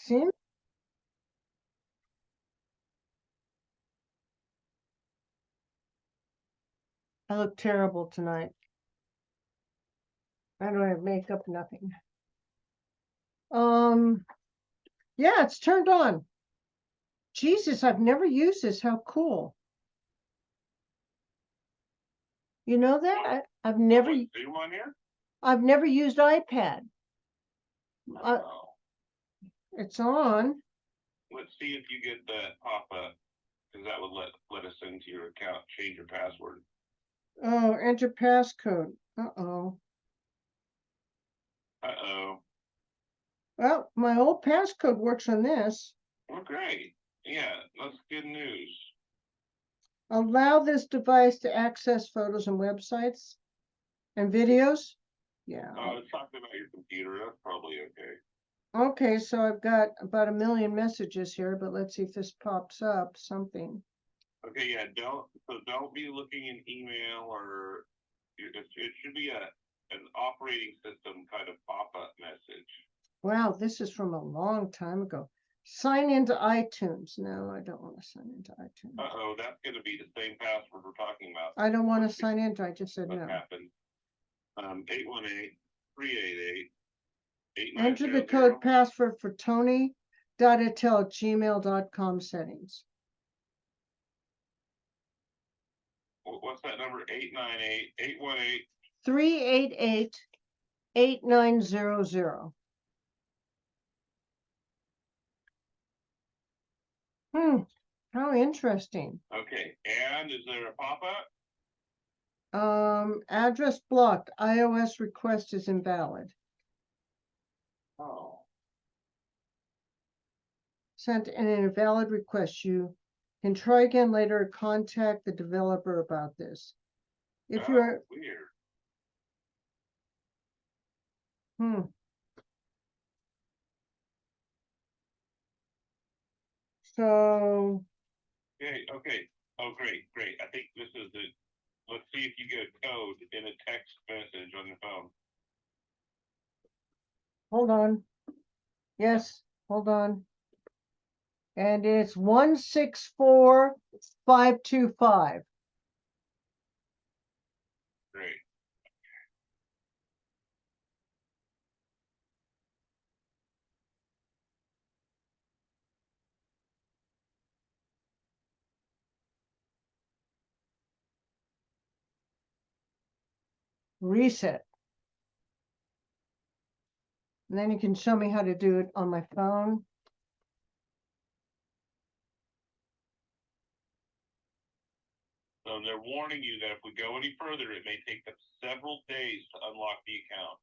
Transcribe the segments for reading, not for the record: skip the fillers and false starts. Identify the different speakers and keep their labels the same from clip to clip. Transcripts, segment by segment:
Speaker 1: seems. I look terrible tonight. I don't have makeup, nothing. Yeah, it's turned on. Jesus, I've never used this. How cool. You know that? I've never
Speaker 2: Zoom on here?
Speaker 1: I've never used iPad.
Speaker 2: Oh.
Speaker 1: It's on.
Speaker 2: Let's see if you get that pop-up, because that would let us into your account, change your password.
Speaker 1: Oh, enter passcode. Uh-oh.
Speaker 2: Uh-oh.
Speaker 1: Well, my old passcode works on this.
Speaker 2: Well, great. Yeah, that's good news.
Speaker 1: Allow this device to access photos and websites and videos. Yeah.
Speaker 2: It's talking about your computer. That's probably okay.
Speaker 1: Okay, so I've got about 1 million messages here, but let's see if this pops up something.
Speaker 2: Okay, yeah, don't be looking in email or it should be an operating system kind of pop-up message.
Speaker 1: Wow, this is from a long time ago. Sign into iTunes. No, I don't want to sign into iTunes.
Speaker 2: Uh-oh, that's going to be the same password we're talking about.
Speaker 1: I don't want to sign into. I just said
Speaker 2: what
Speaker 1: no.
Speaker 2: Happened. 818-388.
Speaker 1: Enter the code password for Toni.Attell@gmail.com settings.
Speaker 2: What's that number? 898-818.
Speaker 1: 388-8900. How interesting.
Speaker 2: Okay, and is there a pop-up?
Speaker 1: Address blocked. iOS request is invalid.
Speaker 2: Oh.
Speaker 1: Sent an invalid request. You can try again later or contact the developer about this. If you're
Speaker 2: weird.
Speaker 1: So
Speaker 2: Okay. Oh, great. I think this is the. Let's see if you get a code in a text message on your phone.
Speaker 1: hold on. Yes, hold on. And it's 164525.
Speaker 2: Great.
Speaker 1: Reset. And then you can show me how to do it on my phone.
Speaker 2: So they're warning you that if we go any further, it may take them several days to unlock the account.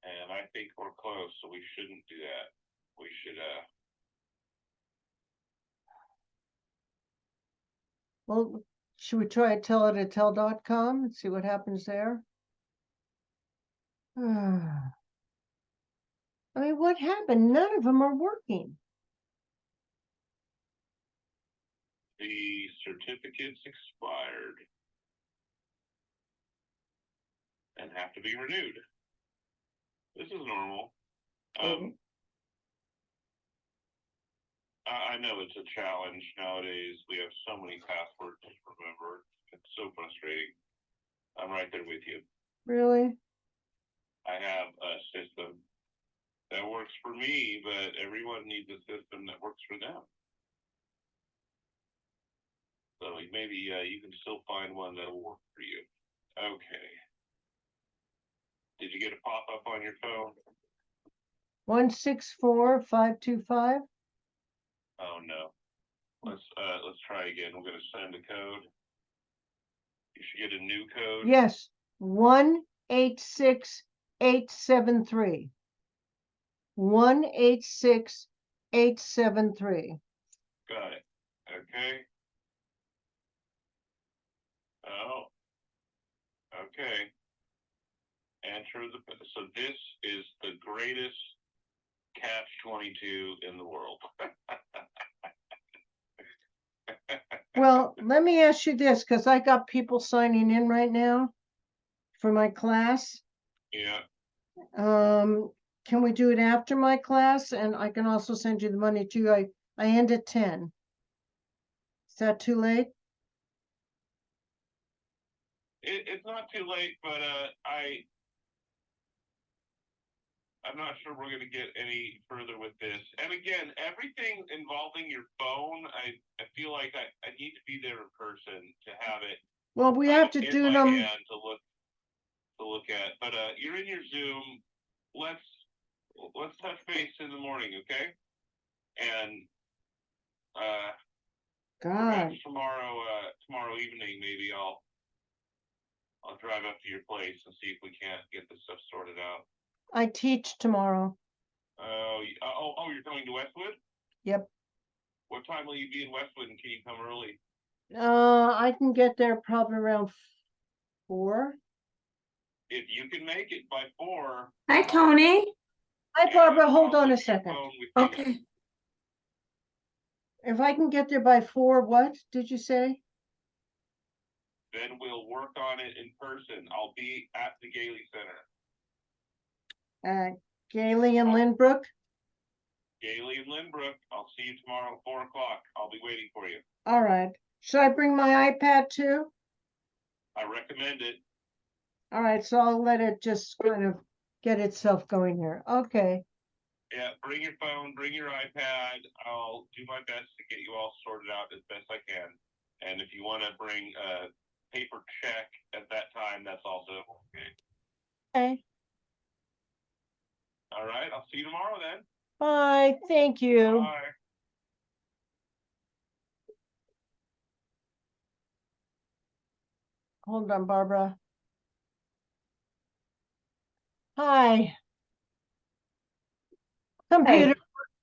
Speaker 2: And I think we're close, so we shouldn't do that. We should,
Speaker 1: Well, should we try Attell@Attell.com and see what happens there? I mean, what happened? None of them are working.
Speaker 2: The certificates expired and have to be renewed. This is normal. I know it's a challenge nowadays. We have so many passwords to remember. It's so frustrating. I'm right there with you.
Speaker 1: Really?
Speaker 2: I have a system that works for me, but everyone needs a system that works for them. So maybe you can still find one that'll work for you. Okay. Did you get a pop-up on your phone?
Speaker 1: 164525.
Speaker 2: Oh no. Let's try again. We're gonna send a code. You should get a new code.
Speaker 1: Yes, 186873. 186873.
Speaker 2: Got it. Okay. Oh. Okay. Enter the. So this is the greatest catch-22 in the world.
Speaker 1: Well, let me ask you this, because I got people signing in right now for my class.
Speaker 2: Yeah.
Speaker 1: Can we do it after my class? And I can also send you the money too. I end at 10. Is that too late?
Speaker 2: It's not too late, but I'm not sure we're gonna get any further with this. And again, everything involving your phone, I feel like I need to be there in person to have it
Speaker 1: Well, we have to
Speaker 2: in
Speaker 1: do
Speaker 2: my
Speaker 1: them.
Speaker 2: hand to look at. But you're in your Zoom. Let's touch base in the morning, okay? And
Speaker 1: God,
Speaker 2: perhaps tomorrow evening, maybe I'll drive up to your place and see if we can't get this stuff sorted out.
Speaker 1: I teach tomorrow.
Speaker 2: You're coming to Westwood?
Speaker 1: Yep.
Speaker 2: What time will you be in Westwood, and can you come early?
Speaker 1: I can get there probably around 4.
Speaker 2: If you can make it by 4.
Speaker 3: Hi, Toni.
Speaker 1: Hi, Barbara, hold on a second.
Speaker 3: Okay.
Speaker 1: If I can get there by 4, what did you say?
Speaker 2: Then we'll work on it in person. I'll be at the Gailey Center.
Speaker 1: Gailey and Lynbrook?
Speaker 2: Gailey and Lynbrook, I'll see you tomorrow at 4 o'clock. I'll be waiting for you.
Speaker 1: All right. Should I bring my iPad too?
Speaker 2: I recommend it.
Speaker 1: All right, so I'll let it just kind of get itself going here. Okay.
Speaker 2: Yeah, bring your phone, bring your iPad. I'll do my best to get you all sorted out as best I can. And if you want to bring a paper check at that time, that's also okay.
Speaker 1: Okay.
Speaker 2: All right, I'll see you tomorrow then.
Speaker 1: Bye. Thank you.
Speaker 2: Bye.
Speaker 1: Hold on, Barbara. Hi.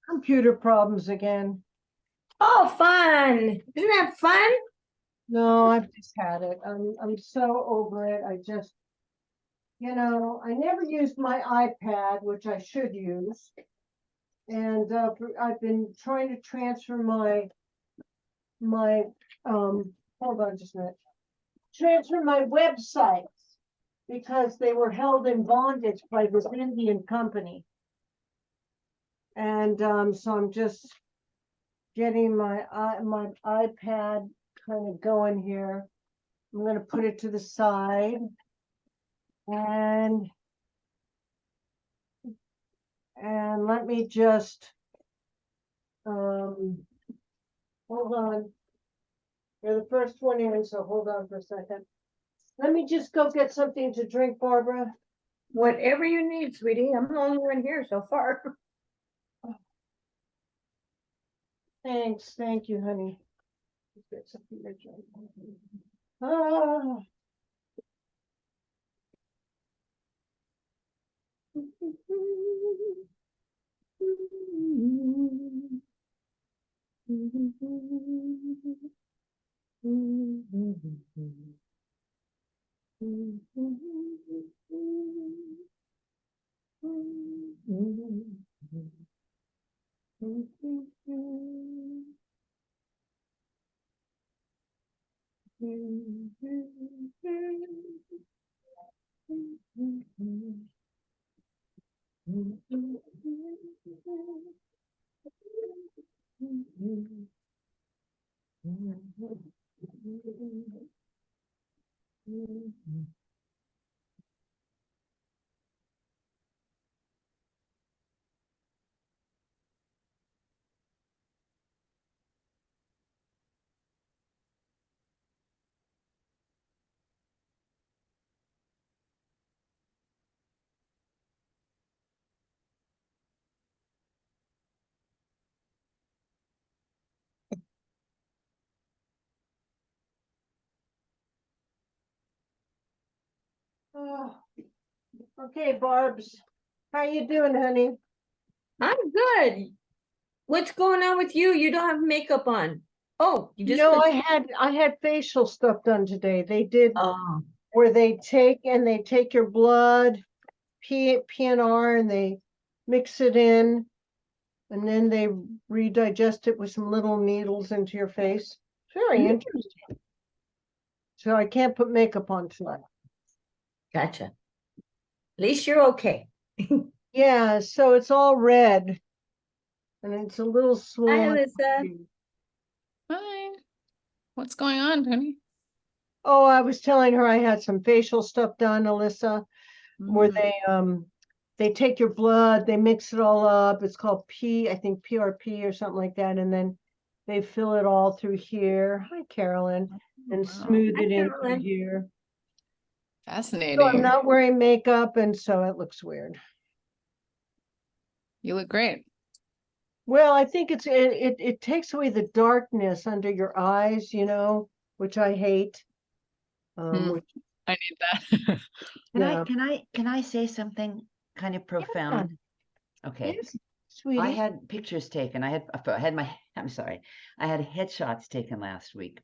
Speaker 1: Computer problems again.
Speaker 3: Oh, fun. Isn't that fun?
Speaker 1: No, I've just had it. I'm so over it. I just, I never used my iPad, which I should use. And I've been trying to transfer my hold on just a minute. Transfer my websites because they were held in bondage by this Indian company. And so I'm just getting my iPad kind of going here. I'm going to put it to the side. And let me just hold on. You're the first one in, so hold on for a second. Let me just go get something to drink, Barbara.
Speaker 3: Whatever you need, sweetie. I'm the only one here so far.
Speaker 1: Thanks. Thank you, honey. Let's get something to drink. Ah. Oh, okay, Barb's. How you doing, honey?
Speaker 3: I'm good. What's going on with you? You don't have makeup on. Oh, you just
Speaker 1: No, I had facial stuff done today. They did
Speaker 3: Oh,
Speaker 1: where they take your blood, PNR, and they mix it in, and then they redigest it with some little needles into your face. Very interesting. So I can't put makeup on tonight.
Speaker 3: gotcha. At least you're okay.
Speaker 1: Yeah, so it's all red. And it's a little
Speaker 3: Hi,
Speaker 1: swollen.
Speaker 3: Alyssa.
Speaker 4: Hi. What's going on, Toni?
Speaker 1: Oh, I was telling her I had some facial stuff done, Alyssa, where
Speaker 4: Mm.
Speaker 1: they take your blood, they mix it all up. It's called I think PRP or something like that, and then they fill it all through here. Hi, Carolyn, and
Speaker 4: Wow.
Speaker 1: smooth
Speaker 3: Hi,
Speaker 1: it in through
Speaker 3: Carolyn.
Speaker 1: here. So I'm
Speaker 4: Fascinating.
Speaker 1: not wearing makeup, and so it looks weird.
Speaker 4: You look great.
Speaker 1: Well, I think it takes away the darkness under your eyes, which I hate.
Speaker 4: Hmm.
Speaker 1: Which
Speaker 4: I need that.
Speaker 1: yeah,
Speaker 5: Can I say something kind of profound? Okay.
Speaker 1: yes,
Speaker 5: I
Speaker 1: sweetie.
Speaker 5: had pictures taken. I had my, I'm sorry. I had headshots taken last week.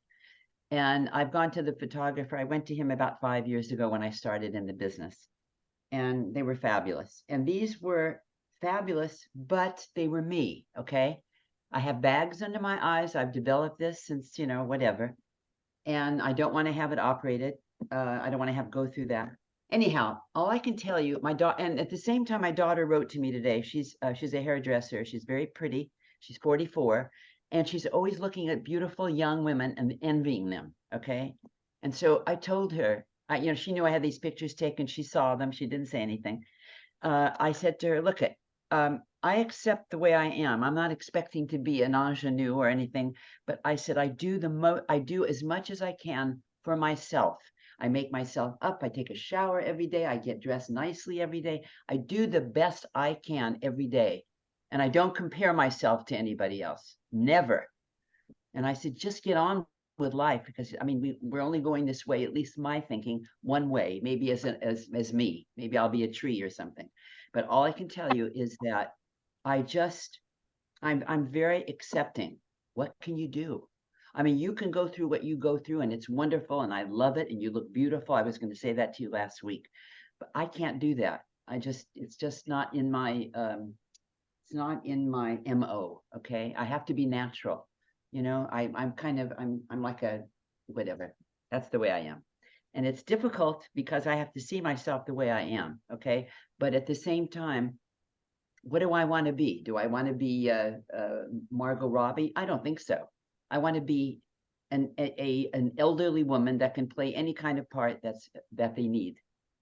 Speaker 5: And I've gone to the photographer. I went to him about 5 years ago when I started in the business. And they were fabulous. And these were fabulous, but they were me. Okay. I have bags under my eyes. I've developed this since, whatever. And I don't want to have it operated. I don't want to have go through that. Anyhow, all I can tell you, my daughter, and at the same time, my daughter wrote to me today. She's a hairdresser. She's very pretty. She's 44, and she's always looking at beautiful young women and envying them. Okay, and so I told her, she knew I had these pictures taken. She saw them. She didn't say anything. I said to her, look at, I accept the way I am. I'm not expecting to be an ingenue or anything, but I said, I do as much as I can for myself. I make myself up. I take a shower every day. I get dressed nicely every day. I do the best I can every day. And I don't compare myself to anybody else. Never. And I said, just get on with life, because I mean, we're only going this way, at least my thinking, one way, maybe as me, maybe I'll be a tree or something. But all I can tell you is that I'm very accepting. What can you do? I mean, you can go through what you go through, and it's wonderful, and I love it, and you look beautiful. I was going to say that to you last week, but I can't do that. It's just not in my it's not in my MO. Okay, I have to be natural. I'm like a whatever. That's the way I am, and it's difficult because I have to see myself the way I am. Okay, but at the same time, what do I want to be? Do I want to be Margot Robbie? I don't think so. I want to be an elderly woman that can play any kind of part that they need,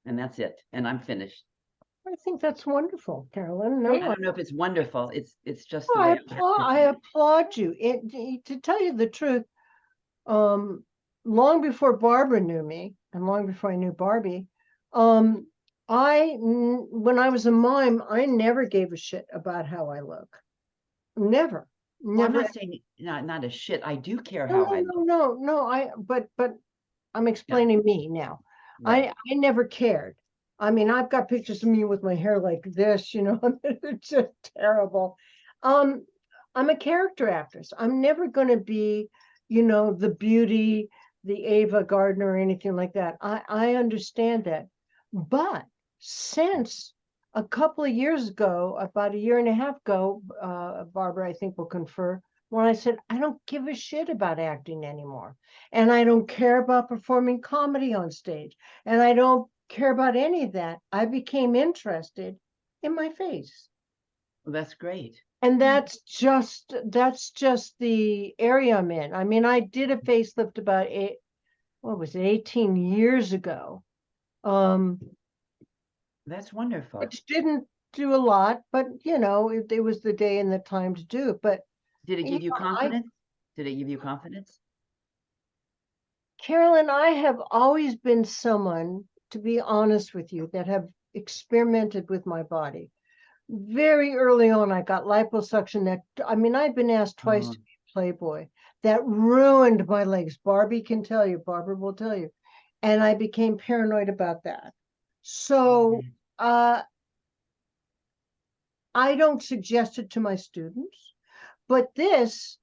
Speaker 5: and that's it. And I'm finished.
Speaker 1: I think that's wonderful, Carolyn.
Speaker 3: Yeah.
Speaker 1: No,
Speaker 5: I don't know if it's wonderful. It's just the
Speaker 1: I
Speaker 5: way
Speaker 1: I applaud you. To tell you the truth, um, long before Barbara knew me, and long before I knew Barbie, um, when I was a mime, I never gave a shit about how I look. Never,
Speaker 5: Well, I'm
Speaker 1: never.
Speaker 5: not saying not a shit. I do care
Speaker 1: No,
Speaker 5: how I look.
Speaker 1: no. But I'm explaining me now.
Speaker 5: Right.
Speaker 1: I never cared. I mean, I've got pictures of me with my hair like this, it's just terrible. Um, I'm a character actress. I'm never going to be, the beauty, the Ava Gardner or anything like that. I understand that. But since a couple of years ago, about a year and a half ago, Barbara, I think will confer, when I said, I don't give a shit about acting anymore. And I don't care about performing comedy on stage. And I don't care about any of that. I became interested in my face.
Speaker 5: Well, that's great.
Speaker 1: And that's just the area I'm in. I mean, I did a facelift about 18 years ago.
Speaker 5: That's wonderful.
Speaker 1: Which didn't do a lot, but it was the day and the time to do it. But
Speaker 5: Did it give you
Speaker 1: I
Speaker 5: confidence? Did it give you confidence?
Speaker 1: Carolyn, I have always been someone, to be honest with you, that have experimented with my body. Very early on, I got liposuction I've been asked twice to be Playboy. That ruined my legs. Barbie can tell you, Barbara will tell you. And I became paranoid about that. So I don't suggest it to my students, but this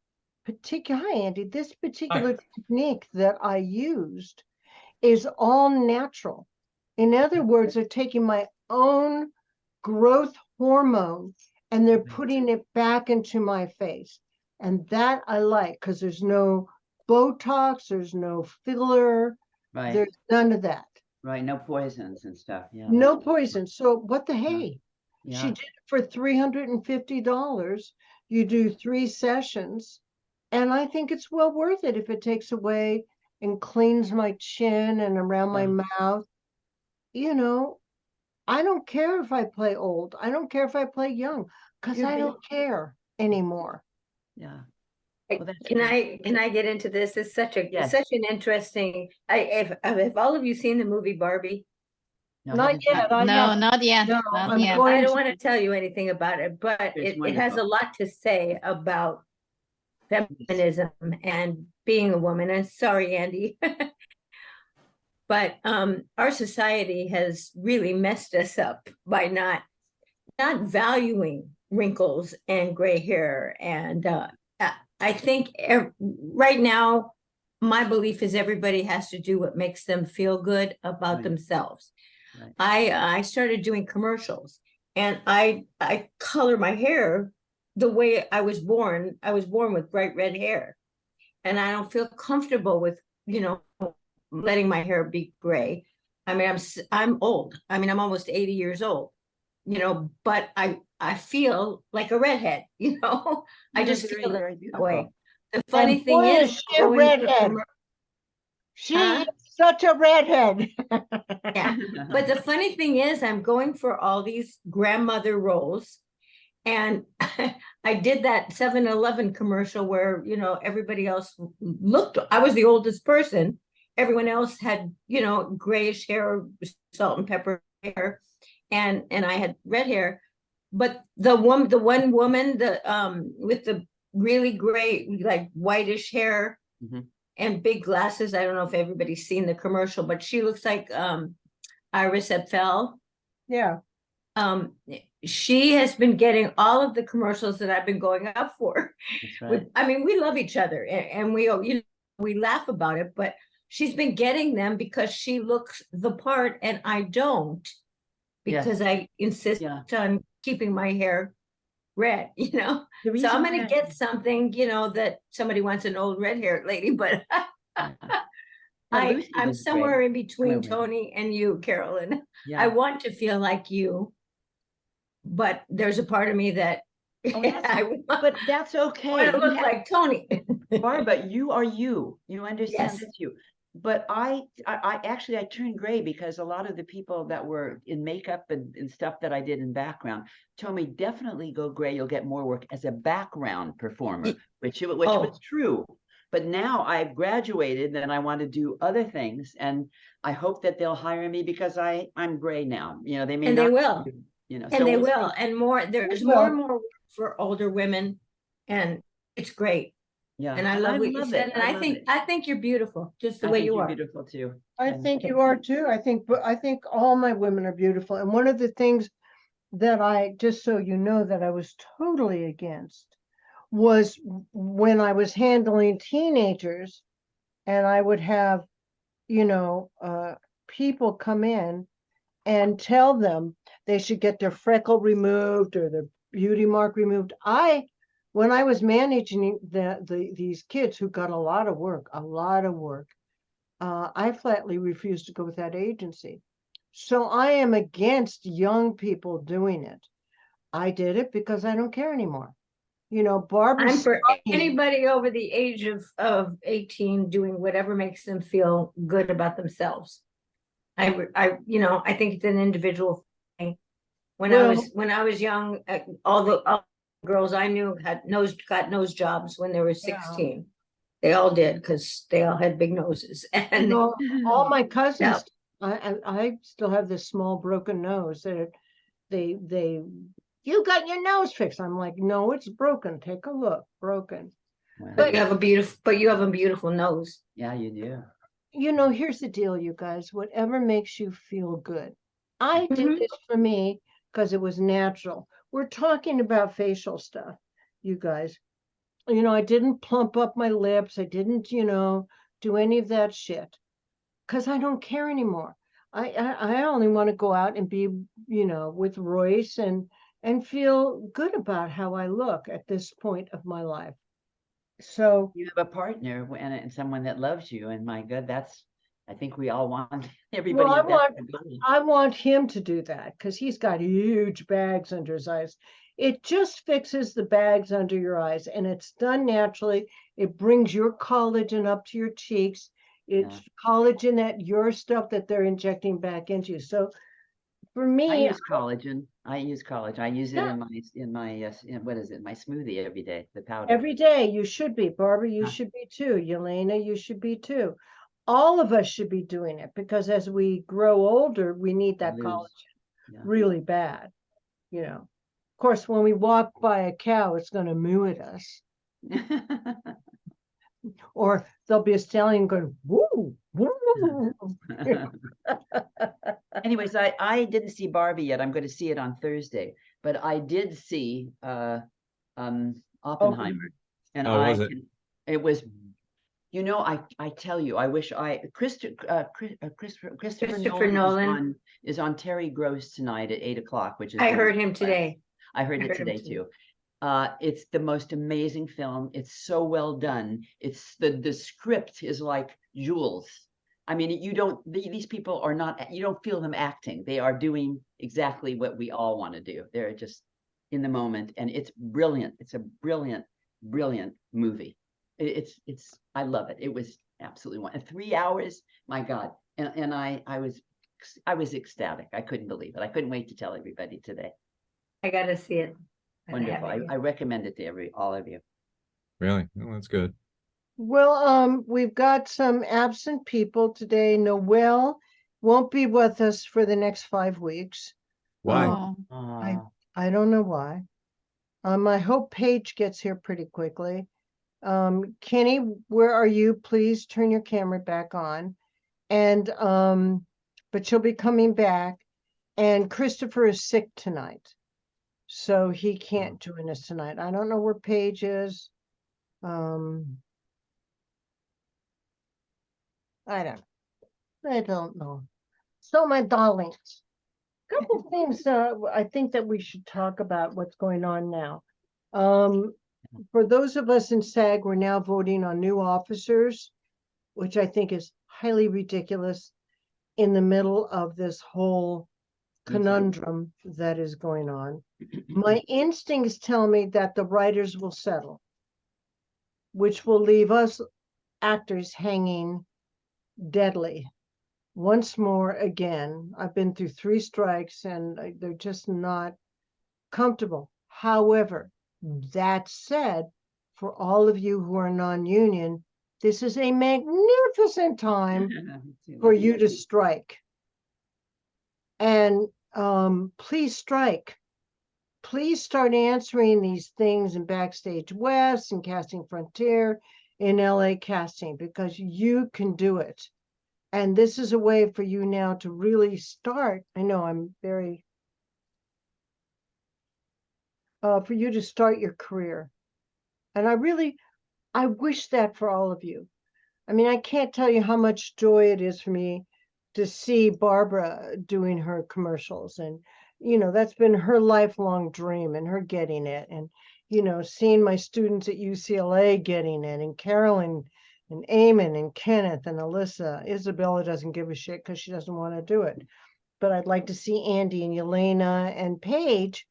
Speaker 1: this particular technique that I used is all natural. In other words, they're taking my own growth hormone and they're putting it back into my face. And that I like because there's no Botox, there's no filler,
Speaker 5: Right.
Speaker 1: there's none of that.
Speaker 5: Right. No poisons and stuff. Yeah.
Speaker 1: No poison. So what the hey? She
Speaker 5: Yeah.
Speaker 1: did it for $350. You do 3 sessions, and I think it's well worth it if it takes away and cleans my chin and around my
Speaker 5: Yeah.
Speaker 1: mouth. You know, I don't care if I play old. I don't care if I play young, because
Speaker 5: You're
Speaker 1: I don't care anymore.
Speaker 5: Yeah.
Speaker 3: I-
Speaker 5: Well, that's
Speaker 3: Can
Speaker 5: great.
Speaker 3: can I get into this? It's such a
Speaker 5: Yes.
Speaker 3: such an interesting. Have all of you seen the movie Barbie?
Speaker 5: No, I
Speaker 1: Not
Speaker 5: haven't seen
Speaker 1: yet.
Speaker 5: it.
Speaker 1: I
Speaker 4: No,
Speaker 1: haven't.
Speaker 4: not yet.
Speaker 1: No,
Speaker 4: Not
Speaker 1: I'm
Speaker 4: yet.
Speaker 1: going
Speaker 3: I don't
Speaker 1: to.
Speaker 3: want to tell you anything about it, but
Speaker 5: It's
Speaker 3: it has a
Speaker 5: wonderful.
Speaker 3: lot to say about
Speaker 5: Yes.
Speaker 3: feminism and being a woman. And sorry, Andy. But our society has really messed us up by not valuing wrinkles and gray hair. And I think right now, my belief is everybody has to do what makes them feel good about
Speaker 5: Right.
Speaker 3: themselves.
Speaker 5: Right.
Speaker 3: I started doing commercials, and I color my hair the way I was born. I was born with bright red hair, and I don't feel comfortable with, letting my hair be gray. I mean, I'm old. I mean, I'm almost 80 years old, but I feel like a redhead, I
Speaker 5: You're
Speaker 3: just
Speaker 5: very,
Speaker 3: feel
Speaker 5: very
Speaker 3: that way.
Speaker 5: beautiful.
Speaker 3: The funny
Speaker 1: And
Speaker 3: thing
Speaker 1: boy,
Speaker 3: is,
Speaker 1: is she a
Speaker 3: going for
Speaker 1: redhead. She
Speaker 3: Huh?
Speaker 1: is such a redhead.
Speaker 3: yeah. But the funny thing is, I'm going for all these grandmother roles. And I did that 7-Eleven commercial where, everybody else looked, I was the oldest person. Everyone else had, grayish hair, salt and pepper hair, and I had red hair. But the one woman, with the really gray, like whitish hair
Speaker 5: Mhm.
Speaker 3: and big glasses. I don't know if everybody's seen the commercial, but she looks like Iris Attell.
Speaker 1: Yeah.
Speaker 3: She has been getting all of the commercials that I've been going up for.
Speaker 5: That's right.
Speaker 3: I mean, we love each other, and we laugh about it, but she's been getting them because she looks the part and I don't,
Speaker 5: Yes.
Speaker 3: because I insist
Speaker 5: Yeah.
Speaker 3: on keeping my hair red,
Speaker 5: The
Speaker 3: So
Speaker 5: reason
Speaker 3: I'm
Speaker 5: why
Speaker 3: gonna get something, that somebody wants an old red haired lady, but
Speaker 5: Yeah. Well, Lucy
Speaker 3: I'm
Speaker 5: was
Speaker 3: somewhere
Speaker 5: great.
Speaker 3: in between
Speaker 5: over.
Speaker 3: Toni and you, Carolyn. I
Speaker 5: Yeah.
Speaker 3: want to feel like you, but there's a part of me that
Speaker 5: Oh, that's-
Speaker 3: I want
Speaker 5: But that's okay.
Speaker 3: to
Speaker 5: You
Speaker 3: look
Speaker 5: have-
Speaker 3: like Toni.
Speaker 5: Barbara, you are you. You understand
Speaker 3: Yes.
Speaker 5: that's you. But I actually I turned gray because a lot of the people that were in makeup and stuff that I did in background told me definitely go gray. You'll get more work as a background performer, which
Speaker 3: Oh.
Speaker 5: was true. But now I've graduated and I want to do other things, and I hope that they'll hire me because I'm gray now. They may
Speaker 3: And
Speaker 5: not.
Speaker 3: they will.
Speaker 5: So
Speaker 3: And they
Speaker 5: we'll
Speaker 3: will.
Speaker 5: see.
Speaker 3: And more, there's
Speaker 1: They
Speaker 3: more
Speaker 1: will.
Speaker 3: and more work for older women, and it's great.
Speaker 5: Yeah,
Speaker 3: And I love what you
Speaker 5: love
Speaker 3: said.
Speaker 5: it.
Speaker 3: And I
Speaker 5: love
Speaker 3: think
Speaker 5: it.
Speaker 3: you're beautiful, just the
Speaker 5: I
Speaker 3: way
Speaker 5: think
Speaker 3: you
Speaker 5: you're
Speaker 3: are.
Speaker 5: beautiful too.
Speaker 1: I
Speaker 5: And-
Speaker 1: think you are too. I think all my women are beautiful. And one of the things that just so you know, that I was totally against was when I was handling teenagers, and I would have, people come in and tell them they should get their freckle removed or their beauty mark removed. When I was managing these kids who got a lot of work, I flatly refused to go with that agency. So I am against young people doing it. I did it because I don't care anymore. Barbara.
Speaker 3: I'm for anybody over the age of 18 doing whatever makes them feel good about themselves. I think it's an individual thing. When I was young, all the girls I knew got nose jobs when they were 16. They all did, because they all had big noses. And
Speaker 1: all my cousins, I still have this small broken nose that you got your nose fixed. I'm like, no, it's broken. Take a look, broken.
Speaker 5: Wow.
Speaker 3: but you have a beautiful nose.
Speaker 5: Yeah, you do.
Speaker 1: Here's the deal, you guys. Whatever makes you feel good. I did
Speaker 3: Mhm.
Speaker 1: this for me because it was natural. We're talking about facial stuff, you guys. I didn't plump up my lips. I didn't, do any of that shit because I don't care anymore. I only want to go out and be, with Royce and feel good about how I look at this point of my life. So
Speaker 5: You have a partner and someone that loves you, and my God, that's I think we all want
Speaker 1: Well,
Speaker 5: everybody
Speaker 1: I
Speaker 5: at
Speaker 1: want,
Speaker 5: that goal.
Speaker 1: I want him to do that because he's got huge bags under his eyes. It just fixes the bags under your eyes and it's done naturally. It brings your collagen up to your cheeks. It's collagen that your stuff that they're injecting back into you. So for
Speaker 5: I
Speaker 1: me,
Speaker 5: use collagen. I use collagen. I use it
Speaker 1: Yeah.
Speaker 5: what is it? My smoothie every day, the powder.
Speaker 1: every day you should be. Barbara, you
Speaker 5: Huh.
Speaker 1: should be too. Yelena, you should be too. All of us should be doing it because as we grow older, we need that
Speaker 5: Lose.
Speaker 1: collagen
Speaker 5: Yeah.
Speaker 1: really bad. You know, of course, when we walk by a cow, it's going to moo at us, or there'll be a stallion going woo woo.
Speaker 5: Anyways, I didn't see Barbie yet. I'm going to see it on Thursday, but I did see Oppenheimer, and
Speaker 6: How was it?
Speaker 5: It was, you know, I tell you, I wish Christopher
Speaker 3: Christopher
Speaker 5: Nolan
Speaker 3: Nolan.
Speaker 5: is on Terry Gross tonight at 8 o'clock, which is
Speaker 3: I
Speaker 5: one of
Speaker 3: heard
Speaker 5: the
Speaker 3: him
Speaker 5: best.
Speaker 3: today.
Speaker 5: I heard
Speaker 3: I
Speaker 5: it
Speaker 3: heard him
Speaker 5: today
Speaker 3: today.
Speaker 5: too. It's the most amazing film. It's so well done. It's the script is like jewels. I mean, these people are not, you don't feel them acting. They are doing exactly what we all want to do. They're just in the moment, and it's brilliant. It's a brilliant, brilliant movie. I love it. It was absolutely wonderful. 3 hours, my God. And I was ecstatic. I couldn't believe it. I couldn't wait to tell everybody today.
Speaker 3: I gotta see it. I haven't
Speaker 5: Wonderful.
Speaker 3: yet.
Speaker 5: I recommend it to all of you.
Speaker 6: Really? Oh, that's good.
Speaker 1: Well, we've got some absent people today. Noel won't be with us for the next 5 weeks.
Speaker 6: Why?
Speaker 4: Oh,
Speaker 5: Ah,
Speaker 1: I don't know why. I hope Paige gets here pretty quickly. Kenny, where are you? Please turn your camera back on. And but she'll be coming back. And Christopher is sick tonight, so he can't join us tonight. I don't know where Paige is. I don't know. So my darlings, couple things I think that we should talk about what's going on now. For those of us in SAG, we're now voting on new officers, which I think is highly ridiculous in the middle of this whole
Speaker 5: Me too.
Speaker 1: conundrum that is going on. My instincts tell me that the writers will settle, which will leave us actors hanging deadly. Once more again, I've been through 3 strikes and they're just not comfortable. However, that said, for all of you who are non-union, this is a magnificent time for you to strike. And please strike. Please start answering these things in Backstage West and Casting Frontier in LA Casting because you can do it. And this is a way for you now to really start. I know I'm very, for you to start your career. And I wish that for all of you. I mean, I can't tell you how much joy it is for me to see Barbara doing her commercials. And, you know, that's been her lifelong dream and her getting it. And, you know, seeing my students at UCLA getting it and Carolyn and Eamon and Kenneth and Alyssa. Isabella doesn't give a shit because she doesn't want to do it. But I'd like to see Andy and Yelena and Paige,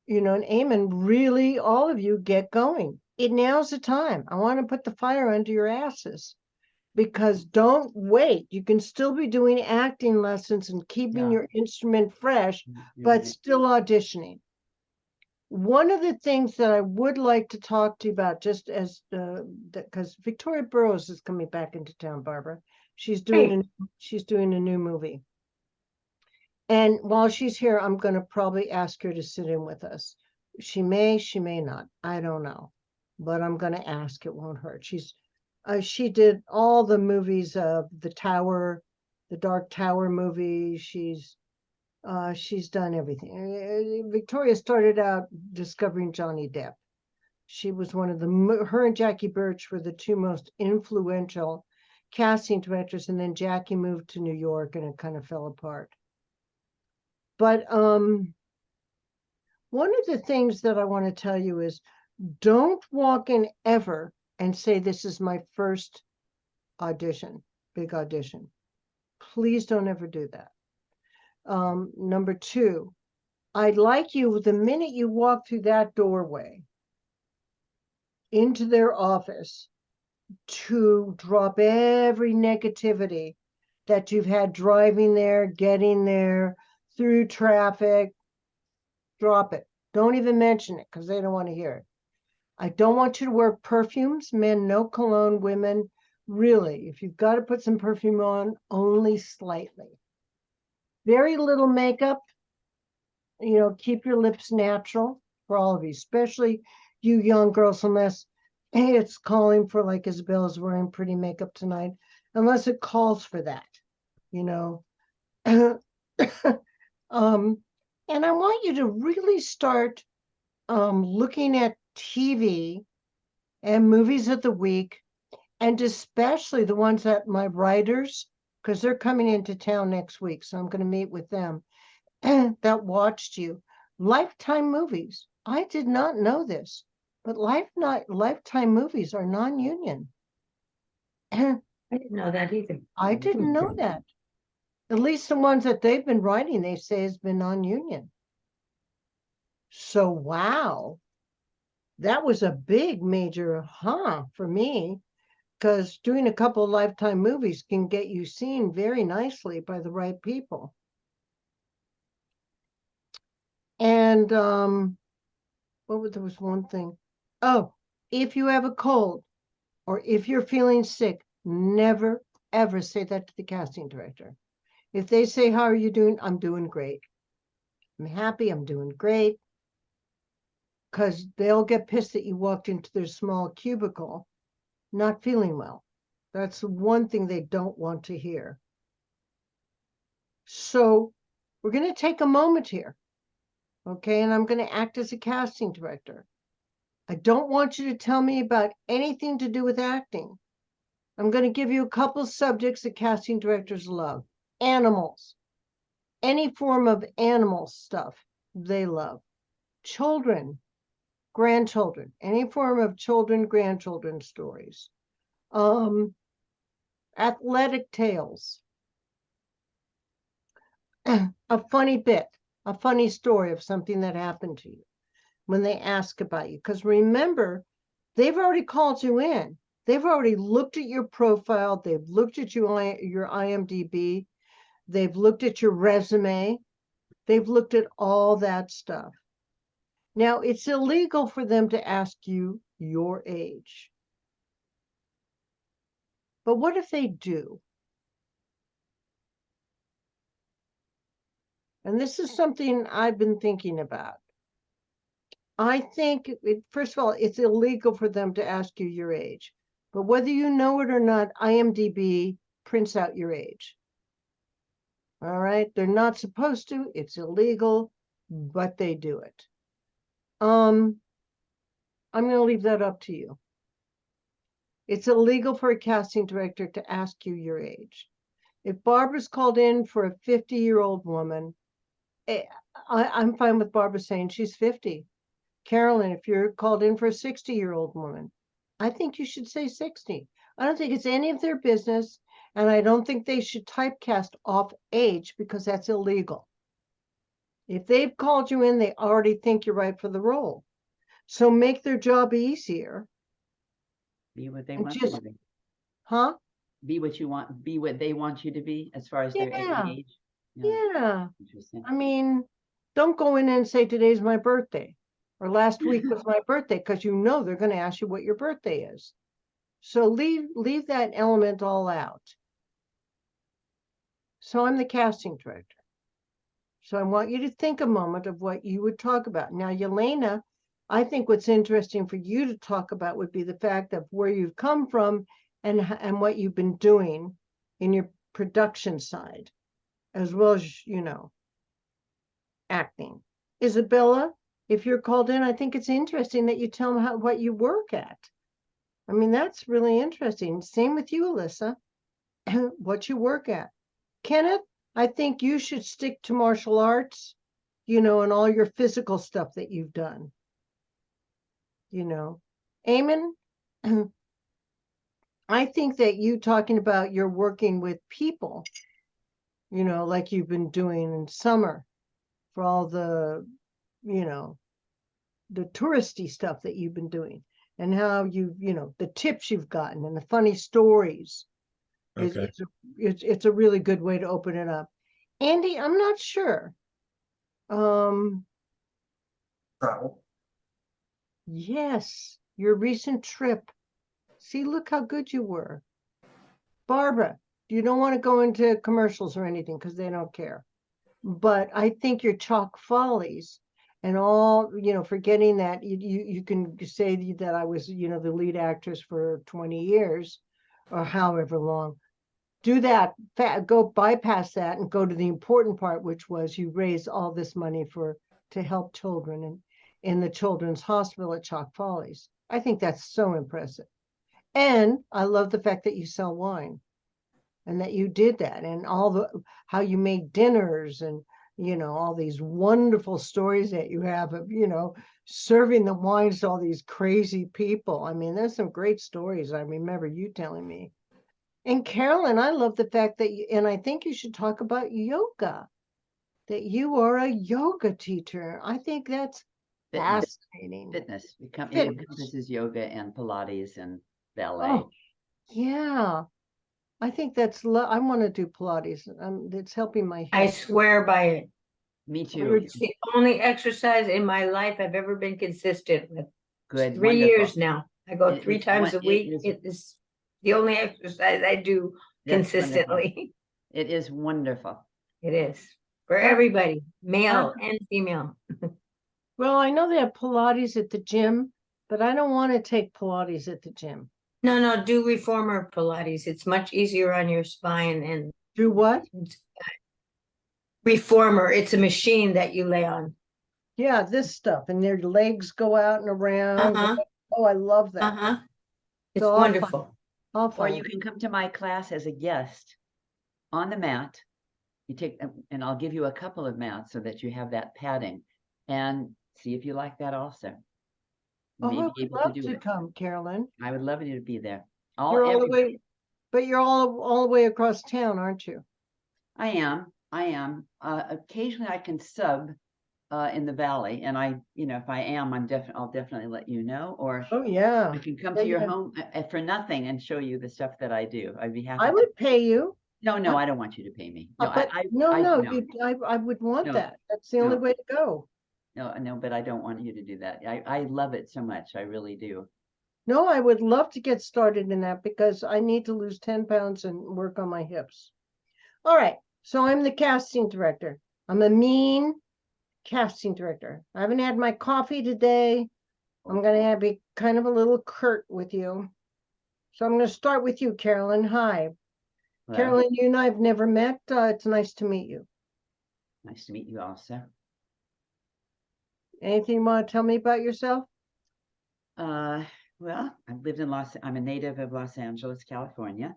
Speaker 1: you know, and Eamon, really all of you get going. Now's the time. I want to put the fire under your asses because don't wait. You can still be doing acting lessons and keeping your instrument fresh, but still auditioning. One of the things that I would like to talk to you about, just as because Victoria Burrows is coming back into town, Barbara. She's doing a new movie. And while she's here, I'm going to probably ask her to sit in with us. She may not. I don't know. But I'm going to ask. It won't hurt. She did all the movies of the Tower, the Dark Tower movie. She's done everything. Victoria started out discovering Johnny Depp. She was one of her and Jackie Birch were the 2 most influential casting directors. And then Jackie moved to New York and it kind of fell apart. But one of the things that I want to tell you is don't walk in ever and say, this is my first audition, big audition. Please don't ever do that. Number two, I'd like you, the minute you walk through that doorway into their office, to drop every negativity that you've had driving there, getting there, through traffic. Drop it. Don't even mention it because they don't want to hear it. I don't want you to wear perfumes. Men, no cologne. Women, really, if you've got to put some perfume on, only slightly. Very little makeup. You know, keep your lips natural for all of you, especially you young girls, unless it's calling for, like Isabella's wearing pretty makeup tonight, unless it calls for that, you know. And I want you to really start looking at TV and movies of the week, and especially the ones that my writers, because they're coming into town next week, so I'm going to meet with them, that watched you. Lifetime movies. I did not know this, but Lifetime movies are non-union.
Speaker 3: I didn't know that either.
Speaker 1: I didn't know that. At least the ones that they've been writing, they say has been non-union. So, wow, that was a big major for me, because doing a couple of Lifetime movies can get you seen very nicely by the right people. And there was one thing. Oh, if you have a cold or if you're feeling sick, never, ever say that to the casting director. If they say, how are you doing? I'm doing great. I'm happy. I'm doing great. Because they'll get pissed that you walked into their small cubicle not feeling well. That's one thing they don't want to hear. So we're going to take a moment here. Okay, and I'm going to act as a casting director. I don't want you to tell me about anything to do with acting. I'm going to give you a couple subjects that casting directors love. Animals. Any form of animal stuff they love. Children, grandchildren, any form of children, grandchildren stories. Athletic tales. A funny bit, a funny story of something that happened to you when they ask about you. Because remember, they've already called you in. They've already looked at your profile. They've looked at your IMDb. They've looked at your resume. They've looked at all that stuff. Now, it's illegal for them to ask you your age. But what if they do? And this is something I've been thinking about. I think, first of all, it's illegal for them to ask you your age. But whether you know it or not, IMDb prints out your age. All right? They're not supposed to. It's illegal, but they do it. I'm going to leave that up to you. It's illegal for a casting director to ask you your age. If Barbara's called in for a 50-year-old woman, I'm fine with Barbara saying she's 50. Carolyn, if you're called in for a 60-year-old woman, I think you should say 60. I don't think it's any of their business, and I don't think they should typecast off age because that's illegal. If they've called you in, they already think you're right for the role. So make their job easier.
Speaker 5: Be what they
Speaker 1: And
Speaker 5: want you
Speaker 1: just-
Speaker 5: to be.
Speaker 1: Huh?
Speaker 5: Be what you want. Be what they want you to be as far as their
Speaker 1: Yeah.
Speaker 5: age.
Speaker 1: Yeah.
Speaker 5: Interesting.
Speaker 1: I mean, don't go in and say today's my birthday or last week was my birthday, because you know they're going to ask you what your birthday is. So leave that element all out. So I'm the casting director. So I want you to think a moment of what you would talk about. Now, Yelena, I think what's interesting for you to talk about would be the fact of where you've come from and what you've been doing in your production side, as well as, you know, acting. Isabella, if you're called in, I think it's interesting that you tell them what you work at. I mean, that's really interesting. Same with you, Alyssa, what you work at. Kenneth, I think you should stick to martial arts, you know, and all your physical stuff that you've done. You know, Eamon, I think that you talking about you're working with people like you've been doing in summer for all the, the touristy stuff that you've been doing, and how the tips you've gotten and the funny stories.
Speaker 6: Okay.
Speaker 1: It's a really good way to open it up. Andy, I'm not sure.
Speaker 7: Travel.
Speaker 1: Yes, your recent trip. See, look how good you were. Barbara, you don't want to go into commercials or anything because they don't care. But I think your Chalk Follies and all, forgetting that you can say that I was, the lead actress for 20 years or however long. Do that, go bypass that and go to the important part, which was you raise all this money to help children in the children's hospital at Chalk Follies. I think that's so impressive. And I love the fact that you sell wine and that you did that, and how you made dinners, and all these wonderful stories that you have of serving the wines to all these crazy people. I mean, there's some great stories I remember you telling me. And Carolyn, I love the fact that and I think you should talk about yoga, that you are a yoga teacher. I think that's fascinating.
Speaker 5: Fitness. It
Speaker 1: Fitness.
Speaker 5: encompasses yoga and Pilates and ballet.
Speaker 1: Oh, yeah. I think I want to do Pilates. It's helping my
Speaker 3: I
Speaker 1: hips.
Speaker 3: swear by it.
Speaker 5: Me
Speaker 1: You're
Speaker 5: too.
Speaker 3: It's the only exercise in my life I've ever been consistent with.
Speaker 5: Good.
Speaker 3: 3 years now. I go
Speaker 5: It-
Speaker 3: 3
Speaker 5: it's
Speaker 3: times a
Speaker 5: it
Speaker 3: week.
Speaker 5: is-
Speaker 3: It is the only exercise I do
Speaker 5: That's wonderful.
Speaker 3: consistently.
Speaker 5: It is wonderful.
Speaker 3: It is for
Speaker 1: Huh?
Speaker 3: everybody, male and female.
Speaker 1: Well, I know they have Pilates at the gym, but I don't want to take Pilates at the gym.
Speaker 3: No, do reformer Pilates. It's much easier on your spine. And
Speaker 1: Do what?
Speaker 3: reformer, it's a machine that you lay on.
Speaker 1: Yeah, this stuff, and their legs go out and around.
Speaker 3: Uh-huh.
Speaker 1: Oh, I love that.
Speaker 3: Uh-huh. It's
Speaker 1: So I'll find-
Speaker 3: wonderful.
Speaker 1: I'll
Speaker 5: Or
Speaker 1: find
Speaker 5: you
Speaker 1: it.
Speaker 5: can come to my class as a guest on the mat. You take, and I'll give you a couple of mats so that you have that padding, and see if you like that also. You
Speaker 1: Oh,
Speaker 5: may
Speaker 1: I
Speaker 5: be
Speaker 1: would
Speaker 5: able
Speaker 1: love
Speaker 5: do
Speaker 1: to
Speaker 5: it.
Speaker 1: come, Carolyn.
Speaker 5: I would love you to be there.
Speaker 1: You're all the
Speaker 5: Everybody-
Speaker 1: way, but you're all the way across town, aren't you?
Speaker 5: I am. Occasionally I can sub in the valley, and if I am, I'll definitely let you know, or
Speaker 1: Oh, yeah.
Speaker 5: I can come
Speaker 1: Yeah,
Speaker 5: to your
Speaker 1: yeah.
Speaker 5: home for nothing and show you the stuff that I do. I'd be happy.
Speaker 1: I would pay you.
Speaker 5: No, I don't want you to pay me. No,
Speaker 1: But no, I would want
Speaker 5: No,
Speaker 1: that. That's the only
Speaker 5: no.
Speaker 1: way to go.
Speaker 5: No, but I don't want you to do that. I love it so much. I really do.
Speaker 1: No, I would love to get started in that because I need to lose 10 pounds and work on my hips. All right. So I'm the casting director. I'm a mean casting director. I haven't had my coffee today. I'm going to be kind of a little curt with you. So I'm going to start with you, Carolyn. Hi.
Speaker 5: Hello.
Speaker 1: Carolyn, you and I have never met. It's nice to meet you.
Speaker 5: Nice to meet you also.
Speaker 1: Anything you want to tell me about yourself?
Speaker 5: Well, I'm a native of Los Angeles, California,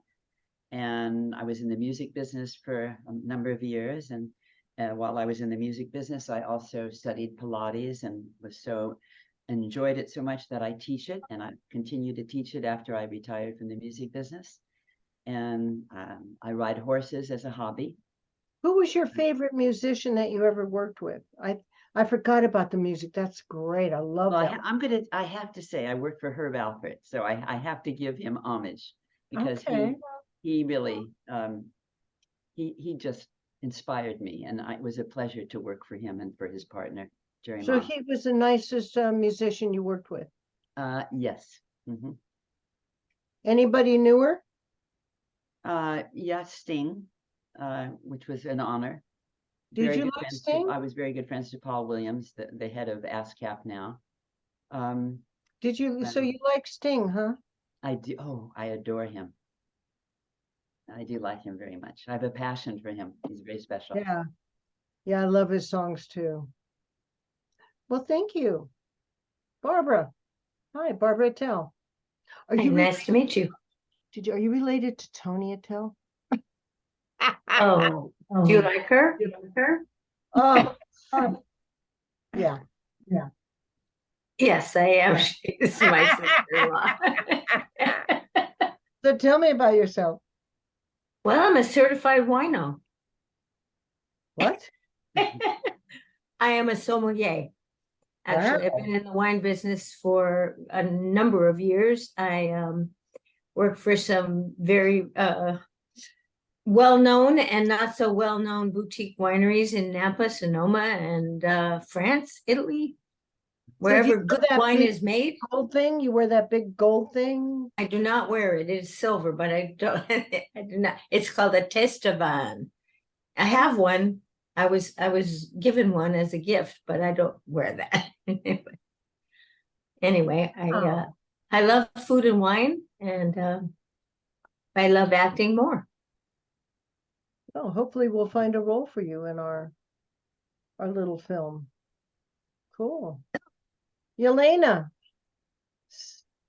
Speaker 5: and I was in the music business for a number of years. And while I was in the music business, I also studied Pilates and enjoyed it so much that I teach it, and I continue to teach it after I retired from the music business. And I ride horses as a hobby.
Speaker 1: Who was your favorite musician that you ever worked with? I forgot about the music. That's great. I love
Speaker 5: Well,
Speaker 1: that.
Speaker 5: I have to say, I worked for Herb Alpert, so I have to give him homage because
Speaker 1: Okay.
Speaker 5: he really, he just inspired me, and it was a pleasure to work for him and for his partner, Jerry
Speaker 1: So
Speaker 5: Moss.
Speaker 1: he was the nicest musician you worked with.
Speaker 5: Yes. Mm-hmm.
Speaker 1: Anybody newer?
Speaker 5: Yeah, Sting, which was an honor.
Speaker 1: Did
Speaker 5: Very
Speaker 1: you
Speaker 5: good
Speaker 1: like
Speaker 5: friends
Speaker 1: Sting?
Speaker 5: I was very good friends to Paul Williams, the head of ASCAP now.
Speaker 1: Did you? So you like Sting, huh?
Speaker 5: I do. Oh, I adore him. I do like him very much. I have a passion for him. He's very special.
Speaker 1: Yeah. Yeah, I love his songs too. Well, thank you. Barbara. Hi, Barbara Attell. Are
Speaker 3: Hey,
Speaker 1: you
Speaker 3: nice to meet you.
Speaker 1: are you related to Toni Attell?
Speaker 3: Oh, do you like her?
Speaker 1: Oh, yeah.
Speaker 3: Yes, I am. She's my sister-in-law.
Speaker 1: So tell me about yourself.
Speaker 3: Well, I'm a certified wino.
Speaker 1: What?
Speaker 3: I am a sommelier. Actually, I've been in the wine business for a number of years. I work for some very well-known and not so well-known boutique wineries in Napa, Sonoma, and France, Italy,
Speaker 1: So do you
Speaker 3: wherever
Speaker 1: do
Speaker 3: good
Speaker 1: that
Speaker 3: wine
Speaker 1: big
Speaker 3: is made.
Speaker 1: Gold thing? You wear that big gold thing?
Speaker 3: I do not wear it. It is silver, but I don't. I do not. It's called a Testavan. I have one. I was given one as a gift, but I don't wear that. Anyway,
Speaker 1: Oh.
Speaker 3: I love food and wine, and I love acting more.
Speaker 1: Oh, hopefully we'll find a role for you in our little film. Cool. Yelena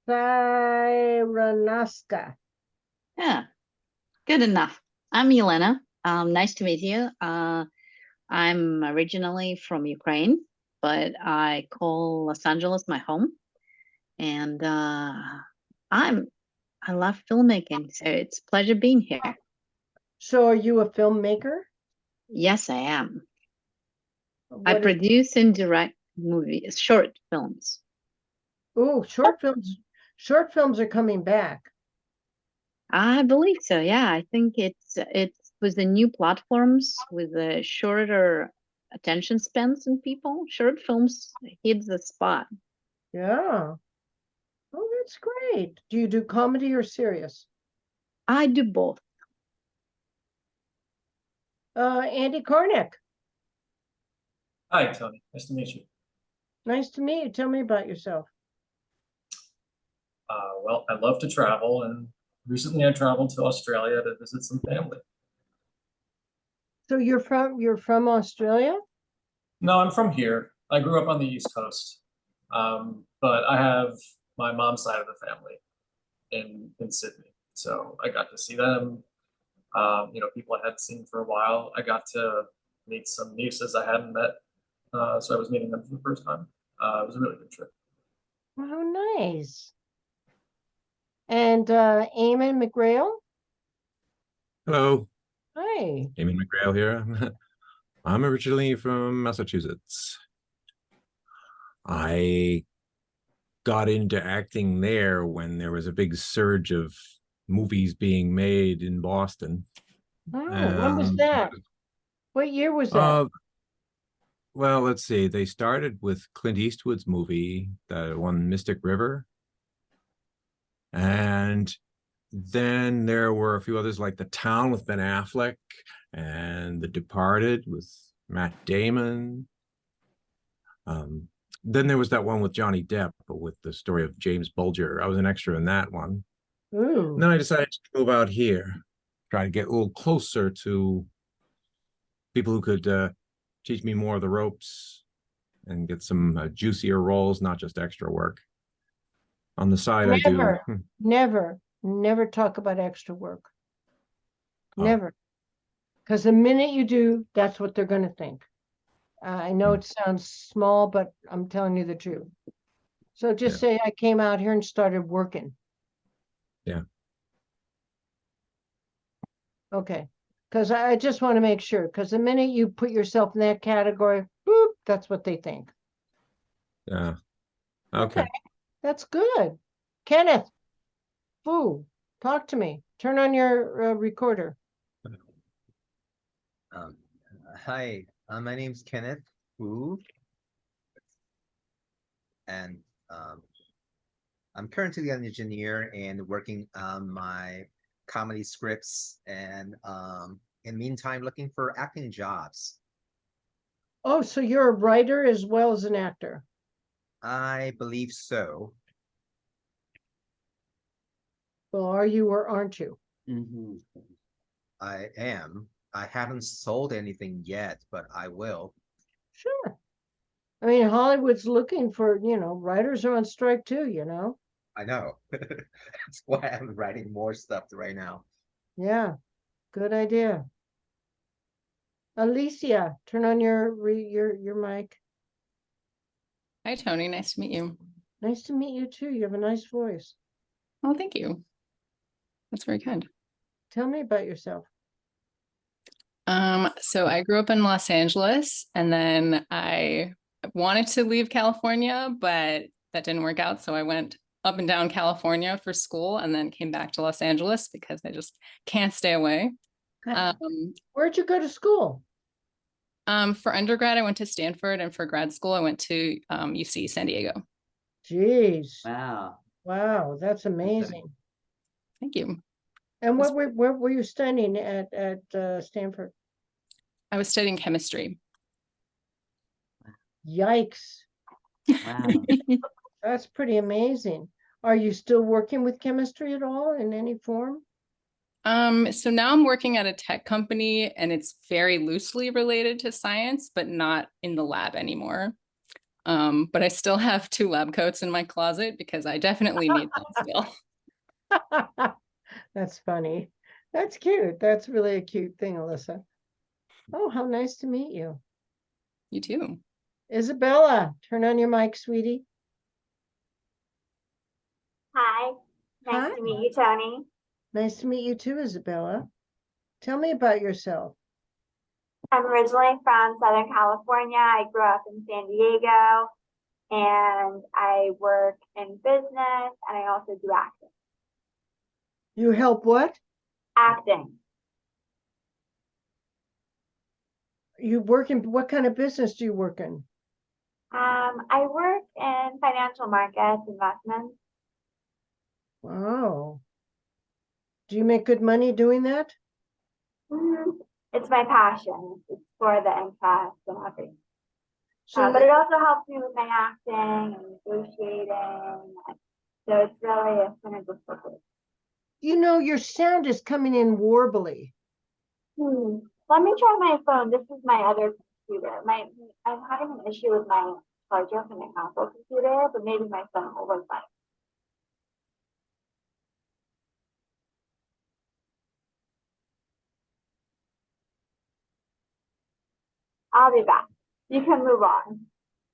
Speaker 1: Siranaska.
Speaker 8: Yeah, good enough. I'm Elena. Nice to meet you. I'm originally from Ukraine, but I call Los Angeles my home. And I love filmmaking, so it's a pleasure being here.
Speaker 1: So are you a filmmaker?
Speaker 8: Yes, I am. I
Speaker 1: What is,
Speaker 8: produce and direct movies, short films.
Speaker 1: oh, short films. Short films are coming back.
Speaker 8: I believe so. Yeah, I think it's with the new platforms with the shorter attention spans in people. Short films hit the spot.
Speaker 1: Yeah. Oh, that's great. Do you do comedy or serious?
Speaker 8: I do both.
Speaker 1: Andy Karnick.
Speaker 7: Hi, Tony. Nice to meet you.
Speaker 1: Nice to meet you. Tell me about yourself.
Speaker 7: Well, I love to travel, and recently I traveled to Australia to visit some family.
Speaker 1: So you're from Australia?
Speaker 7: No, I'm from here. I grew up on the East Coast, but I have my mom's side of the family in Sydney, so I got to see them. People I hadn't seen for a while. I got to meet some nieces I hadn't met, so I was meeting them for the first time. It was a really good trip.
Speaker 1: Oh, nice. And Eamon McGrail?
Speaker 6: Hello,
Speaker 1: Hi.
Speaker 6: Amy McGrail here. I'm originally from Massachusetts. I got into acting there when there was a big surge of movies being made in Boston.
Speaker 1: Oh, when was
Speaker 6: Um,
Speaker 1: that? What year was that?
Speaker 6: Well, let's see. They started with Clint Eastwood's movie, the one Mystic River. And then there were a few others like The Town with Ben Affleck and The Departed with Matt Damon. Then there was that one with Johnny Depp, but with the story of James Bulger. I was an extra in that one.
Speaker 1: Ooh.
Speaker 6: And then I decided to move out here, try to get a little closer to people who could teach me more of the ropes and get some juicier roles, not just extra work. On the side, I do.
Speaker 1: Never talk about extra work.
Speaker 6: Oh.
Speaker 1: Never. Because the minute you do, that's what they're going to think. I know it sounds small, but I'm telling you the truth. So just say I came out here and started working.
Speaker 6: Yeah.
Speaker 1: Okay. Because I just want to make sure. Because the minute you put yourself in that category, boop, that's what they think.
Speaker 6: Yeah. Okay.
Speaker 1: That's good. Kenneth, Foo, talk to me. Turn on your recorder.
Speaker 9: Hi, my name's Kenneth Wu, and I'm currently an engineer and working on my comedy scripts, and in the meantime looking for acting jobs.
Speaker 1: Oh, so you're a writer as well as an actor.
Speaker 9: I believe so.
Speaker 1: Well, are you or aren't you?
Speaker 9: I am. I haven't sold anything yet, but I will.
Speaker 1: Sure. I mean, Hollywood's looking for, writers are on strike too,
Speaker 9: I know. That's why I'm writing more stuff right now.
Speaker 1: Yeah, good idea. Alicia, turn on your mic.
Speaker 4: Hi, Tony. Nice to meet you.
Speaker 1: Nice to meet you too. You have a nice voice.
Speaker 4: Oh, thank you. That's very kind.
Speaker 1: Tell me about yourself.
Speaker 4: So I grew up in Los Angeles and then I wanted to leave California, but that didn't work out. So I went up and down California for school and then came back to Los Angeles because I just can't stay away.
Speaker 1: Where'd you go to school?
Speaker 4: For undergrad, I went to Stanford, and for grad school, I went to UC San Diego.
Speaker 1: Jeez.
Speaker 5: Wow.
Speaker 1: Wow, that's amazing.
Speaker 4: Thank you.
Speaker 1: And where were you studying at Stanford?
Speaker 4: I was studying chemistry.
Speaker 1: Yikes.
Speaker 5: Wow.
Speaker 1: That's pretty amazing. Are you still working with chemistry at all in any form?
Speaker 4: So now I'm working at a tech company and it's very loosely related to science, but not in the lab anymore. But I still have 2 lab coats in my closet because I definitely need them still.
Speaker 1: That's funny. That's cute. That's really a cute thing, Alyssa. Oh, how nice to meet you.
Speaker 4: You too.
Speaker 1: Isabella, turn on your mic, sweetie.
Speaker 10: Hi, nice
Speaker 1: Hi.
Speaker 10: to meet you, Tony.
Speaker 1: Nice to meet you too, Isabella. Tell me about yourself.
Speaker 10: I'm originally from Southern California. I grew up in San Diego and I work in business and I also do acting.
Speaker 1: You help what?
Speaker 10: Acting.
Speaker 1: You work in what kind of business do you work in?
Speaker 10: I work in financial markets, investments.
Speaker 1: Wow. Do you make good money doing that?
Speaker 10: It's my passion. It's for the interest and everything.
Speaker 1: So,
Speaker 10: But it also helps me with my acting and negotiating. So it's really a synergistic.
Speaker 1: you know, your sound is coming in warbly.
Speaker 10: Let me try my phone. This is my other computer. I'm having an issue with my charger for my console computer, but maybe my phone will work better. I'll be back. You can move on.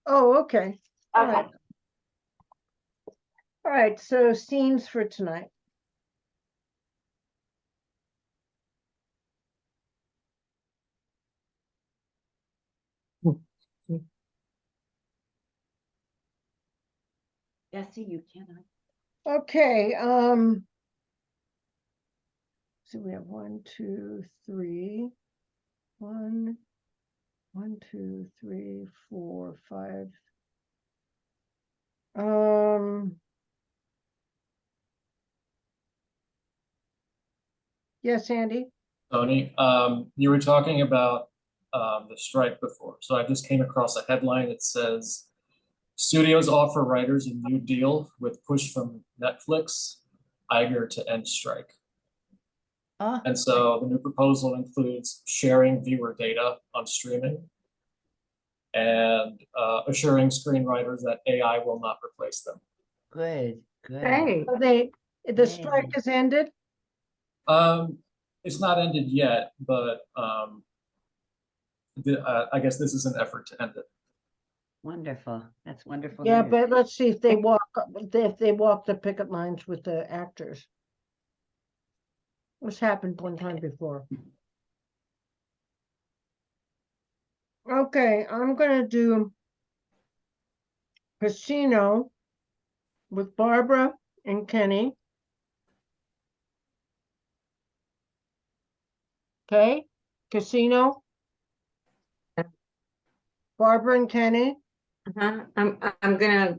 Speaker 1: Oh, okay. All
Speaker 10: Okay.
Speaker 1: right. All right, so scenes for tonight.
Speaker 5: Bessie, you cannot.
Speaker 1: Okay, so we have 1, 2, 3. 1, 2, 3, 4, 5. Yes, Andy.
Speaker 7: Tony, you were talking about the strike before. So I just came across a headline that says, studios offer writers a new deal with push from Netflix, Iger to end strike. And so the new proposal includes sharing viewer data on streaming and assuring screenwriters that AI will not replace them.
Speaker 5: Good, good.
Speaker 3: Hey,
Speaker 1: So the strike has ended?
Speaker 7: It's not ended yet, but I guess this is an effort to end it.
Speaker 5: Wonderful. That's wonderful.
Speaker 1: Yeah,
Speaker 5: news.
Speaker 1: but let's see if they walk the picket lines with the actors. What's happened one time before. Okay, I'm gonna do Casino with Barbara and Kenny. Okay, Casino. Barbara and Kenny.
Speaker 3: I'm gonna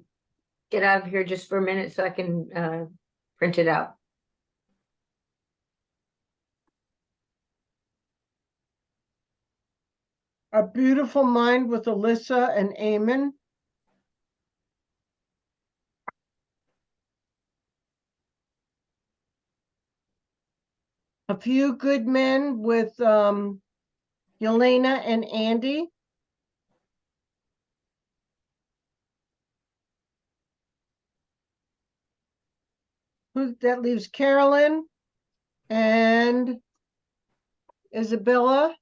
Speaker 3: get out of here just for a minute so I can print it out.
Speaker 1: A Beautiful Mind with Alyssa and Eamon. A Few Good Men with Yelena and Andy. That leaves Carolyn and Isabella.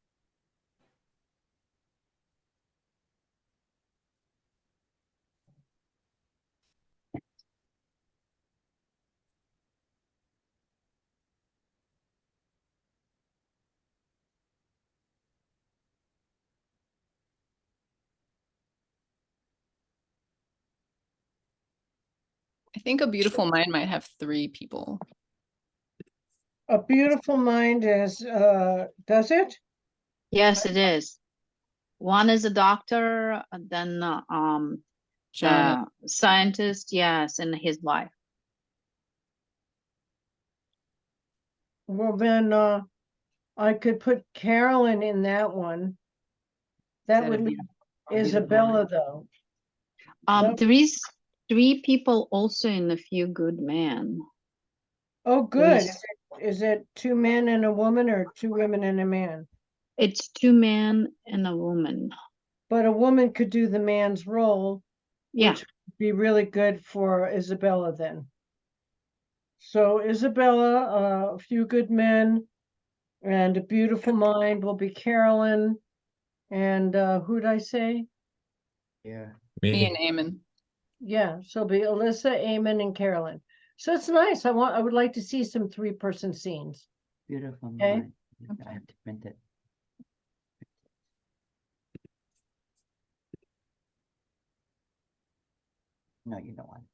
Speaker 4: I think A Beautiful Mind might have 3 people.
Speaker 1: A Beautiful Mind is, does it?
Speaker 8: Yes, it is. One is a doctor, then
Speaker 4: John,
Speaker 8: scientist, yes, and his wife.
Speaker 1: Well, then, I could put Carolyn in that one. That
Speaker 5: that a
Speaker 1: would leave
Speaker 5: beautiful- beautiful
Speaker 1: Isabella,
Speaker 5: mind?
Speaker 1: though. That-
Speaker 8: There is 3 people also in A Few Good Men.
Speaker 1: Oh,
Speaker 8: There
Speaker 1: good.
Speaker 8: is-
Speaker 1: Is it 2 men and a woman or 2 women and a man?
Speaker 8: It's 2 men and a woman.
Speaker 1: But a woman could do the man's role,
Speaker 8: Yeah,
Speaker 1: which would be really good for Isabella then. So Isabella, A Few Good Men, and A Beautiful Mind will be Carolyn. And who'd I say?
Speaker 5: Yeah.
Speaker 4: me and Eamon.
Speaker 1: Yeah, so it'll be Alyssa, Eamon, and Carolyn. So it's nice. I would like to see some 3-person scenes.
Speaker 5: Beautiful
Speaker 1: Okay.
Speaker 5: mind. I have to print it. No, you don't want to do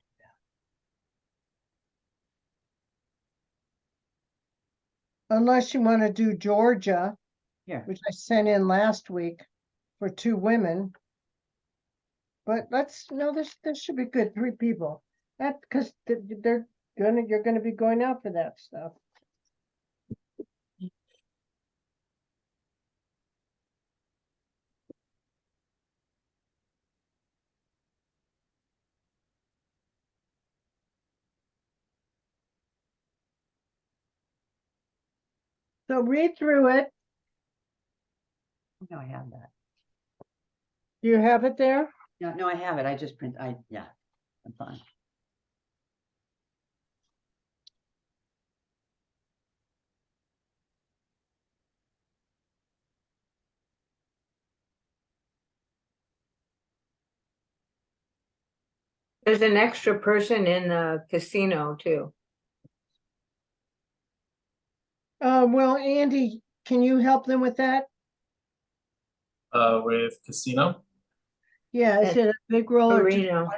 Speaker 1: Unless you want to do Georgia,
Speaker 5: that. Here,
Speaker 1: which I sent in last week for 2 women. But no, this should be good, 3 people. That, because you're gonna be going out for that stuff. So read through it.
Speaker 5: no, I have that.
Speaker 1: Do you have it there?
Speaker 5: No, I have it. I just yeah, I'm fine.
Speaker 3: There's an extra person in the casino too.
Speaker 1: Well, Andy, can you help them with that?
Speaker 7: With casino.
Speaker 1: Yeah, is
Speaker 3: That's
Speaker 1: it a big role or just
Speaker 3: Marino.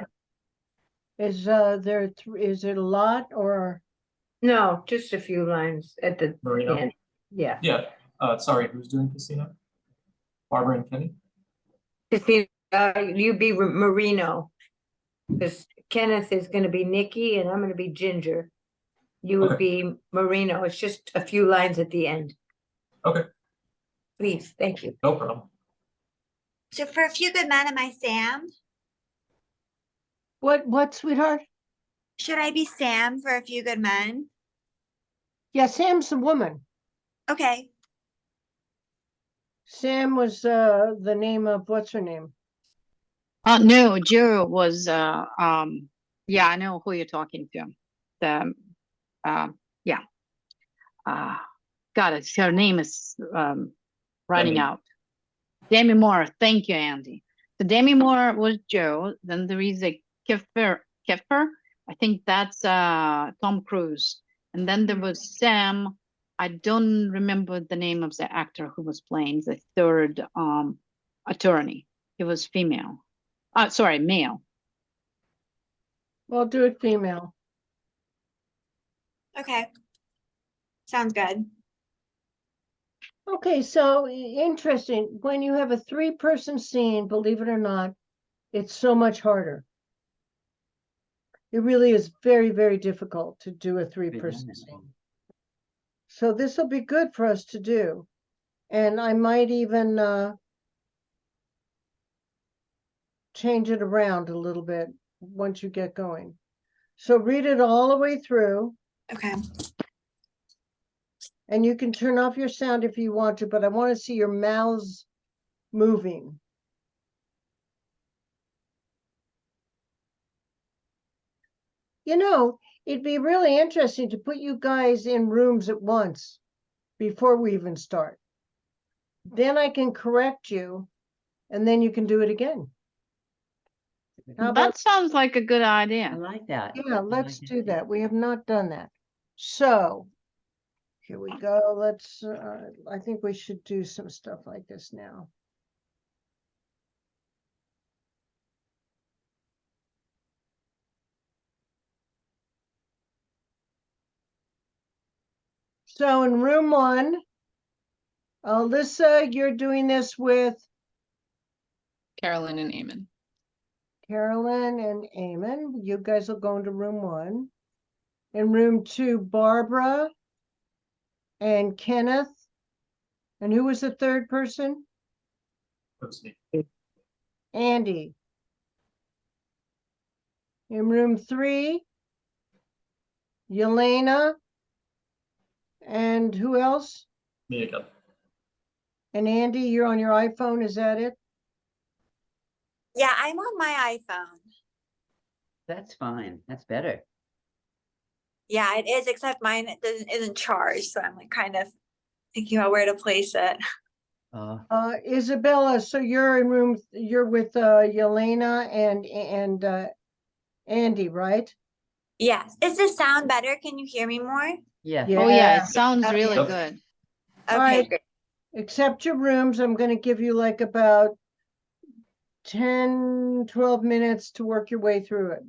Speaker 1: is is it a lot or?
Speaker 3: No, just a few lines at the
Speaker 7: Marino.
Speaker 3: end. Yeah.
Speaker 7: Yeah. Sorry, who's doing casino? Barbara and Kenny?
Speaker 3: Casino, you be Marino. Because Kenneth is gonna be Nikki and I'm gonna be Ginger. You would
Speaker 7: Okay.
Speaker 3: be Marino. It's just a few lines at the end.
Speaker 7: Okay,
Speaker 3: Please, thank you.
Speaker 7: no problem.
Speaker 10: So for A Few Good Men, am I Sam?
Speaker 1: What, sweetheart?
Speaker 10: Should I be Sam for A Few Good Men?
Speaker 1: Yeah, Sam's the woman.
Speaker 10: Okay.
Speaker 1: Sam was the name of, what's her name?
Speaker 8: no, Joe was yeah, I know who you're talking to. The yeah. Got it. Her name is running
Speaker 7: Demi.
Speaker 8: out. Demi Moore. Thank you, Andy. So Demi Moore was Joe. Then there is a Kiefer. I think that's Tom Cruise. And then there was Sam. I don't remember the name of the actor who was playing the 3rd attorney. He was female. Sorry, male.
Speaker 1: Well, do it female.
Speaker 10: Okay. Sounds good.
Speaker 1: Okay, so interesting. When you have a 3-person scene, believe it or not, it's so much harder. It really is very, very difficult to do a 3-person scene. So this will be good for us to do. And I might even change it around a little bit once you get going. So read it all the way through.
Speaker 10: Okay.
Speaker 1: And you can turn off your sound if you want to, but I want to see your mouths moving. You know, it'd be really interesting to put you guys in rooms at once before we even start. Then I can correct you, and then you can do it again. How about,
Speaker 8: That sounds like a good
Speaker 5: I
Speaker 8: idea.
Speaker 5: like that.
Speaker 1: yeah,
Speaker 5: I
Speaker 1: let's
Speaker 5: like
Speaker 1: do
Speaker 5: it.
Speaker 1: that. We have not done that. So here we go. Let's, I think we should do some stuff like this now. So in room one, Alyssa, you're doing this with
Speaker 4: Carolyn and Eamon.
Speaker 1: Carolyn and Eamon. You guys will go into room one. In room two, Barbara and Kenneth. And who was the third person?
Speaker 7: That's me.
Speaker 1: Andy. In room three, Yelena. And who else?
Speaker 7: Me again.
Speaker 1: And Andy, you're on your iPhone, is that it?
Speaker 10: Yeah, I'm on my iPhone.
Speaker 5: That's fine. That's better.
Speaker 10: Yeah, it is, except mine isn't charged, so I'm like kind of thinking about where to place it.
Speaker 1: Isabella, so you're in room, you're with Yelena and Andy, right?
Speaker 10: Yes. Is the sound better? Can you hear me more?
Speaker 5: Yeah.
Speaker 8: Oh yeah,
Speaker 1: Yeah.
Speaker 8: it sounds
Speaker 10: Okay.
Speaker 8: really
Speaker 7: Yep.
Speaker 8: good.
Speaker 1: All
Speaker 10: Okay,
Speaker 1: right.
Speaker 10: great.
Speaker 1: Accept your rooms. I'm gonna give you like about 10, 12 minutes to work your way through it.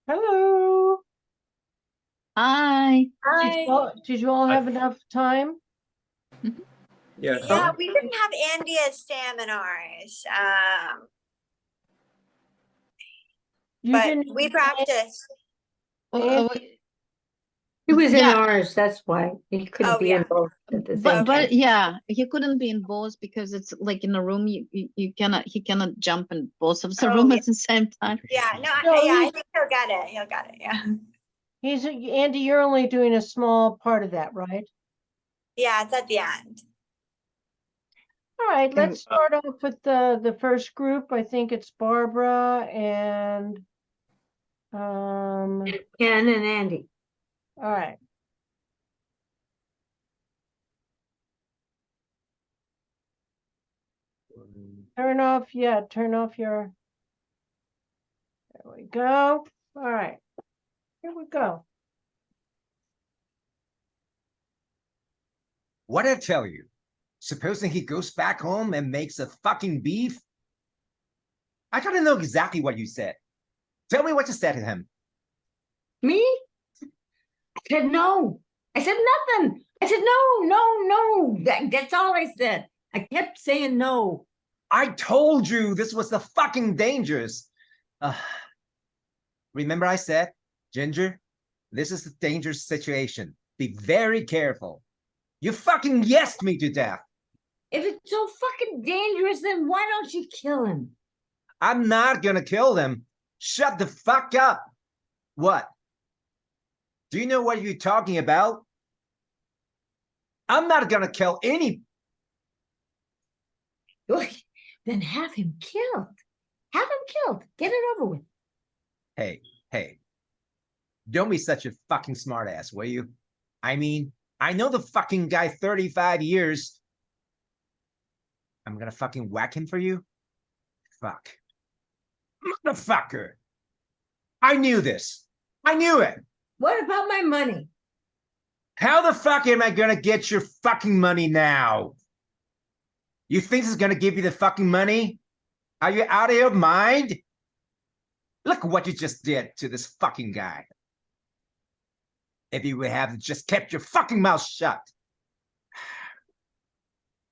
Speaker 1: Hello.
Speaker 8: Hi.
Speaker 1: Did you all have enough time?
Speaker 6: Yeah.
Speaker 10: Yeah, we didn't have Andy as seminars,
Speaker 1: You
Speaker 10: but
Speaker 1: didn't.
Speaker 10: we practiced.
Speaker 8: Oh,
Speaker 3: He was in
Speaker 8: Yeah.
Speaker 3: ours, that's why he couldn't
Speaker 10: Oh,
Speaker 3: be
Speaker 10: yeah.
Speaker 3: in both at the same
Speaker 8: but
Speaker 3: time.
Speaker 8: but yeah, he couldn't be in both because it's like in a room you cannot he cannot jump in both of the
Speaker 10: Oh,
Speaker 8: room
Speaker 10: yeah.
Speaker 8: at the same time.
Speaker 10: Yeah, no,
Speaker 1: No,
Speaker 10: I
Speaker 1: he's-
Speaker 10: think he'll get it. He'll get it. Yeah.
Speaker 1: Andy, you're only doing a small part of that, right?
Speaker 10: Yeah, it's at the end.
Speaker 1: All right,
Speaker 8: Okay.
Speaker 1: let's start off with the first group. I think it's Barbara and
Speaker 3: Ken and Andy.
Speaker 1: all right. Turn off your, there we go. All right, here we go.
Speaker 9: What did I tell you? Supposing he goes back home and makes a fucking beef? I gotta know exactly what you said. Tell me what you said to him.
Speaker 3: Me? I said no. I said nothing. I said no. That's all I said. I kept saying no.
Speaker 9: I told you this was the fucking dangerous. Remember I said, Ginger, this is a dangerous situation. Be very careful. You fucking yesed me to death.
Speaker 3: If it's so fucking dangerous, then why don't you kill him?
Speaker 9: I'm not gonna kill them. Shut the fuck up. What? Do you know what you're talking about? I'm not gonna kill any.
Speaker 3: Then have him killed. Have him killed. Get it over with.
Speaker 9: Hey. Don't be such a fucking smartass, will you? I mean, I know the fucking guy 35 years. I'm gonna fucking whack him for you? Fuck. Motherfucker. I knew this. I knew it.
Speaker 3: What about my money?
Speaker 9: How the fuck am I gonna get your fucking money now? You think this is gonna give you the fucking money? Are you out of your mind? Look what you just did to this fucking guy. If you would have just kept your fucking mouth shut.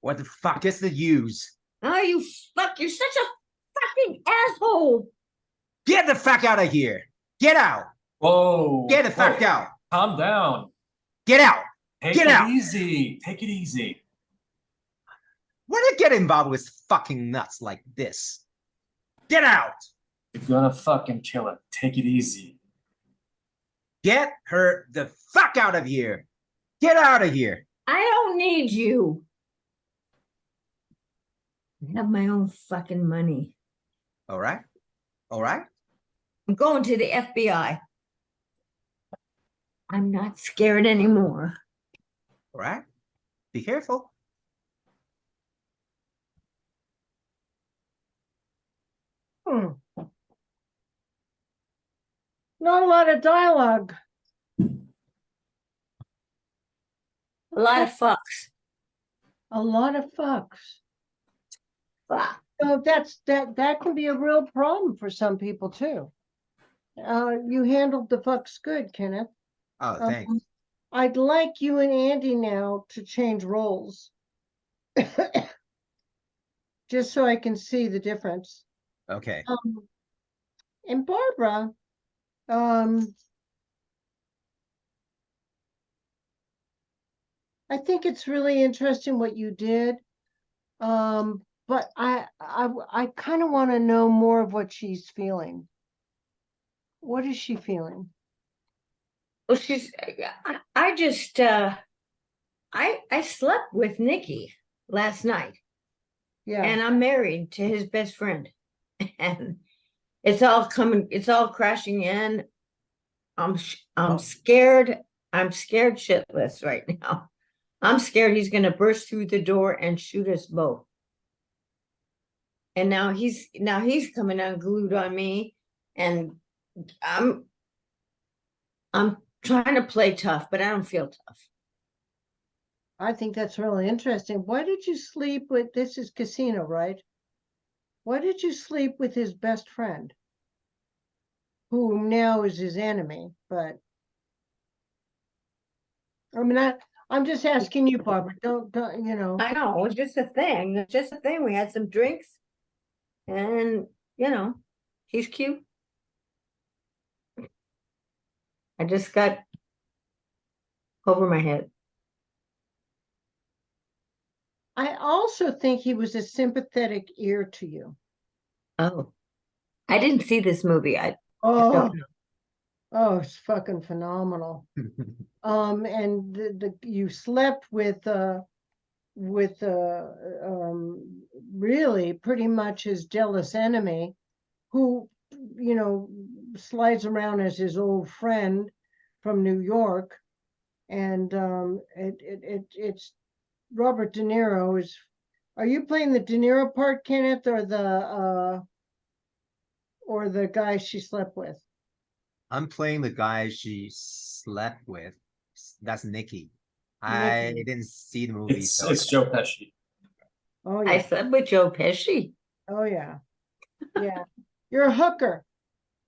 Speaker 9: What the fuck is the use?
Speaker 3: Oh, you're such a fucking asshole.
Speaker 9: Get the fuck out of here. Get out.
Speaker 7: Whoa.
Speaker 9: Get the fuck
Speaker 7: whoa,
Speaker 9: out.
Speaker 7: Calm down.
Speaker 9: Get out.
Speaker 7: Take
Speaker 9: Get
Speaker 7: it
Speaker 9: out.
Speaker 7: easy. Take it easy.
Speaker 9: Why do you get involved with fucking nuts like this? Get out.
Speaker 7: You're gonna fucking kill it. Take it easy.
Speaker 9: Get her the fuck out of here. Get out of here.
Speaker 3: I don't need you. I have my own fucking money.
Speaker 9: All right. All right.
Speaker 3: I'm going to the FBI. I'm not scared anymore.
Speaker 9: All right. Be careful.
Speaker 1: Not a lot of dialogue.
Speaker 3: A lot of fucks.
Speaker 1: A lot of fucks.
Speaker 3: Fuck.
Speaker 1: So that can be a real problem for some people too. You handled the fucks good, Kenneth.
Speaker 9: Oh, thanks.
Speaker 1: I'd like you and Andy now to change roles. Just so I can see the difference.
Speaker 9: Okay.
Speaker 1: And Barbara, I think it's really interesting what you did. But I kind of want to know more of what she's feeling. What is she feeling?
Speaker 3: Well, I just, I slept with Nikki last night.
Speaker 1: Yeah.
Speaker 3: And I'm married to his best friend. And it's all crashing in. I'm scared. I'm scared shitless right now. I'm scared he's gonna burst through the door and shoot us both. And now he's coming unglued on me, and I'm trying to play tough, but I don't feel tough.
Speaker 1: I think that's really interesting. Why did you sleep with, this is Casino, right? Why did you sleep with his best friend? who now is his enemy, but I mean, I'm just asking you, Barbara, don't, you know.
Speaker 3: I know, it was just a thing. It's just a thing. We had some drinks and, you know, he's cute. I just got over my head.
Speaker 1: I also think he was a sympathetic ear to you.
Speaker 3: Oh, I didn't see this movie. I
Speaker 1: Oh,
Speaker 3: don't know.
Speaker 1: oh, it's fucking phenomenal. And you slept with really pretty much his jealous enemy, who, you know, slides around as his old friend from New York. And it's Robert De Niro is. Are you playing the De Niro part, Kenneth, or the guy she slept with?
Speaker 9: I'm playing the guy she slept with. That's Nikki. I
Speaker 1: Nikki.
Speaker 9: didn't see the movie.
Speaker 7: It's
Speaker 9: so
Speaker 7: it's Joe Pesci.
Speaker 1: Oh
Speaker 3: I
Speaker 1: yeah.
Speaker 3: slept with Joe Pesci.
Speaker 1: Oh yeah. Yeah. You're a hooker.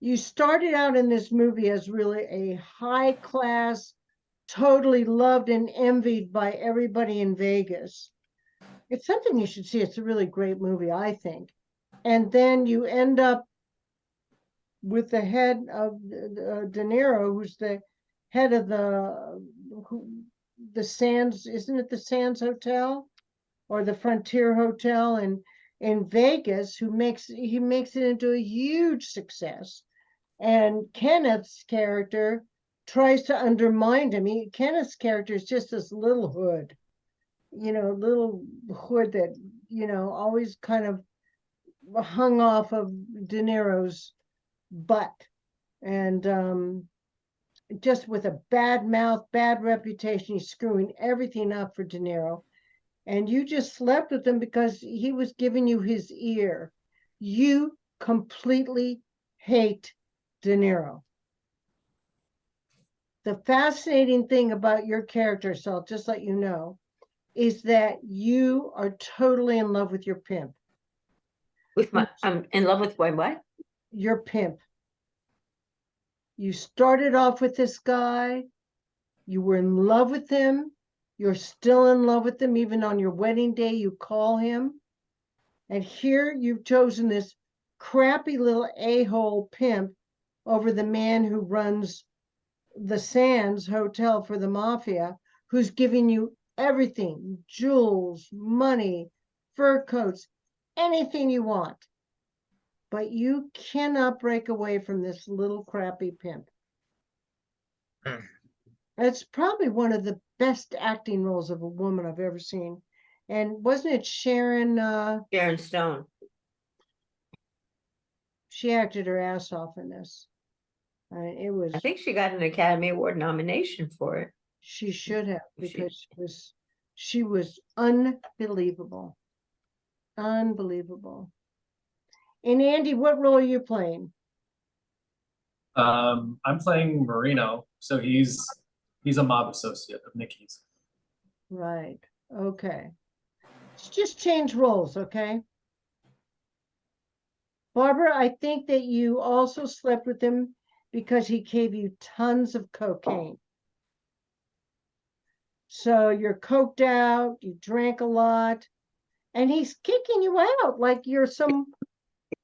Speaker 1: You started out in this movie as really a high class, totally loved and envied by everybody in Vegas. It's something you should see. It's a really great movie, I think. And then you end up with the head of De Niro, who's the head of the Sands, isn't it the Sands Hotel or the Frontier Hotel in Vegas, he makes it into a huge success. And Kenneth's character tries to undermine him. Kenneth's character is just this little hood, little hood that, always kind of hung off of De Niro's butt. And just with a bad mouth, bad reputation, he's screwing everything up for De Niro. And you just slept with him because he was giving you his ear. You completely hate De Niro. The fascinating thing about your character, so I'll just let you know, is that you are totally in love with your pimp.
Speaker 3: I'm in love with my what?
Speaker 1: Your pimp. You started off with this guy. You were in love with him. You're still in love with him. Even on your wedding day, you call him. And here you've chosen this crappy little a-hole pimp over the man who runs the Sands Hotel for the mafia, who's giving you everything, jewels, money, fur coats, anything you want. But you cannot break away from this little crappy pimp. It's probably one of the best acting roles of a woman I've ever seen. And wasn't it Sharon?
Speaker 3: Sharon Stone.
Speaker 1: She acted her ass off in this. It was.
Speaker 3: I think she got an Academy Award nomination for it.
Speaker 1: She should have, because she was unbelievable. Unbelievable. And Andy, what role are you playing?
Speaker 7: I'm playing Marino, so he's a mob associate of Nikki's.
Speaker 1: Right. Okay. Let's just change roles, okay? Barbara, I think that you also slept with him because he gave you tons of cocaine. So you're coked out, you drank a lot, and he's kicking you out like you're some,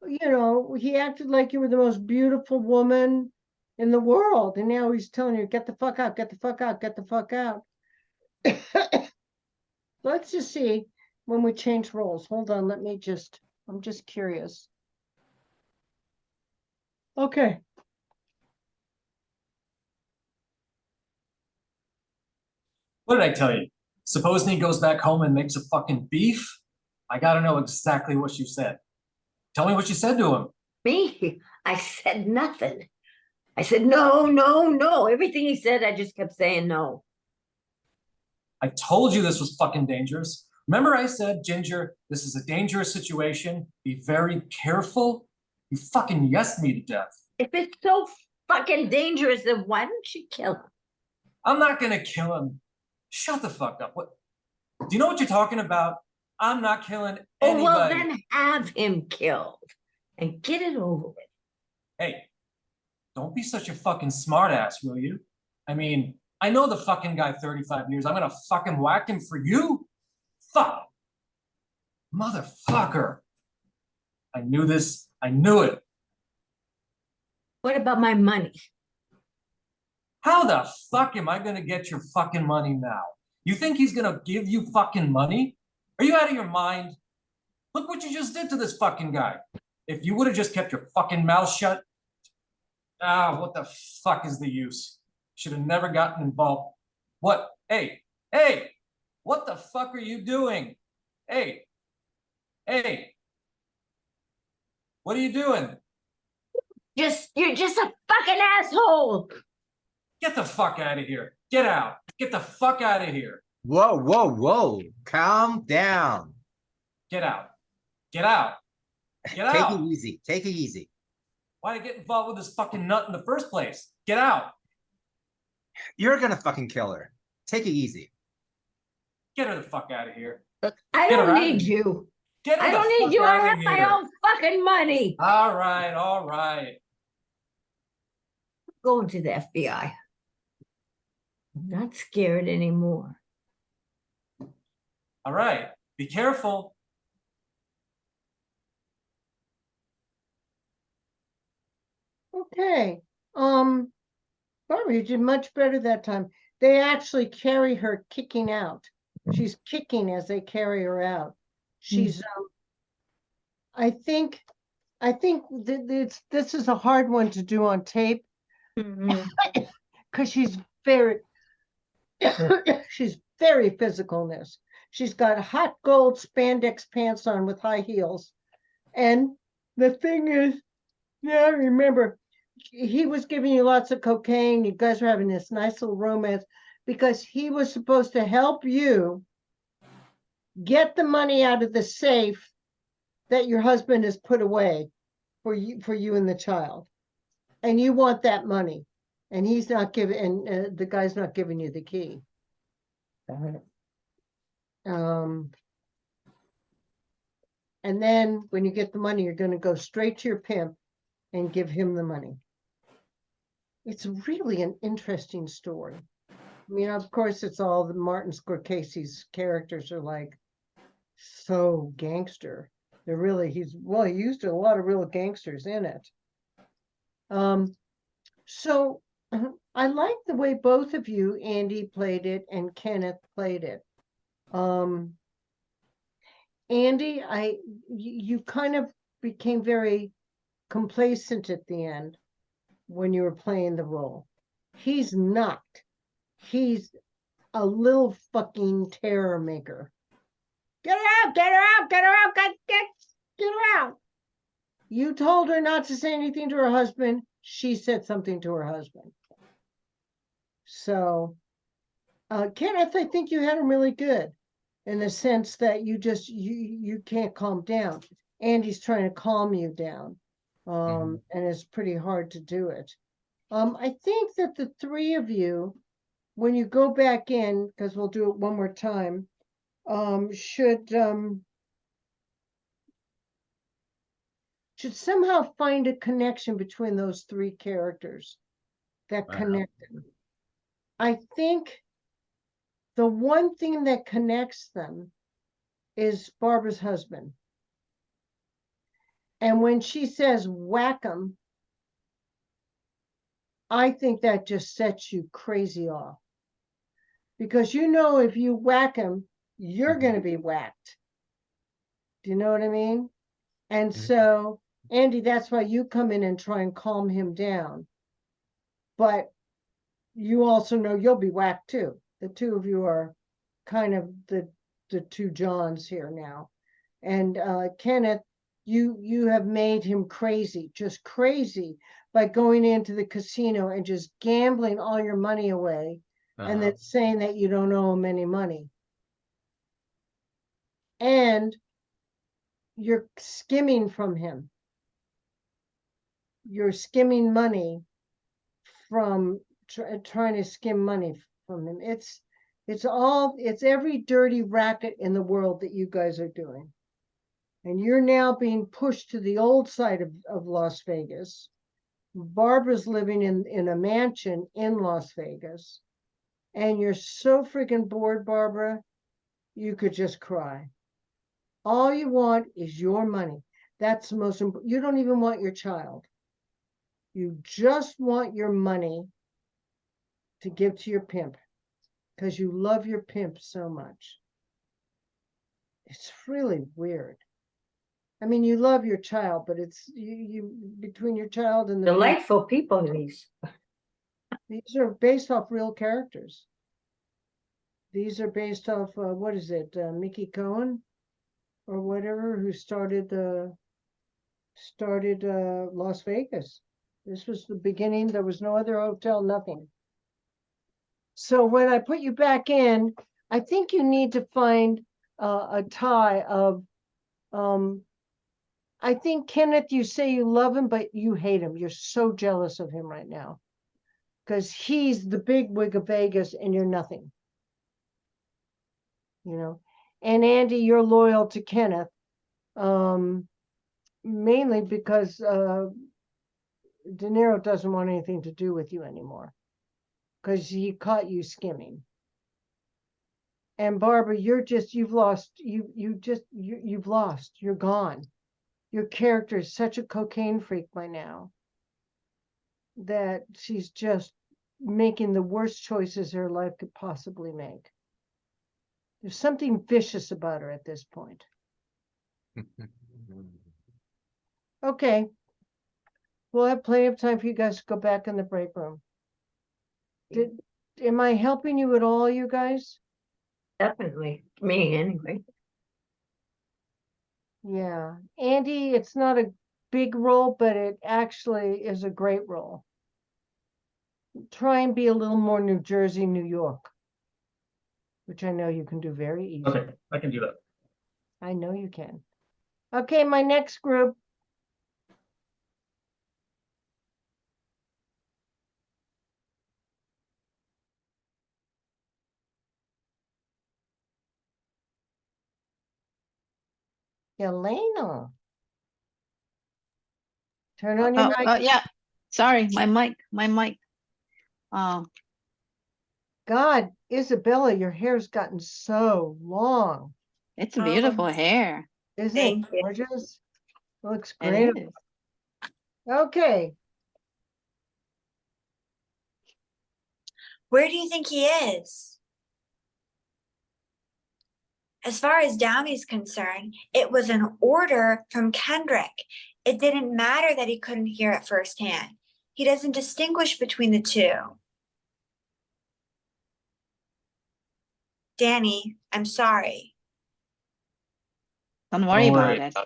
Speaker 1: he acted like you were the most beautiful woman in the world. And now he's telling you, get the fuck out, get the fuck out, get the fuck out. Let's just see when we change roles. Hold on, I'm just curious. Okay.
Speaker 7: What did I tell you? Supposing he goes back home and makes a fucking beef? I gotta know exactly what you said. Tell me what you said to him.
Speaker 3: Me? I said nothing. I said, no, no, no. Everything he said, I just kept saying no.
Speaker 7: I told you this was fucking dangerous. Remember I said, Ginger, this is a dangerous situation. Be very careful. You fucking yesed me to death.
Speaker 3: If it's so fucking dangerous, then why don't you kill him?
Speaker 7: I'm not gonna kill him. Shut the fuck up. What? Do you know what you're talking about? I'm not killing anybody.
Speaker 3: Oh, well, then have him killed and get it over with.
Speaker 7: Hey, Don't be such a fucking smartass, will you? I mean, I know the fucking guy 35 years. I'm gonna fucking whack him for you? Fuck. Motherfucker. I knew this. I knew it.
Speaker 3: What about my money?
Speaker 7: How the fuck am I gonna get your fucking money now? You think he's gonna give you fucking money? Are you out of your mind? Look what you just did to this fucking guy. If you would have just kept your fucking mouth shut, what the fuck is the use? Should have never gotten involved. What? Hey, what the fuck are you doing? Hey, what are you doing?
Speaker 3: You're just a fucking asshole.
Speaker 7: Get the fuck out of here. Get out. Get the fuck out of here.
Speaker 9: Whoa, whoa, whoa. Calm down.
Speaker 7: Get out. Get out. Get
Speaker 9: Take
Speaker 7: out.
Speaker 9: it easy. Take it easy.
Speaker 7: Why did I get involved with this fucking nut in the first place? Get out.
Speaker 9: You're gonna fucking kill her. Take it easy.
Speaker 7: Get her the fuck out of here.
Speaker 3: I
Speaker 7: Get her
Speaker 3: don't
Speaker 7: out of
Speaker 3: need
Speaker 7: here.
Speaker 3: you.
Speaker 7: Get her
Speaker 3: I
Speaker 7: the
Speaker 3: don't need
Speaker 7: fuck
Speaker 3: you. I
Speaker 7: out
Speaker 3: have
Speaker 7: of
Speaker 3: my
Speaker 7: here.
Speaker 3: own fucking money.
Speaker 7: All right, all right.
Speaker 3: Going to the FBI. I'm not scared anymore.
Speaker 7: All right. Be careful.
Speaker 1: Okay. Barbara, you did much better that time. They actually carry her kicking out. She's kicking as they carry her out. She's I think this is a hard one to do on tape because she's very she's very physical in this. She's got hot gold spandex pants on with high heels. And the thing is, yeah, I remember he was giving you lots of cocaine. You guys were having this nice little romance because he was supposed to help you get the money out of the safe that your husband has put away for you and the child. And you want that money. And he's not giving, and the guy's not giving you the key. And then when you get the money, you're going to go straight to your pimp and give him the money. It's really an interesting story. I mean, of course, it's all the Martin Scorsese's characters are like so gangster. They're really, he used a lot of real gangsters in it. So I like the way both of you, Andy, played it and Kenneth played it. Andy, you kind of became very complacent at the end when you were playing the role. He's not. He's a little fucking terror maker. Get her out, get her out, get her out, get her out. You told her not to say anything to her husband. She said something to her husband. So, Kenneth, I think you had him really good in the sense that you can't calm down. Andy's trying to calm you down. And it's pretty hard to do it. I think that the three of you, when you go back in, because we'll do it one more time, should somehow find a connection between those three characters that connect them. I think the one thing that connects them is Barbara's husband. And when she says whack 'em, I think that just sets you crazy off. Because you know if you whack him, you're going to be whacked. Do you know what I mean? And so, Andy, that's why you come in and try and calm him down. But you also know you'll be whacked too. The two of you are kind of the two Johns here now. And Kenneth, you have made him crazy, just crazy, by going into the casino and just gambling all your money away, and then saying that you don't owe him any money. And you're skimming from him. You're skimming money from trying to skim money from him. It's every dirty racket in the world that you guys are doing. And you're now being pushed to the old side of Las Vegas. Barbara's living in a mansion in Las Vegas, and you're so freaking bored, Barbara, you could just cry. All you want is your money. That's the most important. You don't even want your child. You just want your money to give to your pimp because you love your pimp so much. It's really weird. I mean, you love your child, but it's you between your child and the pimp.
Speaker 3: Delightful people, these.
Speaker 1: These are based off real characters. These are based off what is it, Mickey Cohen or whatever, who started Las Vegas. This was the beginning. There was no other hotel, nothing. So when I put you back in, I think you need to find a tie of, I think, Kenneth, you say you love him, but you hate him. You're so jealous of him right now because he's the big wig of Vegas and you're nothing. You know, and Andy, you're loyal to Kenneth, mainly because De Niro doesn't want anything to do with you anymore because he caught you skimming. And Barbara, you've lost. You've lost. You're gone. Your character is such a cocaine freak by now that she's just making the worst choices her life could possibly make. There's something vicious about her at this point. Okay. We'll have plenty of time for you guys to go back in the break room. Am I helping you at all, you guys?
Speaker 3: Definitely, me anyway.
Speaker 1: Yeah. Andy, it's not a big role, but it actually is a great role. Try and be a little more New Jersey, New York, which I know you can do very easily.
Speaker 7: Okay, I can do that.
Speaker 1: I know you can. Okay, my next group. Elena. Turn on your mic.
Speaker 8: Yeah. Sorry, my mic.
Speaker 1: God, Isabella, your hair's gotten so long.
Speaker 8: It's beautiful hair.
Speaker 1: Isn't
Speaker 10: Thank
Speaker 1: it
Speaker 10: you.
Speaker 1: gorgeous? Looks
Speaker 8: It
Speaker 1: great.
Speaker 8: is.
Speaker 1: Okay.
Speaker 11: Where do you think he is? As far as Downey's concerned, it was an order from Kendrick. It didn't matter that he couldn't hear it firsthand. He doesn't distinguish between the two. Danny, I'm sorry.
Speaker 8: Don't worry
Speaker 7: Don't
Speaker 8: about
Speaker 7: worry.
Speaker 8: it.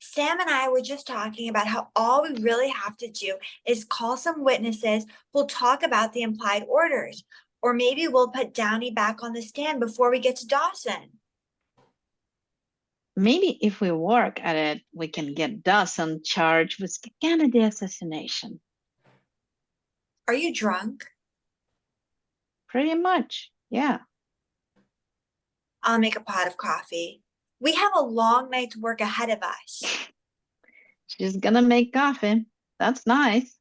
Speaker 11: Sam and I were just talking about how all we really have to do is call some witnesses who'll talk about the implied orders. Or maybe we'll put Downey back on the stand before we get to Dawson.
Speaker 8: Maybe if we work at it, we can get Dawson charged with Kennedy assassination.
Speaker 11: Are you drunk?
Speaker 8: Pretty much, yeah.
Speaker 11: I'll make a pot of coffee. We have a long night's work ahead of us.
Speaker 8: She's gonna make coffee. That's nice.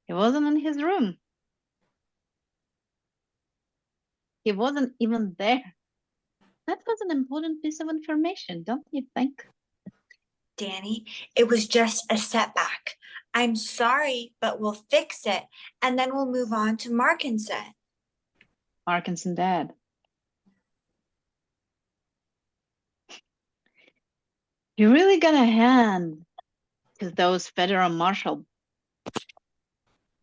Speaker 8: He wasn't in his room. He wasn't even there. That was an important piece of information, don't you think?
Speaker 11: Danny, it was just a setback. I'm sorry, but we'll fix it, and then we'll move on to Markinson.
Speaker 8: Markinson dead. You really got a hand to those federal marshal.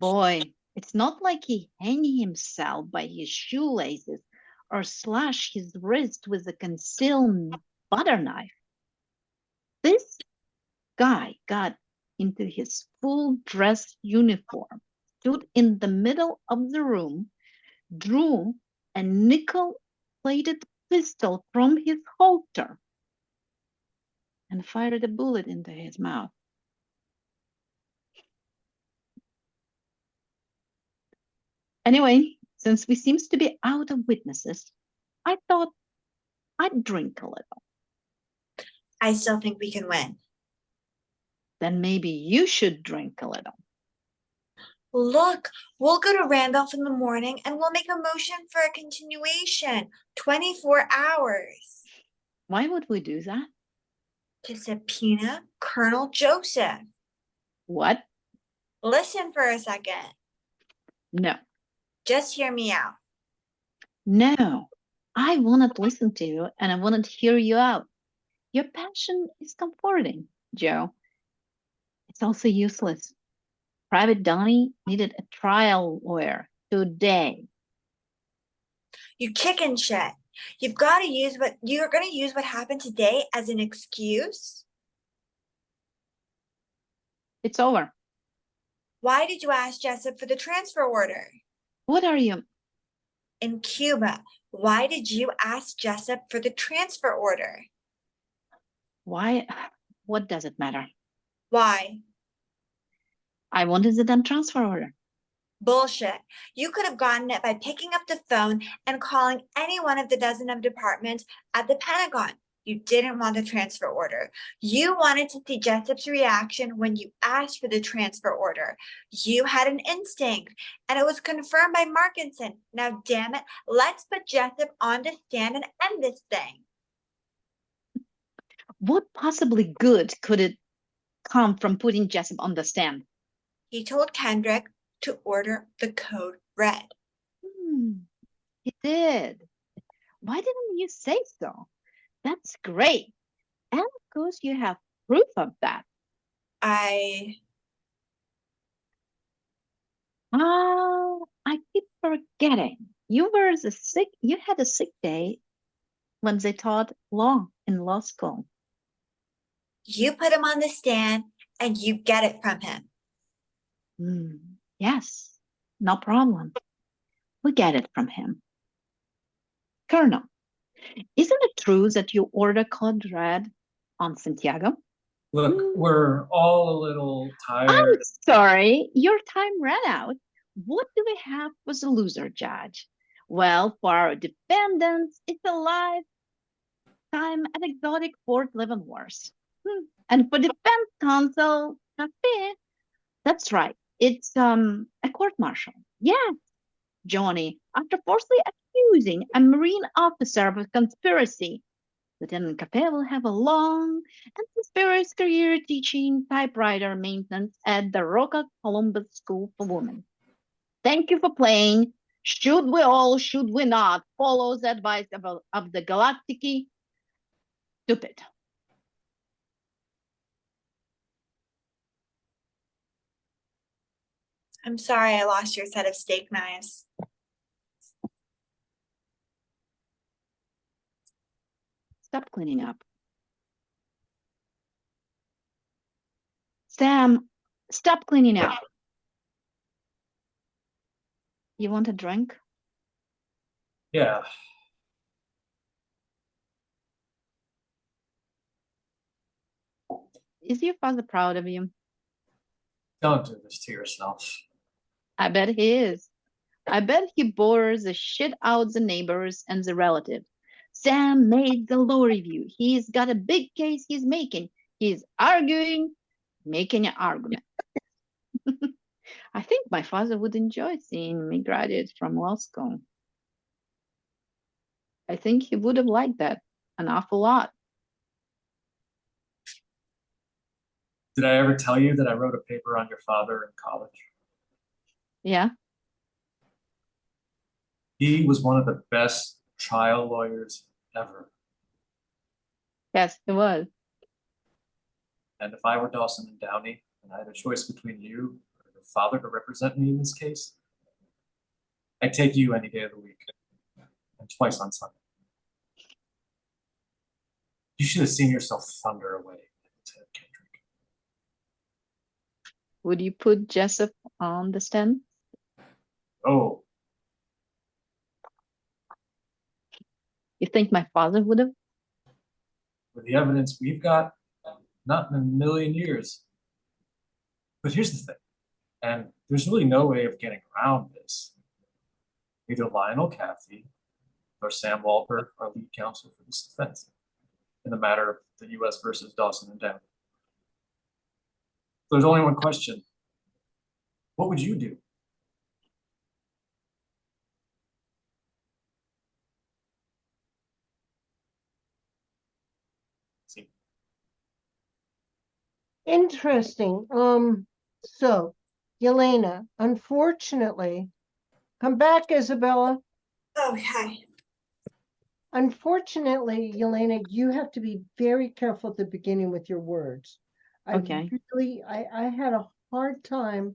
Speaker 8: Boy, it's not like he hung himself by his shoelaces or slashed his wrist with a concealed butter knife. This guy got into his full dress uniform, stood in the middle of the room, drew a nickel-plated pistol from his holster, and fired a bullet into his mouth. Anyway, since we seems to be out of witnesses, I thought I'd drink a little.
Speaker 11: I still think we can win.
Speaker 8: Then maybe you should drink a little.
Speaker 11: Look, we'll go to Randolph in the morning and we'll make a motion for a continuation, 24 hours,
Speaker 8: Why would we do that?
Speaker 11: to subpoena Colonel Joseph.
Speaker 8: What?
Speaker 11: Listen for a second.
Speaker 8: No.
Speaker 11: Just hear me out.
Speaker 8: No. I want to listen to you and I want to hear you out. Your passion is comforting, Joe. It's also useless. Private Donnie needed a trial lawyer today.
Speaker 11: You chicken shit. You're gonna use what happened today as an excuse?
Speaker 8: It's over.
Speaker 11: Why did you ask Jessup for the transfer order?
Speaker 8: What are you?
Speaker 11: In Cuba, why did you ask Jessup for the transfer order?
Speaker 8: Why? What does it matter?
Speaker 11: Why?
Speaker 8: I wanted the damn transfer order.
Speaker 11: Bullshit. You could have gotten it by picking up the phone and calling any one of the dozen of departments at the Pentagon. You didn't want the transfer order. You wanted to see Jessup's reaction when you asked for the transfer order. You had an instinct, and it was confirmed by Markinson. Now, damn it, let's put Jessup on the stand and end this thing.
Speaker 8: What possibly good could it come from putting Jessup on the stand?
Speaker 11: He told Kendrick to order the code red.
Speaker 8: He did. Why didn't you say so? That's great. And of course you have proof of that. I keep forgetting. You had a sick day when they taught law in law school.
Speaker 11: You put him on the stand and you get it from him.
Speaker 8: Yes, no problem. We get it from him. Colonel, isn't it true that you ordered code red on Santiago?
Speaker 7: Look, we're all a little
Speaker 8: I'm
Speaker 7: tired.
Speaker 8: sorry, your time ran out. What do we have for the loser judge? Well, for our defendants, it's a lifetime at exotic Fort Leavenworth. And for defense counsel, that's right. It's a court-martial. Yes, Johnny, after falsely accusing a Marine officer of a conspiracy, Lieutenant Capet will have a long and prosperous career teaching typewriter maintenance at the Roca Columbus School for Women. Thank you for playing. Should we not follow the advice of the Galactic stupid?
Speaker 11: I'm sorry I lost your set of steak knives.
Speaker 8: Stop cleaning up. Sam, stop cleaning up. You want a drink?
Speaker 7: Yeah.
Speaker 8: Is your father proud of you?
Speaker 7: Don't do this to yourself.
Speaker 8: I bet he is. I bet he bores the shit out the neighbors and the relatives. Sam made the law review. He's got a big case he's making. He's arguing, making an argument. I think my father would enjoy seeing me graduate from law school. I think he would have liked that an awful lot.
Speaker 7: Did I ever tell you that I wrote a paper on your father in college?
Speaker 8: Yeah.
Speaker 7: He was one of the best trial lawyers ever.
Speaker 8: Yes, it was.
Speaker 7: And if I were Dawson and Downey, and I had a choice between you or your father to represent me in this case, I'd take you any day of the week, and twice on Sunday. You should have seen yourself thunder away at Ted Kendrick.
Speaker 8: Would you put Jessup on the stand?
Speaker 7: Oh,
Speaker 8: You think my father would have?
Speaker 7: with the evidence we've got, not in a million years. But here's the thing, and there's really no way of getting around this. Neither Lionel Caffey nor Sam Walberg are lead counsel for this defense in the matter of the U.S. versus Dawson and Downey. There's only one question. What would you do? See.
Speaker 1: Interesting. So, Yelena, unfortunately, come back, Isabella.
Speaker 11: Okay.
Speaker 1: Unfortunately, Yelena, you have to be very careful at the beginning with your words.
Speaker 8: Okay.
Speaker 1: I had a hard time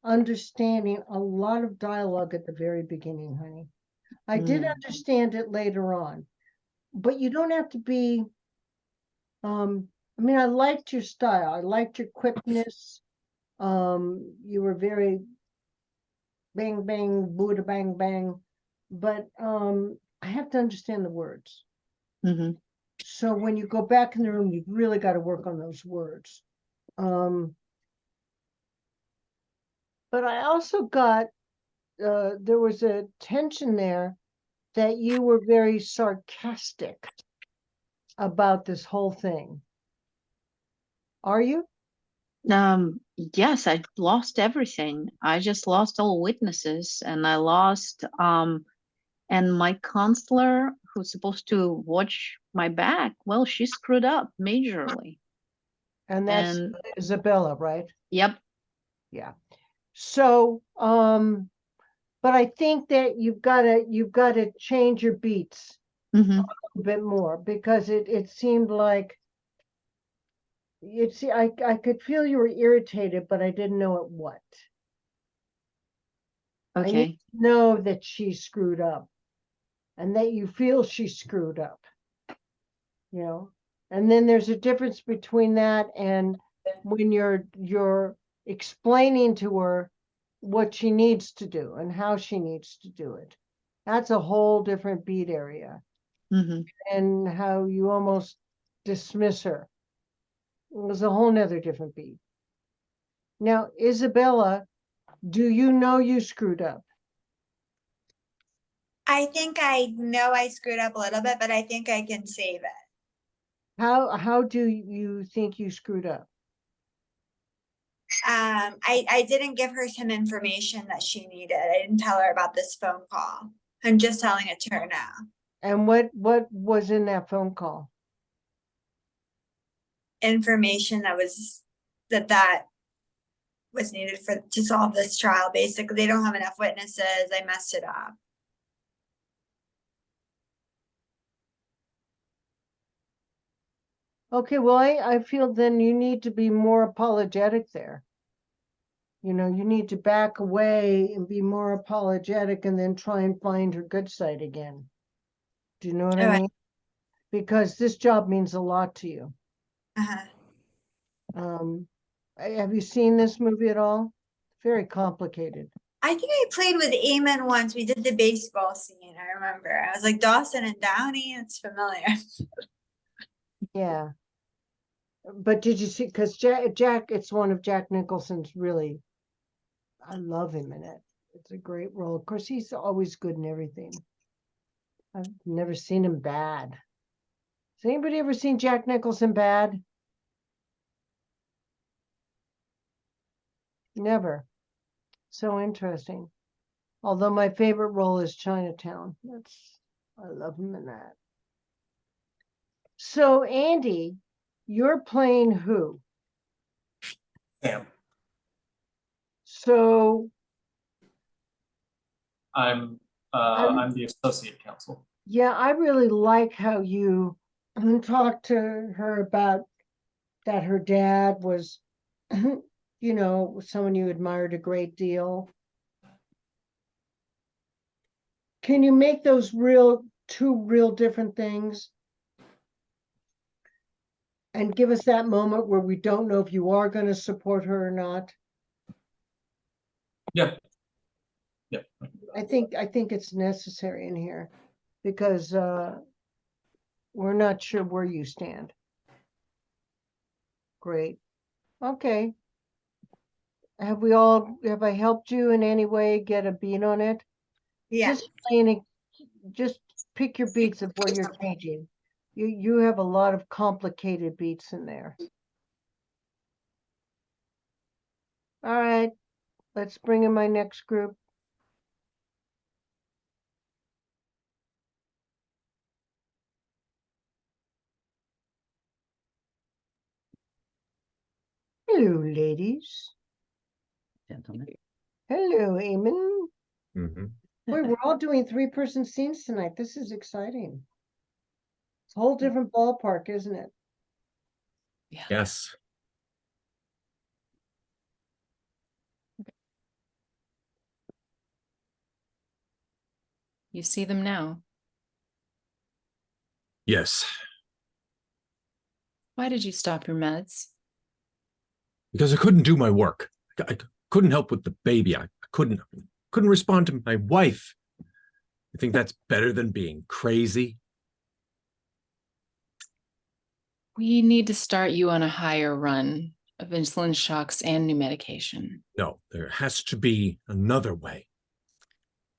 Speaker 1: understanding a lot of dialogue at the very beginning, honey. I did
Speaker 8: Mm.
Speaker 1: understand it later on, but you don't have to be, I mean, I liked your style. I liked your quickness. You were very bang, bang, Buddha, bang, bang, but, I have to understand the words.
Speaker 8: Hmm.
Speaker 1: So when you go back in the room, you've really got to work on those words. But I also got, there was a tension there that you were very sarcastic about this whole thing. Are you?
Speaker 8: Yes, I lost everything. I just lost all witnesses, and I lost and my counselor who's supposed to watch my back, well, she screwed up majorly.
Speaker 1: And that's
Speaker 8: And
Speaker 1: Isabella, right?
Speaker 8: yep.
Speaker 1: Yeah. So, but I think that you've got to change your beats
Speaker 8: Hmm.
Speaker 1: a bit more, because it seemed like I could feel you were irritated, but I didn't know at what. I need
Speaker 8: Okay.
Speaker 1: to know that she screwed up and that you feel she screwed up, you know? And then there's a difference between that and when you're explaining to her what she needs to do and how she needs to do it. That's a whole different beat area,
Speaker 8: Hmm.
Speaker 1: and how you almost dismiss her. It was a whole nother different beat. Now, Isabella, do you know you screwed up?
Speaker 11: I think I know I screwed up a little bit, but I think I can save it.
Speaker 1: How do you think you screwed up?
Speaker 11: I didn't give her some information that she needed. I didn't tell her about this phone call. I'm just telling it to her now.
Speaker 1: And what was in that phone call?
Speaker 11: Information that was needed to solve this trial. Basically, they don't have enough witnesses. I messed it up.
Speaker 1: Okay, well, I feel then you need to be more apologetic there. You know, you need to back away and be more apologetic and then try and find her good side again. Do you know what I
Speaker 11: Alright.
Speaker 1: mean? Because this job means a lot to you.
Speaker 11: Uh-huh.
Speaker 1: Have you seen this movie at all? Very complicated.
Speaker 11: I think I played with Eamon once. We did the baseball scene. I remember. I was like Dawson and Downey. It's familiar.
Speaker 1: Yeah. But did you see, because Jack, it's one of Jack Nicholson's really, I love him in it. It's a great role. Of course, he's always good in everything. I've never seen him bad. Has anybody ever seen Jack Nicholson bad? Never. So interesting. Although my favorite role is Chinatown. I love him in that. So Andy, you're playing who?
Speaker 7: Sam.
Speaker 1: So
Speaker 7: I'm the associate counsel.
Speaker 1: yeah, I really like how you talked to her about that her dad was, you know, someone you admired a great deal. Can you make those two real different things? And give us that moment where we don't know if you are going to support her or not.
Speaker 7: Yeah. Yeah.
Speaker 1: I think it's necessary in here, because we're not sure where you stand. Great. Okay. Have I helped you in any way get a beat on it?
Speaker 11: Yeah.
Speaker 1: Just pick your beats of where you're changing. You have a lot of complicated beats in there. All right, let's bring in my next group. Hello, ladies.
Speaker 5: Gentlemen.
Speaker 1: Hello, Eamon.
Speaker 6: Hmm.
Speaker 1: Boy, we're all doing three-person scenes tonight. This is exciting. It's a whole different ballpark, isn't it?
Speaker 6: Yes.
Speaker 4: You see them now.
Speaker 6: Yes.
Speaker 4: Why did you stop your meds?
Speaker 6: Because I couldn't do my work. I couldn't help with the baby. I couldn't respond to my wife. You think that's better than being crazy?
Speaker 4: We need to start you on a higher run of insulin shocks and new medication.
Speaker 6: No, there has to be another way.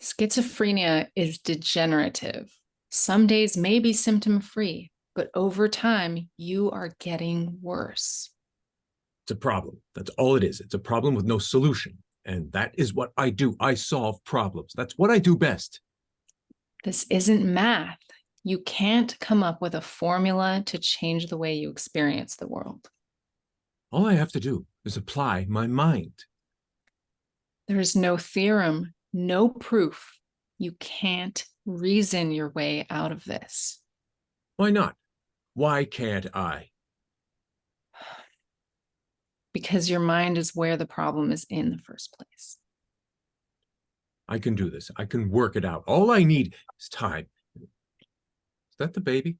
Speaker 4: Schizophrenia is degenerative. Some days may be symptom-free, but over time, you are getting worse.
Speaker 6: It's a problem. That's all it is. It's a problem with no solution. And that is what I do. I solve problems. That's what I do best.
Speaker 4: This isn't math. You can't come up with a formula to change the way you experience the world.
Speaker 6: All I have to do is apply my mind.
Speaker 4: There is no theorem, no proof. You can't reason your way out of this.
Speaker 6: Why not? Why can't I?
Speaker 4: Because your mind is where the problem is in the first place.
Speaker 6: I can do this. I can work it out. All I need is time. Is that the baby?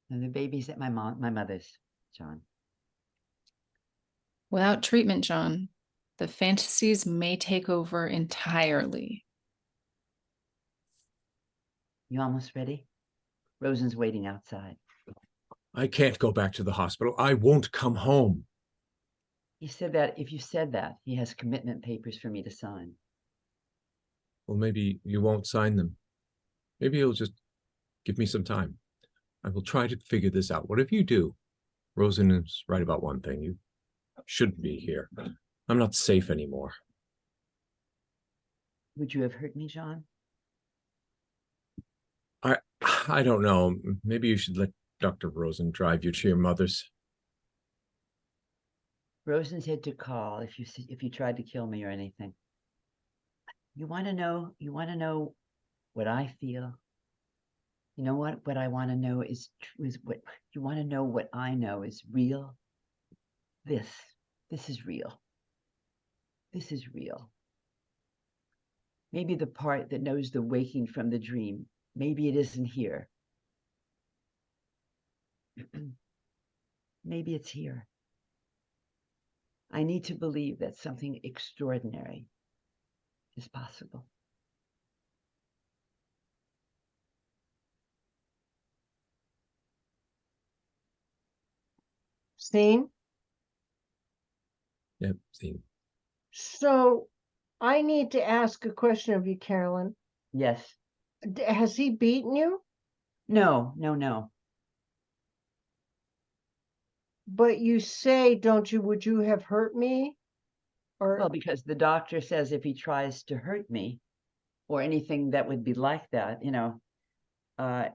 Speaker 5: And the baby's at my mother's, John.
Speaker 4: Without treatment, John, the fantasies may take over entirely.
Speaker 5: You almost ready? Rosen's waiting outside.
Speaker 6: I can't go back to the hospital. I won't come home.
Speaker 5: He said that if you said that, he has commitment papers for me to sign.
Speaker 6: Well, maybe you won't sign them. Maybe you'll just give me some time. I will try to figure this out. What if you do? Rosen is right about one thing. You shouldn't be here. I'm not safe anymore.
Speaker 5: Would you have hurt me, John?
Speaker 6: I don't know. Maybe you should let Dr. Rosen drive you to your mother's.
Speaker 5: Rosen said to call if you tried to kill me or anything. You want to know what I feel? You know what I want to know is what you want to know what I know is real. This is real. This is real. Maybe the part that knows the waking from the dream, maybe it isn't here. Maybe it's here. I need to believe that something extraordinary is possible.
Speaker 1: Scene?
Speaker 6: Yep, scene.
Speaker 1: So I need to ask a question of you, Carolyn.
Speaker 5: Yes.
Speaker 1: Has he beaten you?
Speaker 5: No.
Speaker 1: But you say, don't you, would you have hurt me? Or
Speaker 5: Well, because the doctor says if he tries to hurt me or anything that would be like that, that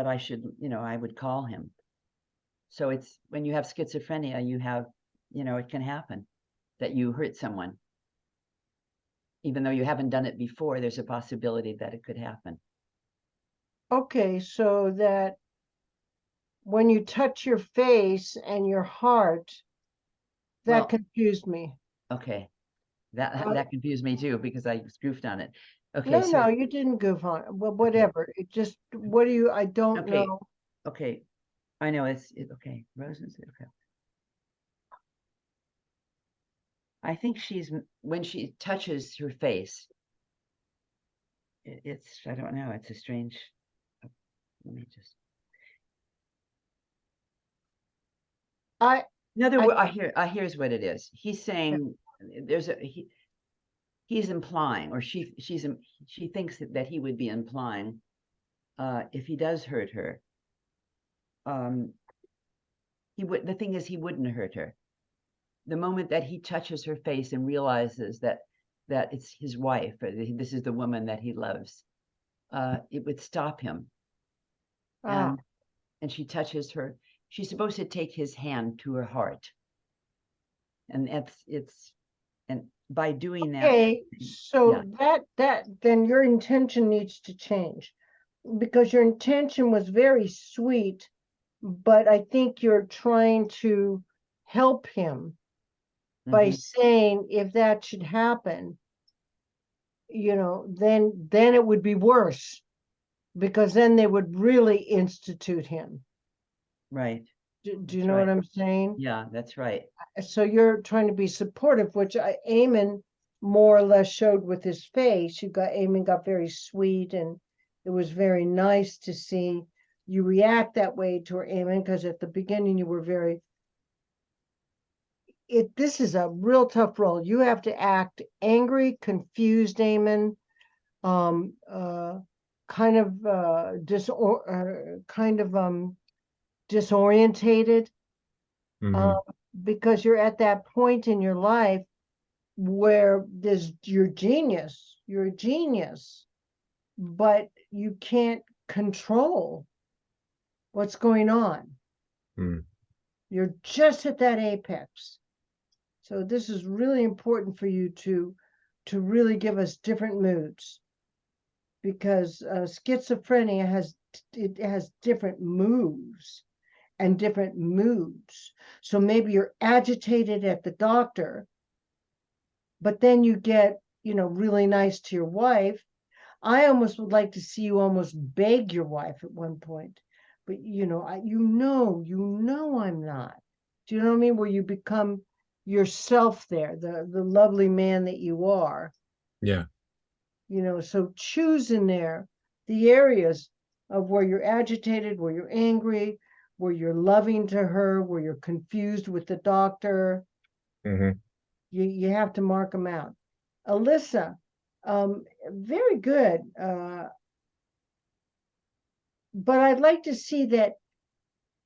Speaker 5: I should, I would call him. So it's when you have schizophrenia, you have, it can happen that you hurt someone. Even though you haven't done it before, there's a possibility that it could happen.
Speaker 1: okay, so that when you touch your face and your heart, that
Speaker 5: Well,
Speaker 1: confused me.
Speaker 5: Okay. That confused me too because I goofed on it. Okay,
Speaker 1: No,
Speaker 5: so
Speaker 1: you didn't goof on it. Well, whatever. It just, what do you, I don't
Speaker 5: Okay.
Speaker 1: know.
Speaker 5: okay. I know it's okay. Rosen's okay. I think when she touches her face, it's I don't know, it's a strange let me just
Speaker 1: I,
Speaker 5: in other
Speaker 1: I-
Speaker 5: words, here's what it is. He's saying he's implying, or she thinks that he would be implying, if he does hurt her, the thing is he wouldn't hurt her. the moment that he touches her face and realizes that it's his wife, or this is the woman that he loves, it would stop him.
Speaker 1: Ah,
Speaker 5: And she touches her. She's supposed to take his hand to her heart, and and by doing that,
Speaker 1: okay, so
Speaker 5: yeah.
Speaker 1: then your intention needs to change, because your intention was very sweet, but I think you're trying to help him by
Speaker 5: Mhm.
Speaker 1: saying if that should happen, then it would be worse, because then they would really institute him.
Speaker 5: Right.
Speaker 1: Do you
Speaker 5: That's
Speaker 1: know what
Speaker 5: right.
Speaker 1: I'm saying?
Speaker 5: Yeah, that's right.
Speaker 1: So you're trying to be supportive, which Eamon more or less showed with his face. Eamon got very sweet, and it was very nice to see you react that way to Eamon, because at the beginning you were very. This is a real tough role. You have to act angry, confused, Eamon, kind of disorientated,
Speaker 6: Mhm.
Speaker 1: because you're at that point in your life where you're a genius, but you can't control what's going on.
Speaker 6: Mm.
Speaker 1: You're just at that apex. So this is really important for you to really give us different moods, because schizophrenia has different moves and different moods. So maybe you're agitated at the doctor, but then you get, really nice to your wife. I almost would like to see you almost beg your wife at one point, but I'm not. Do you know what I mean? Where you become yourself there, the lovely man that you are.
Speaker 6: Yeah.
Speaker 1: So choose in there the areas of where you're agitated, where you're angry, where you're loving to her, where you're confused with the doctor.
Speaker 6: Hmm.
Speaker 1: You have to mark them out. Alyssa, very good. But I'd like to see that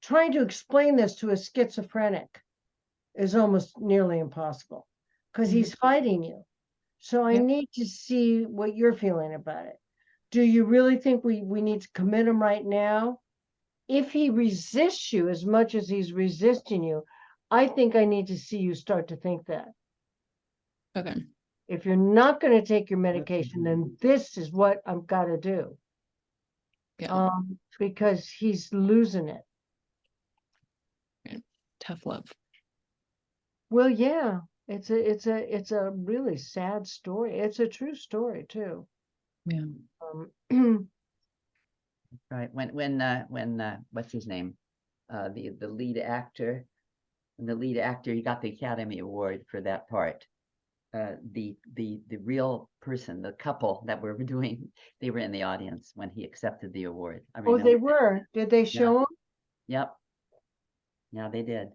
Speaker 1: trying to explain this to a schizophrenic is almost nearly impossible, because he's fighting you. So I
Speaker 4: Yep.
Speaker 1: need to see what you're feeling about it. Do you really think we need to commit him right now? If he resists you as much as he's resisting you, I think I need to see you start to think that.
Speaker 4: Okay.
Speaker 1: If you're not going to take your medication, then this is what I've got to do.
Speaker 4: Yeah.
Speaker 1: Because he's losing it.
Speaker 4: Tough love.
Speaker 1: Well, yeah, it's a really sad story. It's a true story too.
Speaker 4: Yeah.
Speaker 5: Right. When what's his name? The lead actor, he got the Academy Award for that part. The real person, the couple that were doing, they were in the audience when he accepted the award. I
Speaker 1: Oh,
Speaker 5: remember.
Speaker 1: they were. Did they show him?
Speaker 5: Yep. Yeah, they did.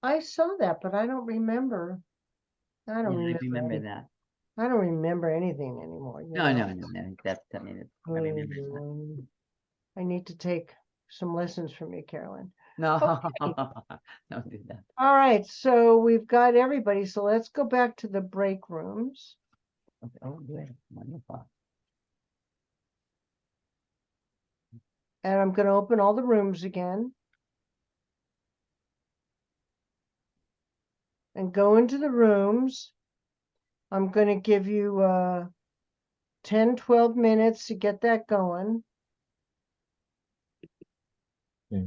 Speaker 1: I saw that, but I don't remember. I don't
Speaker 5: Yeah, I
Speaker 1: remember.
Speaker 5: remember that.
Speaker 1: I don't remember anything anymore.
Speaker 5: No. That's, I mean, I remember that.
Speaker 1: I need to take some lessons from you, Carolyn.
Speaker 5: No,
Speaker 1: Okay.
Speaker 5: don't do that.
Speaker 1: All right, so we've got everybody. So let's go back to the break rooms.
Speaker 5: Okay. Oh, good. Wonderful.
Speaker 1: And I'm going to open all the rooms again. And go into the rooms. I'm going to give you 10, 12 minutes to get that going.
Speaker 6: Yeah.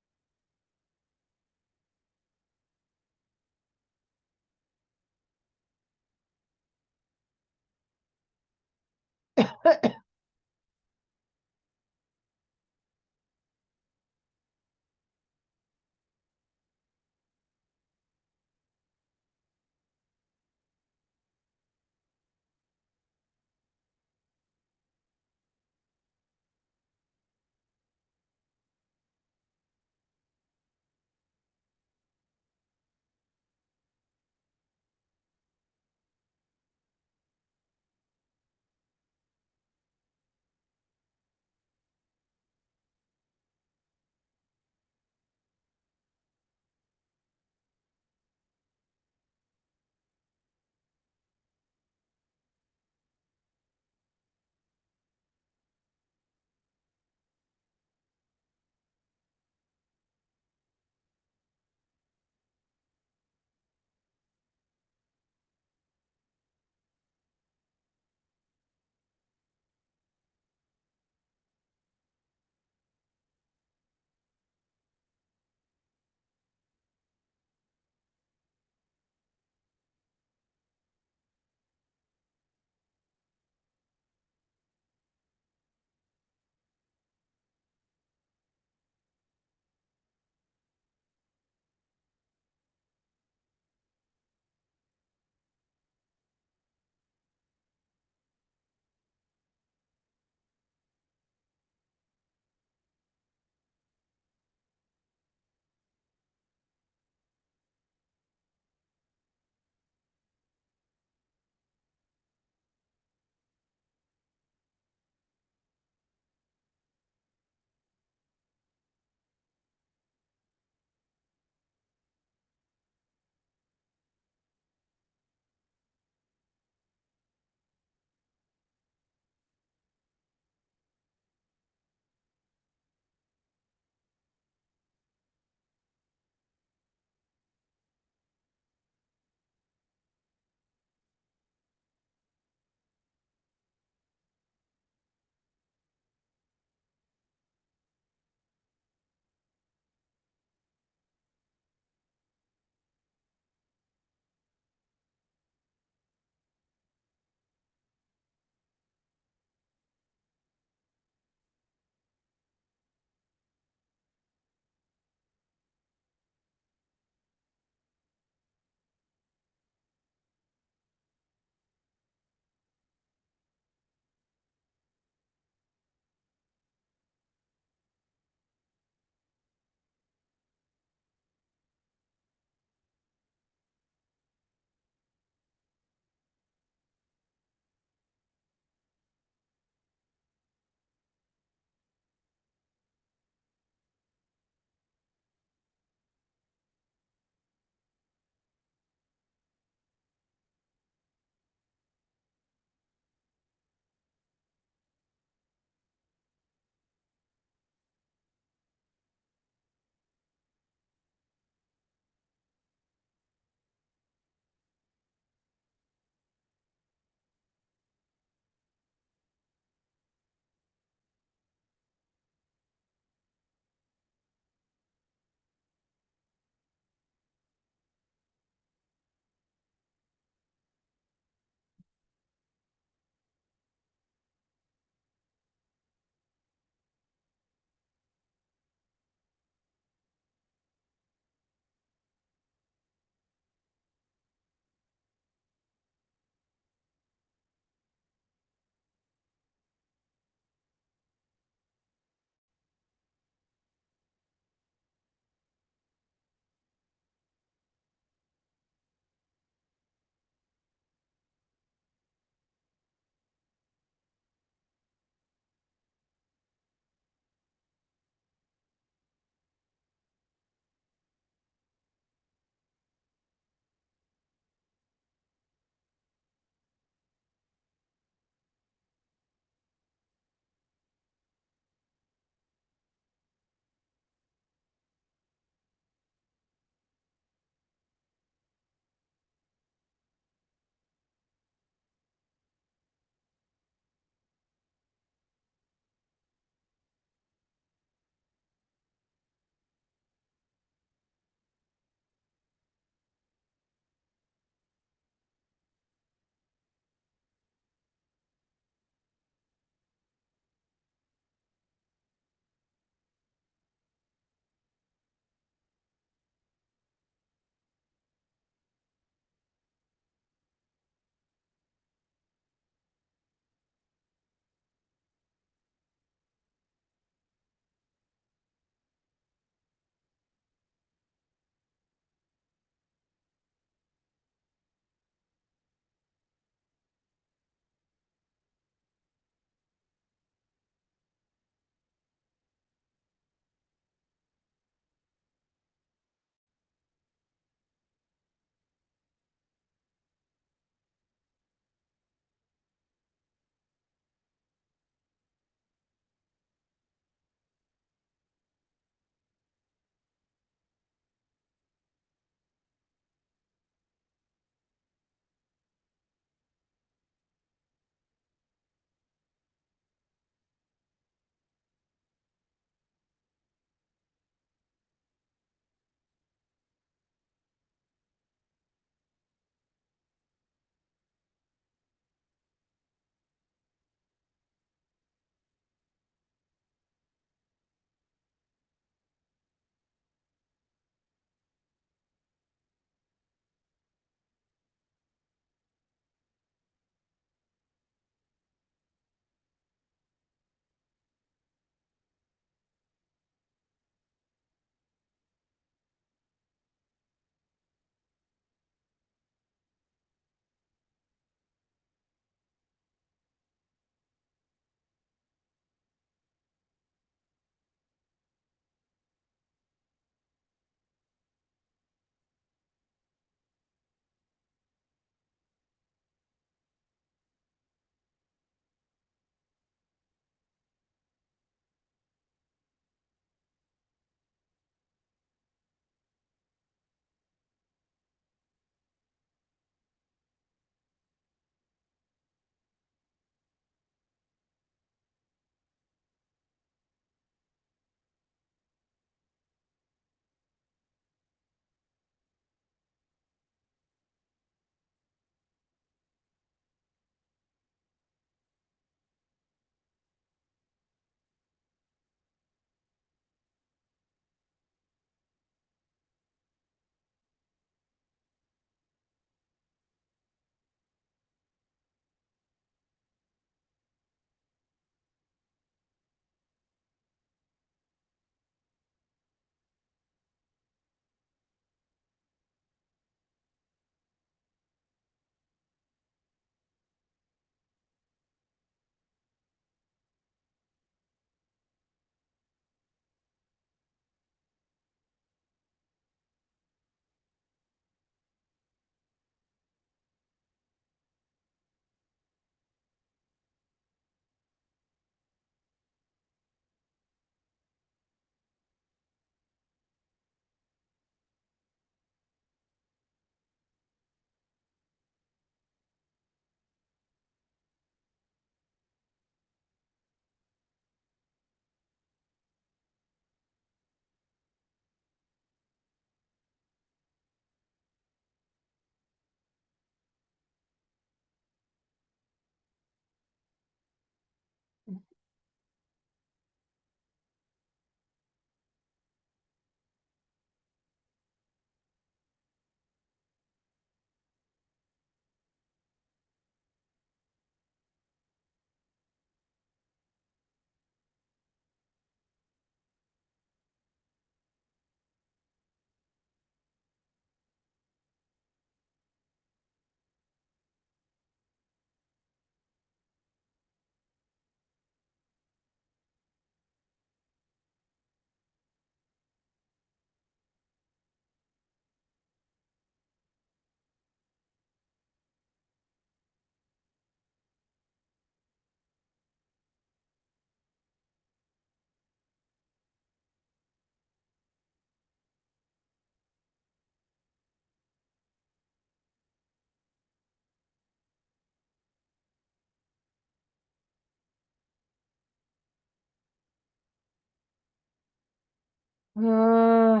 Speaker 1: Uh,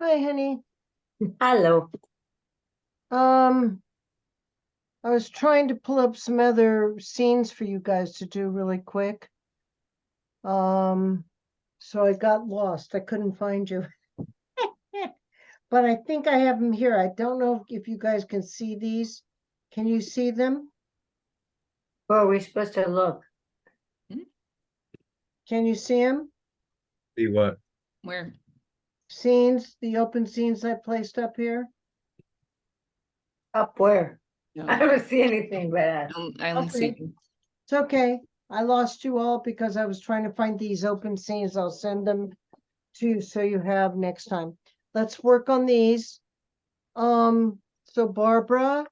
Speaker 1: Hi, honey.
Speaker 3: Hello.
Speaker 1: I was trying to pull up some other scenes for you guys to do really quick. So I got lost. I couldn't find you. But I think I have them here. I don't know if you guys can see these. Can you see them?
Speaker 3: Where are we supposed to look?
Speaker 1: Can you see them?
Speaker 6: See what?
Speaker 4: Where?
Speaker 1: Scenes, the open scenes I placed up here?
Speaker 3: Up where?
Speaker 4: No,
Speaker 3: I don't see anything, but
Speaker 4: I only see.
Speaker 1: Okay. It's okay. I lost you all because I was trying to find these open scenes. I'll send them to you so you have next time. Let's work on these. So Barbara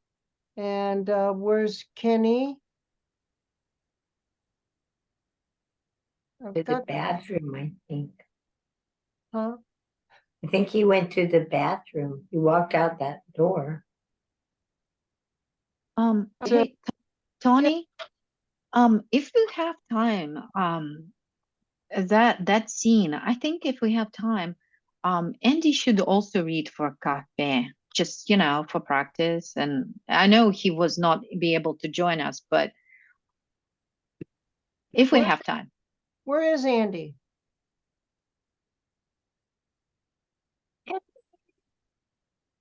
Speaker 1: and where's Kenny? I've
Speaker 3: to the
Speaker 1: got,
Speaker 3: bathroom, I think.
Speaker 1: huh?
Speaker 3: I think he went to the bathroom. He walked out that door.
Speaker 8: Hey, Tony, if you have time, that scene, I think if we have time, Andy should also read for Cafe, just, for practice. And I know he was not be able to join us, but if we
Speaker 1: Where-
Speaker 8: have time.
Speaker 1: Where is Andy?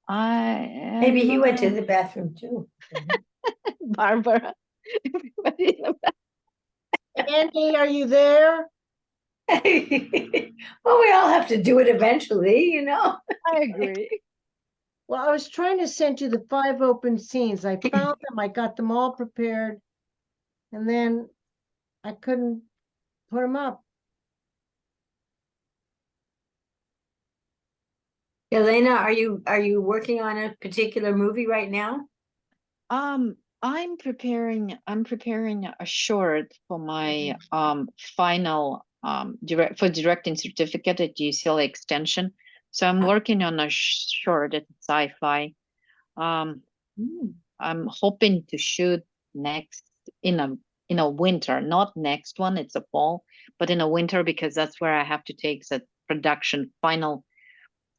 Speaker 3: Maybe he went to the bathroom too.
Speaker 8: Barbara. Everybody in the
Speaker 1: Andy, are you there?
Speaker 3: Well, we all have to do it eventually.
Speaker 8: I agree.
Speaker 1: Well, I was trying to send you the 5 open scenes. I found them. I got them all prepared. And then I couldn't put them up.
Speaker 3: Elena, are you working on a particular movie right now?
Speaker 8: I'm preparing a short for my final directing certificate at UCLA Extension. So I'm working on a short at sci-fi. I'm hoping to shoot next in a winter, not next one, it's a fall, but in a winter, because that's where I have to take the final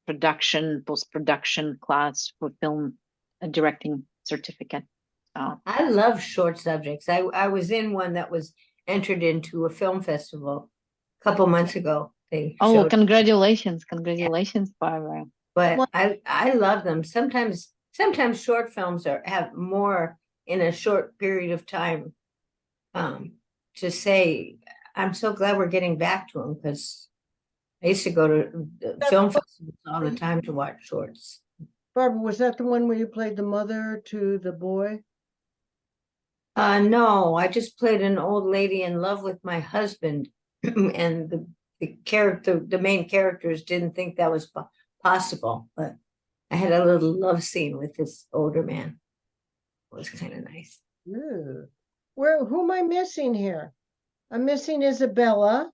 Speaker 8: production, post-production class for film directing certificate.
Speaker 3: I love short subjects. I was in one that was entered into a film festival a couple months ago. They
Speaker 8: Oh,
Speaker 3: showed,
Speaker 8: congratulations, Barbara.
Speaker 3: but
Speaker 1: Well-
Speaker 3: I love them. Sometimes short films have more in a short period of time. To say, I'm so glad we're getting back to them because I used to go to film festivals all the time to watch shorts.
Speaker 1: Barbara, was that the one where you played the mother to the boy?
Speaker 3: No, I just played an old lady in love with my husband, and the main characters didn't think that was possible, but I had a little love scene with this older man. It was kind of nice.
Speaker 1: Ooh. Who am I missing here? I'm missing Isabella.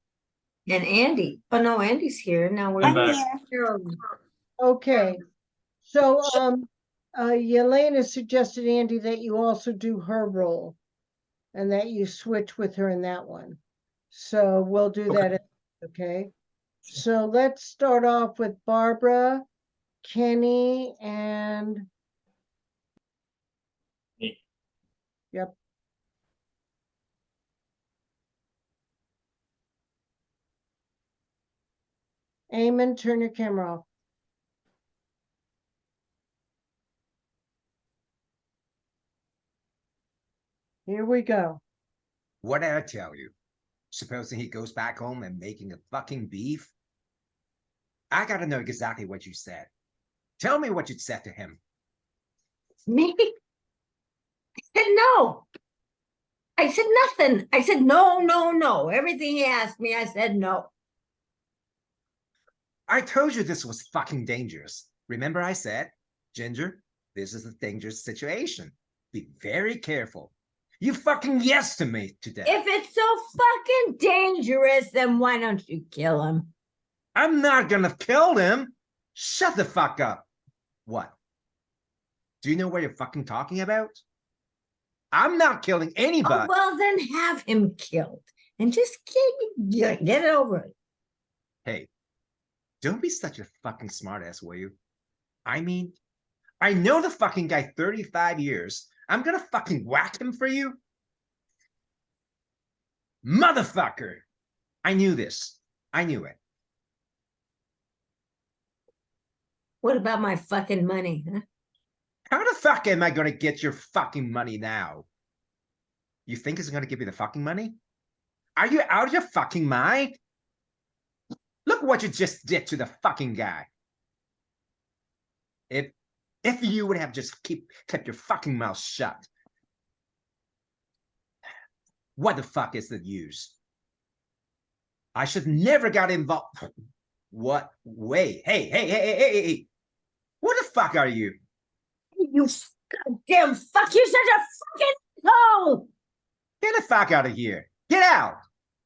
Speaker 3: And Andy, oh no, Andy's here now.
Speaker 7: I'm
Speaker 3: We're
Speaker 7: back.
Speaker 1: Okay. So, Yelena suggested, Andy, that you also do her role and that you switch with her in that one. So we'll do that. Okay. So let's start off with Barbara, Kenny, and
Speaker 7: Me.
Speaker 1: yep. Eamon, turn your camera off. Here we go.
Speaker 9: What did I tell you? Supposing he goes back home and making a fucking beef? I gotta know exactly what you said. Tell me what you said to him.
Speaker 3: Me? I said no. I said nothing. I said no, no, no. Everything he asked me, I said no.
Speaker 9: I told you this was fucking dangerous. Remember I said, Ginger, this is a dangerous situation. Be very careful. You fucking yes to me today.
Speaker 3: If it's so fucking dangerous, then why don't you kill him?
Speaker 9: I'm not gonna kill him. Shut the fuck up. What? Do you know what you're fucking talking about? I'm not killing
Speaker 3: Oh,
Speaker 9: anybody.
Speaker 3: well, then have him killed and just get it over it.
Speaker 9: Hey, Don't be such a fucking smartass, will you? I mean, I know the fucking guy 35 years. I'm gonna fucking whack him for you? Motherfucker! I knew this. I knew it.
Speaker 3: What about my fucking money, huh?
Speaker 9: How the fuck am I gonna get your fucking money now? You think he's gonna give you the fucking money? Are you out of your fucking mind? Look what you just did to the fucking guy. If you would have just kept your fucking mouth shut. What the fuck is the use? I should never got involved. What? Wait. Hey. What the fuck are you?
Speaker 3: You goddamn fuck, you're such a fucking asshole!
Speaker 9: Get the fuck out of here. Get out.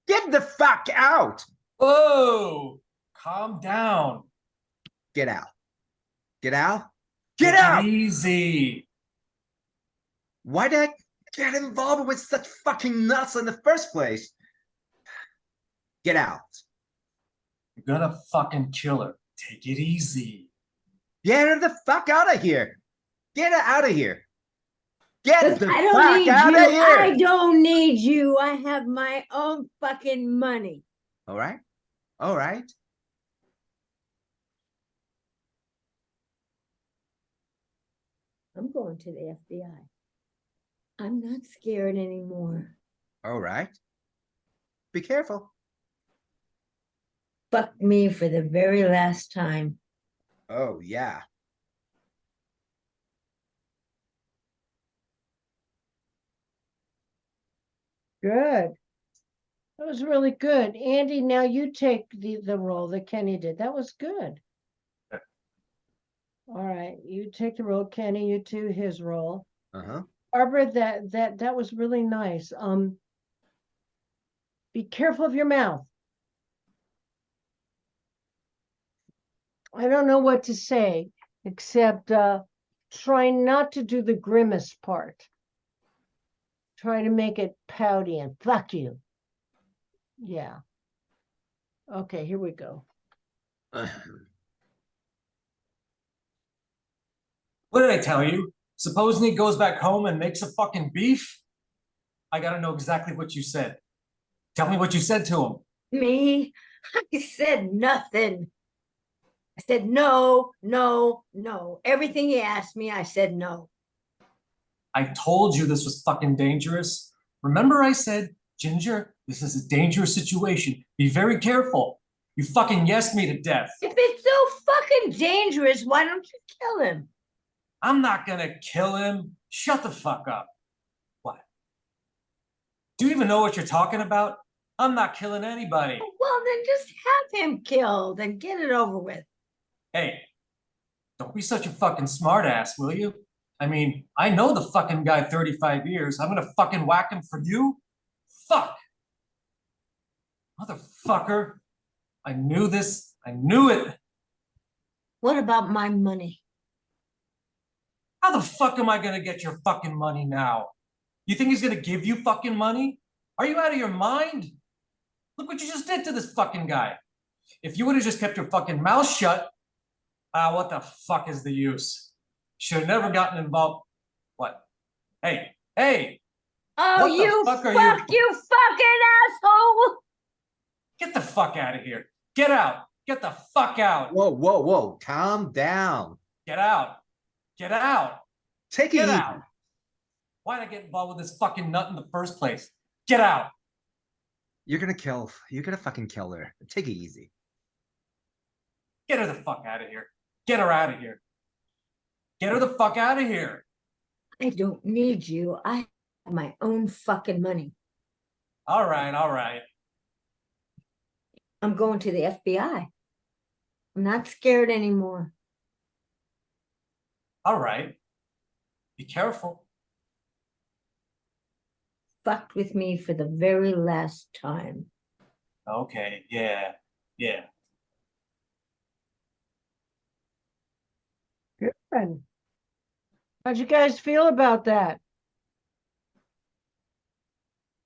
Speaker 9: Get the fuck out.
Speaker 7: Whoa, calm down.
Speaker 9: Get out. Get out. Get
Speaker 7: Take it
Speaker 9: out.
Speaker 7: Easy.
Speaker 9: Why did I get involved with such fucking nuts in the first place? Get out.
Speaker 7: You're gonna fucking kill her. Take it easy.
Speaker 9: Get her the fuck out of here. Get her out of here. Get
Speaker 3: Look,
Speaker 9: the
Speaker 3: I don't
Speaker 9: fuck
Speaker 3: need
Speaker 9: out
Speaker 3: you.
Speaker 9: of here.
Speaker 3: I don't need you. I have my own fucking money.
Speaker 9: All right. All right.
Speaker 3: I'm going to the FBI. I'm not scared anymore.
Speaker 9: All right. Be careful.
Speaker 3: Fuck me for the very last time.
Speaker 9: Oh, yeah.
Speaker 1: Good. That was really good. Andy, now you take the role that Kenny did. That was good. All right, you take the role, Kenny, you do his role.
Speaker 9: Uh-huh.
Speaker 1: Barbara, that was really nice. Be careful of your mouth. I don't know what to say, except try not to do the grimace part. Try to make it pouty and fuck you. Yeah. Okay, here we go.
Speaker 7: What did I tell you? Supposing he goes back home and makes a fucking beef? I gotta know exactly what you said. Tell me what you said to him.
Speaker 3: Me? I said nothing. I said no, no, no. Everything he asked me, I said no.
Speaker 7: I told you this was fucking dangerous. Remember I said, Ginger, this is a dangerous situation. Be very careful. You fucking yesed me to death.
Speaker 3: If it's so fucking dangerous, why don't you kill him?
Speaker 7: I'm not gonna kill him. Shut the fuck up. What? Do you even know what you're talking about? I'm not killing anybody.
Speaker 3: Well, then just have him killed and get it over with.
Speaker 7: Hey, don't be such a fucking smartass, will you? I mean, I know the fucking guy 35 years. I'm gonna fucking whack him for you? Fuck. Motherfucker. I knew this. I knew it.
Speaker 3: What about my money?
Speaker 7: How the fuck am I gonna get your fucking money now? You think he's gonna give you fucking money? Are you out of your mind? Look what you just did to this fucking guy. If you would have just kept your fucking mouth shut, what the fuck is the use? Should have never gotten involved. What? Hey.
Speaker 3: Oh,
Speaker 7: What the
Speaker 3: you
Speaker 7: fuck are
Speaker 3: fuck,
Speaker 7: you-
Speaker 3: you fucking asshole!
Speaker 7: Get the fuck out of here. Get out. Get the fuck out.
Speaker 9: Whoa. Calm down.
Speaker 7: Get out. Get out.
Speaker 9: Take it
Speaker 7: Get
Speaker 9: easy.
Speaker 7: out. Why'd I get involved with this fucking nut in the first place? Get out.
Speaker 9: You're gonna fucking kill her. Take it easy.
Speaker 7: Get her the fuck out of here. Get her out of here. Get her the fuck out of here.
Speaker 3: I don't need you. I have my own fucking money.
Speaker 7: All right.
Speaker 3: I'm going to the FBI. I'm not scared anymore.
Speaker 7: All right. Be careful.
Speaker 3: Fucked with me for the very last time.
Speaker 7: Okay, yeah.
Speaker 1: Good. How'd you guys feel about that?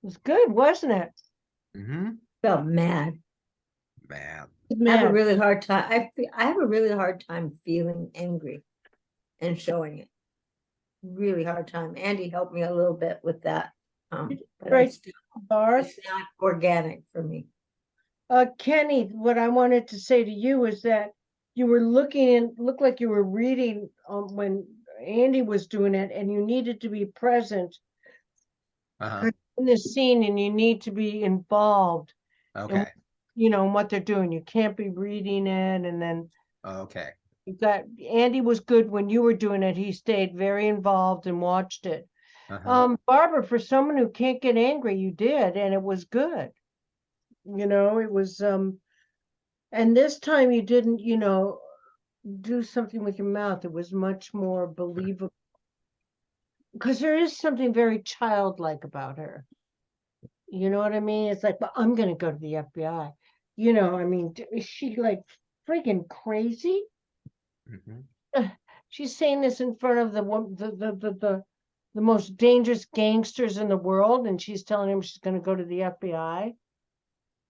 Speaker 1: It was good, wasn't it?
Speaker 9: Mm-hmm.
Speaker 3: Felt mad.
Speaker 9: Man.
Speaker 3: I have a
Speaker 1: mad.
Speaker 3: really hard time. I have a really hard time feeling angry and showing it. Really hard time. Andy helped me a little bit with that. But
Speaker 1: Right.
Speaker 3: it's
Speaker 1: Barb.
Speaker 3: not organic for me.
Speaker 1: Kenny, what I wanted to say to you is that you were looked like you were reading when Andy was doing it, and you needed to be present
Speaker 9: Uh-huh.
Speaker 1: in the scene, and you need to be involved
Speaker 9: Okay.
Speaker 1: in what they're doing. You can't be reading it, and then
Speaker 9: Okay.
Speaker 1: you got Andy was good when you were doing it. He stayed very involved and watched it.
Speaker 9: Uh-huh.
Speaker 1: Barbara, for someone who can't get angry, you did, and it was good. It was and this time you didn't, do something with your mouth. It was much more believable because there is something very childlike about her. You know what I mean? It's like, but I'm gonna go to the FBI. I mean, is she like freaking crazy?
Speaker 9: Mhm.
Speaker 1: She's saying this in front of the most dangerous gangsters in the world, and she's telling him she's gonna go to the FBI.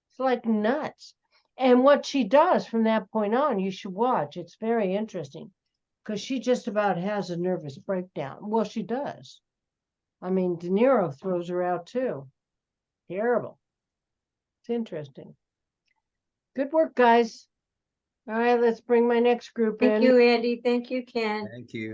Speaker 1: It's like nuts. And what she does from that point on, you should watch. It's very interesting because she just about has a nervous breakdown. Well, she does. I mean, De Niro throws her out too. Terrible. It's interesting. Good work, guys. All right, let's bring my next group
Speaker 3: Thank
Speaker 1: in.
Speaker 3: you, Andy. Thank you, Ken.
Speaker 9: Thank you.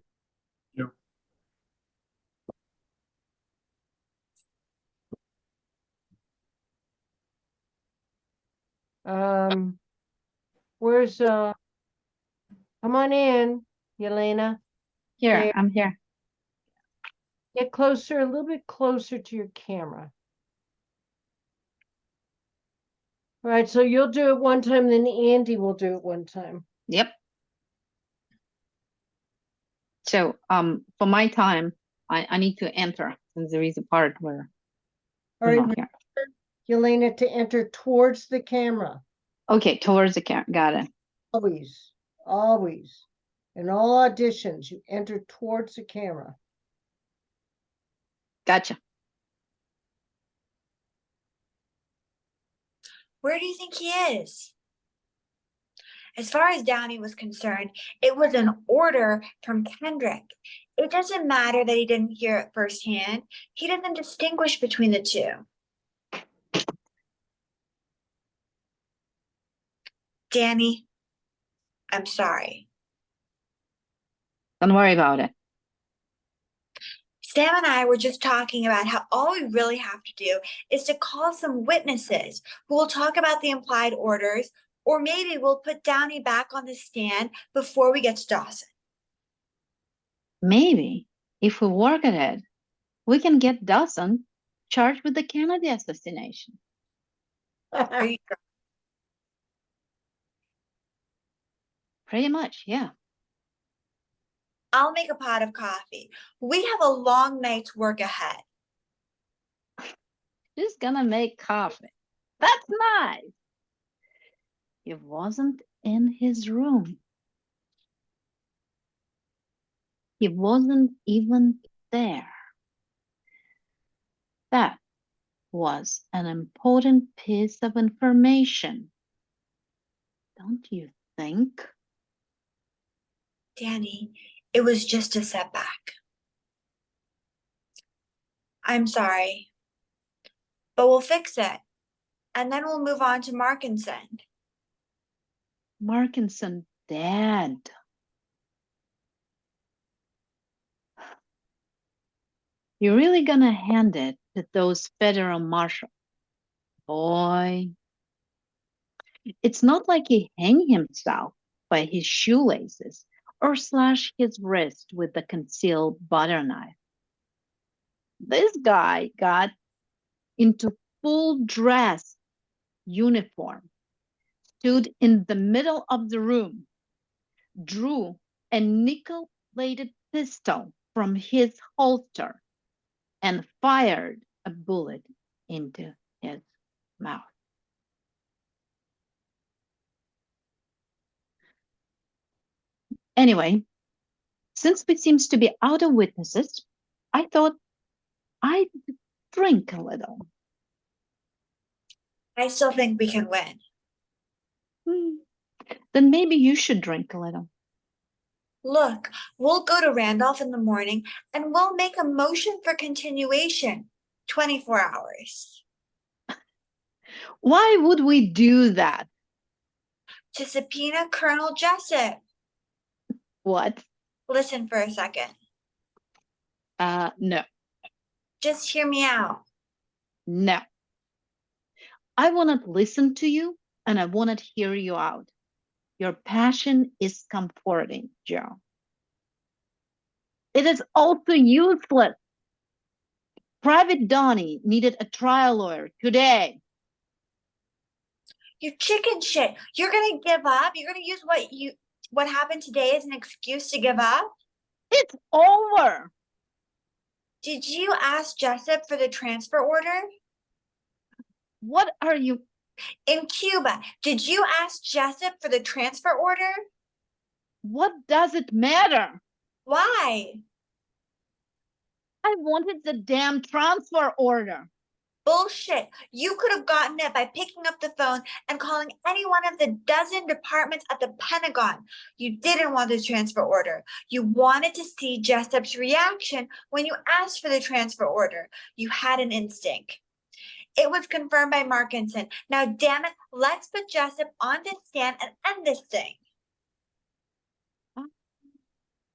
Speaker 1: Where's come on in, Yelena.
Speaker 8: Here,
Speaker 1: There.
Speaker 8: I'm here.
Speaker 1: Get closer, a little bit closer to your camera. All right, so you'll do it one time, then Andy will do it one time.
Speaker 8: Yep. So, for my time, I need to enter, since there is a part where
Speaker 1: All
Speaker 8: I'm
Speaker 1: right,
Speaker 8: not here.
Speaker 1: Yelena, to enter towards the camera.
Speaker 8: Okay, towards the camera. Got it.
Speaker 1: Always, always. In all auditions, you enter towards the camera.
Speaker 8: Gotcha.
Speaker 11: Where do you think he is? As far as Downey was concerned, it was an order from Kendrick. It doesn't matter that he didn't hear it firsthand. He doesn't distinguish between the two. Danny, I'm sorry.
Speaker 8: Don't worry about it.
Speaker 11: Sam and I were just talking about how all we really have to do is to call some witnesses who will talk about the implied orders, or maybe we'll put Downey back on the stand before we get to Dawson.
Speaker 8: Maybe if we work at it, we can get Dawson charged with the Kennedy assassination.
Speaker 11: Are you sure?
Speaker 8: Pretty much, yeah.
Speaker 11: I'll make a pot of coffee. We have a long night's work ahead.
Speaker 8: She's gonna make coffee. That's nice. He wasn't in his room. He wasn't even there. That was an important piece of information. Don't you think?
Speaker 11: Danny, it was just a setback. I'm sorry, but we'll fix it. And then we'll move on to Markinson.
Speaker 8: Markinson dead. You're really gonna hand it to those federal marshals? Boy, it's not like he hung himself by his shoelaces or slashed his wrist with a concealed butter knife. This guy got into full dress uniform, stood in the middle of the room, drew a nickel-plated pistol from his holster, and fired a bullet into his mouth. Anyway, since we seems to be out of witnesses, I thought I'd drink a little.
Speaker 11: I still think we can win.
Speaker 8: Then maybe you should drink a little.
Speaker 11: Look, we'll go to Randolph in the morning and we'll make a motion for continuation. 24 hours.
Speaker 8: Why would we do that?
Speaker 11: To subpoena Colonel Jessup.
Speaker 8: What?
Speaker 11: Listen for a second.
Speaker 8: No,
Speaker 11: Just hear me out.
Speaker 8: no. I will not listen to you and I will not hear you out. Your passion is comforting, Joe. It is also useless. Private Donnie needed a trial lawyer today.
Speaker 11: You chicken shit. You're gonna give up? You're gonna use what happened today as an excuse to give up?
Speaker 8: It's over.
Speaker 11: Did you ask Jessup for the transfer order?
Speaker 8: What are you?
Speaker 11: In Cuba, did you ask Jessup for the transfer order?
Speaker 8: What does it matter?
Speaker 11: Why?
Speaker 8: I wanted the damn transfer order.
Speaker 11: Bullshit. You could have gotten it by picking up the phone and calling any one of the dozen departments at the Pentagon. You didn't want the transfer order. You wanted to see Jessup's reaction when you asked for the transfer order. You had an instinct. It was confirmed by Markinson. Now, damn it, let's put Jessup on the stand and end this thing.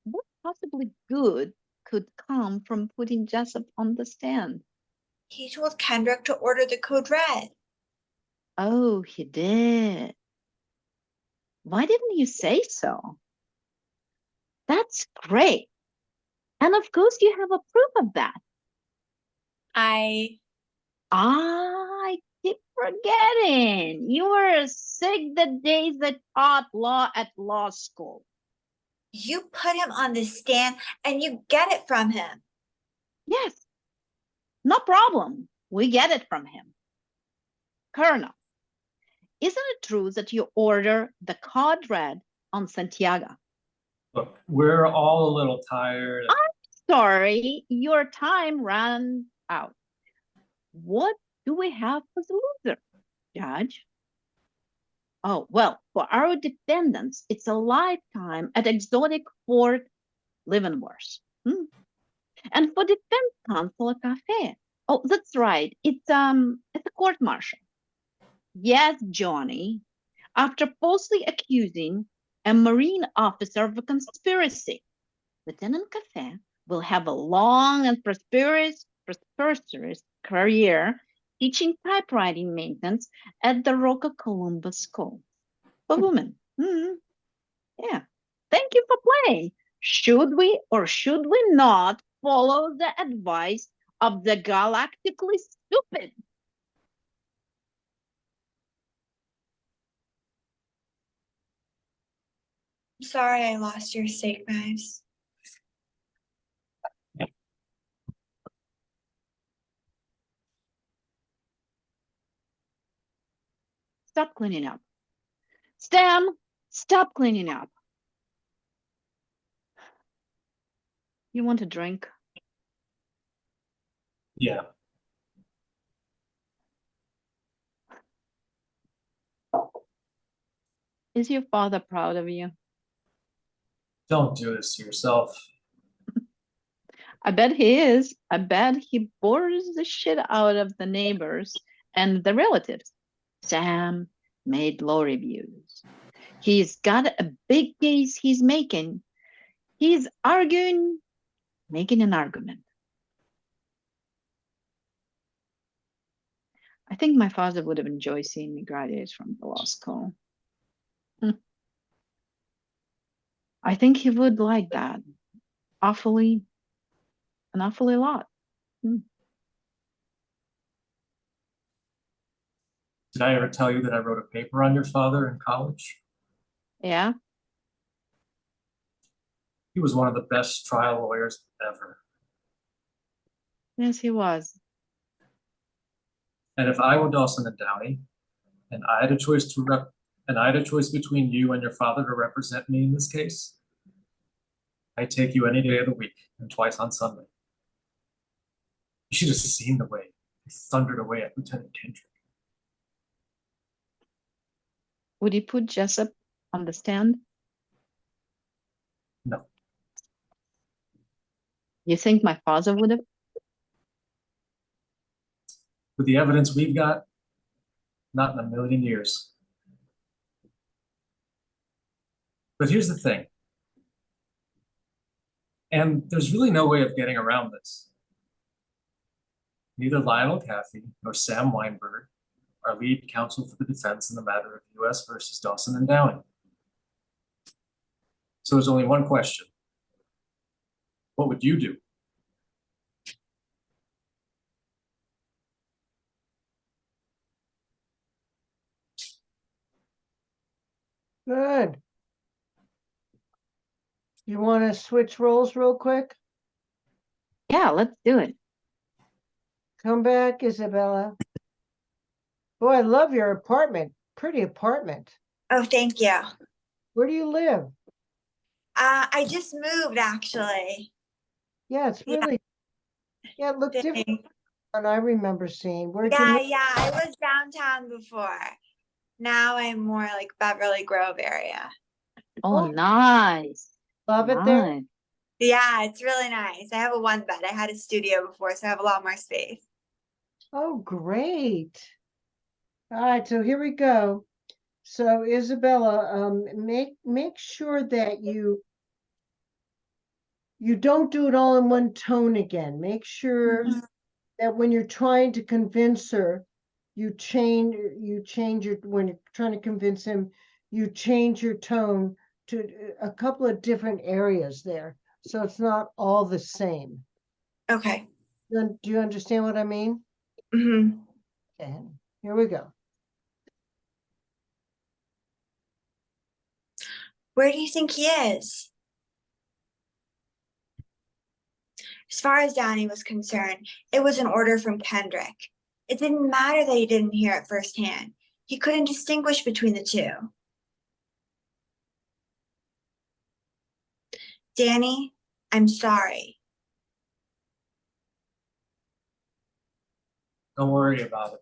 Speaker 8: What possibly good could come from putting Jessup on the stand?
Speaker 11: He told Kendrick to order the code red.
Speaker 8: Oh, he did. Why didn't you say so? That's great. And of course, you have a proof of that. I keep forgetting. You were sick the days that taught law at law school.
Speaker 11: You put him on the stand and you get it from him.
Speaker 8: Yes, no problem. We get it from him. Colonel, isn't it true that you order the cod red on Santiago?
Speaker 7: Look, we're all a little tired.
Speaker 8: I'm sorry, your time ran out. What do we have for the loser, Judge? Oh, well, for our defendants, it's a lifetime at exotic Fort Leavenworth. And for defense counsel, a cafe. Oh, that's right. It's a court martial. Yes, Johnny. After falsely accusing a Marine officer of a conspiracy, Lieutenant Cafe will have a long and prosperous career teaching typewriting maintenance at the Roca Columbus School for women. Yeah. Thank you for playing. Should we or should we not follow the advice of the galactically stupid?
Speaker 11: I'm sorry I lost your steak knives.
Speaker 8: Stop cleaning up. Stan, stop cleaning up. You want a drink?
Speaker 7: Yeah.
Speaker 8: Is your father proud of you?
Speaker 7: Don't do this to yourself.
Speaker 8: I bet he is. I bet he bores the shit out of the neighbors and the relatives. Sam made law reviews. He's got a big case he's making. He's arguing, making an argument. I think my father would have enjoyed seeing me graduate from the law school. I think he would like that an awfully lot.
Speaker 7: Did I ever tell you that I wrote a paper on your father in college?
Speaker 8: Yeah.
Speaker 7: He was one of the best trial lawyers ever.
Speaker 8: Yes, he was.
Speaker 7: And if I were Dawson and Downey, and I had a choice between you and your father to represent me in this case, I'd take you any day of the week and twice on Sunday. You should have seen the way he thundered away at Lieutenant Kendrick.
Speaker 8: Would he put Jessup on the stand?
Speaker 7: No.
Speaker 8: You think my father would have?
Speaker 7: With the evidence we've got, not in a million years. But here's the thing. And there's really no way of getting around this. Neither Lionel Caffey nor Sam Weinberg are lead counsel for the defense in the matter of U.S. versus Dawson and Downey. So there's only one question. What would you do?
Speaker 1: Good. You want to switch roles real quick?
Speaker 8: Yeah, let's do it.
Speaker 1: Come back, Isabella. Boy, I love your apartment. Pretty apartment.
Speaker 11: Oh, thank you.
Speaker 1: Where do you live?
Speaker 11: I just moved actually.
Speaker 1: Yeah, it's
Speaker 11: Yeah.
Speaker 1: really, yeah, it looked different
Speaker 11: Thanks.
Speaker 1: than I remember seeing. Where'd you
Speaker 11: Yeah,
Speaker 1: move?
Speaker 11: yeah, I was downtown before. Now I'm more like Beverly Grove area.
Speaker 8: Oh,
Speaker 1: Oh,
Speaker 8: nice.
Speaker 1: love it there?
Speaker 8: Nice.
Speaker 11: Yeah, it's really nice. I have a one bed. I had a studio before, so I have a lot more space.
Speaker 1: Oh, great. All right, so here we go. So Isabella, make sure that you don't do it all in one tone again. Make sure
Speaker 11: Mhm.
Speaker 1: that when you're trying to convince her, you change your, when you're trying to convince him, you change your tone to a couple of different areas there. So it's not all the same.
Speaker 11: Okay.
Speaker 1: Do you understand what I mean?
Speaker 11: hmm
Speaker 1: Okay, here we go.
Speaker 11: Where do you think he is? As far as Downey was concerned, it was an order from Kendrick. It didn't matter that he didn't hear it firsthand. He couldn't distinguish between the two. Danny, I'm sorry.
Speaker 7: Don't worry about it.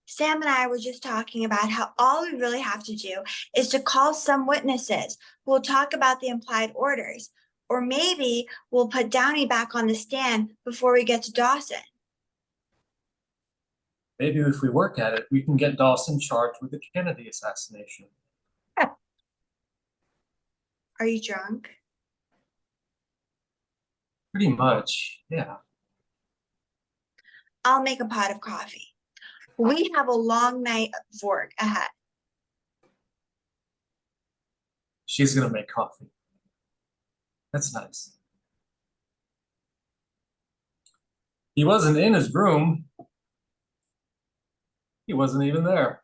Speaker 11: Sam and I were just talking about how all we really have to do is to call some witnesses who will talk about the implied orders. Or maybe we'll put Downey back on the stand before we get to Dawson.
Speaker 7: Maybe if we work at it, we can get Dawson charged with the Kennedy assassination.
Speaker 11: Are you drunk?
Speaker 7: Pretty much, yeah.
Speaker 11: I'll make a pot of coffee. We have a long night of work ahead.
Speaker 7: She's gonna make coffee. That's nice. He wasn't in his room. He wasn't even there.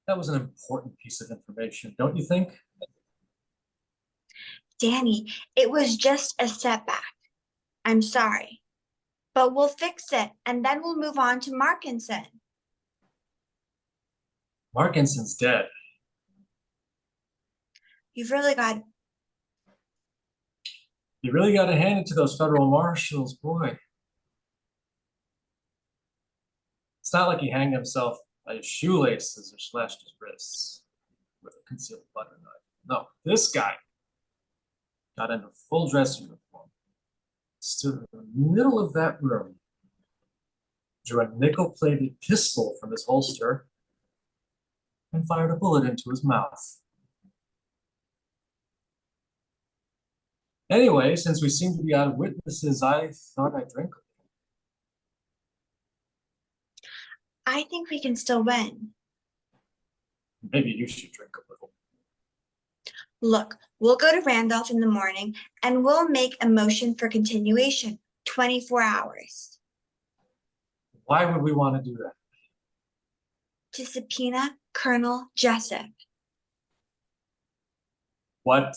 Speaker 7: That was an important piece of information, don't you think?
Speaker 11: Danny, it was just a setback. I'm sorry. But we'll fix it and then we'll move on to Markinson.
Speaker 7: Markinson's dead.
Speaker 11: You've really got
Speaker 7: You really got to hand it to those federal marshals, boy. It's not like he hanged himself by his shoelaces or slashed his wrists with a concealed butter knife. No, this guy got in a full dress uniform, stood in the middle of that room, drew a nickel-plated pistol from his holster, and fired a bullet into his mouth. Anyway, since we seem to be out of witnesses, I thought I'd drink.
Speaker 11: I think we can still win.
Speaker 7: Maybe you should drink a little.
Speaker 11: Look, we'll go to Randolph in the morning and we'll make a motion for continuation, 24 hours.
Speaker 7: Why would we want to do that?
Speaker 11: To subpoena Colonel Jessup.
Speaker 7: What?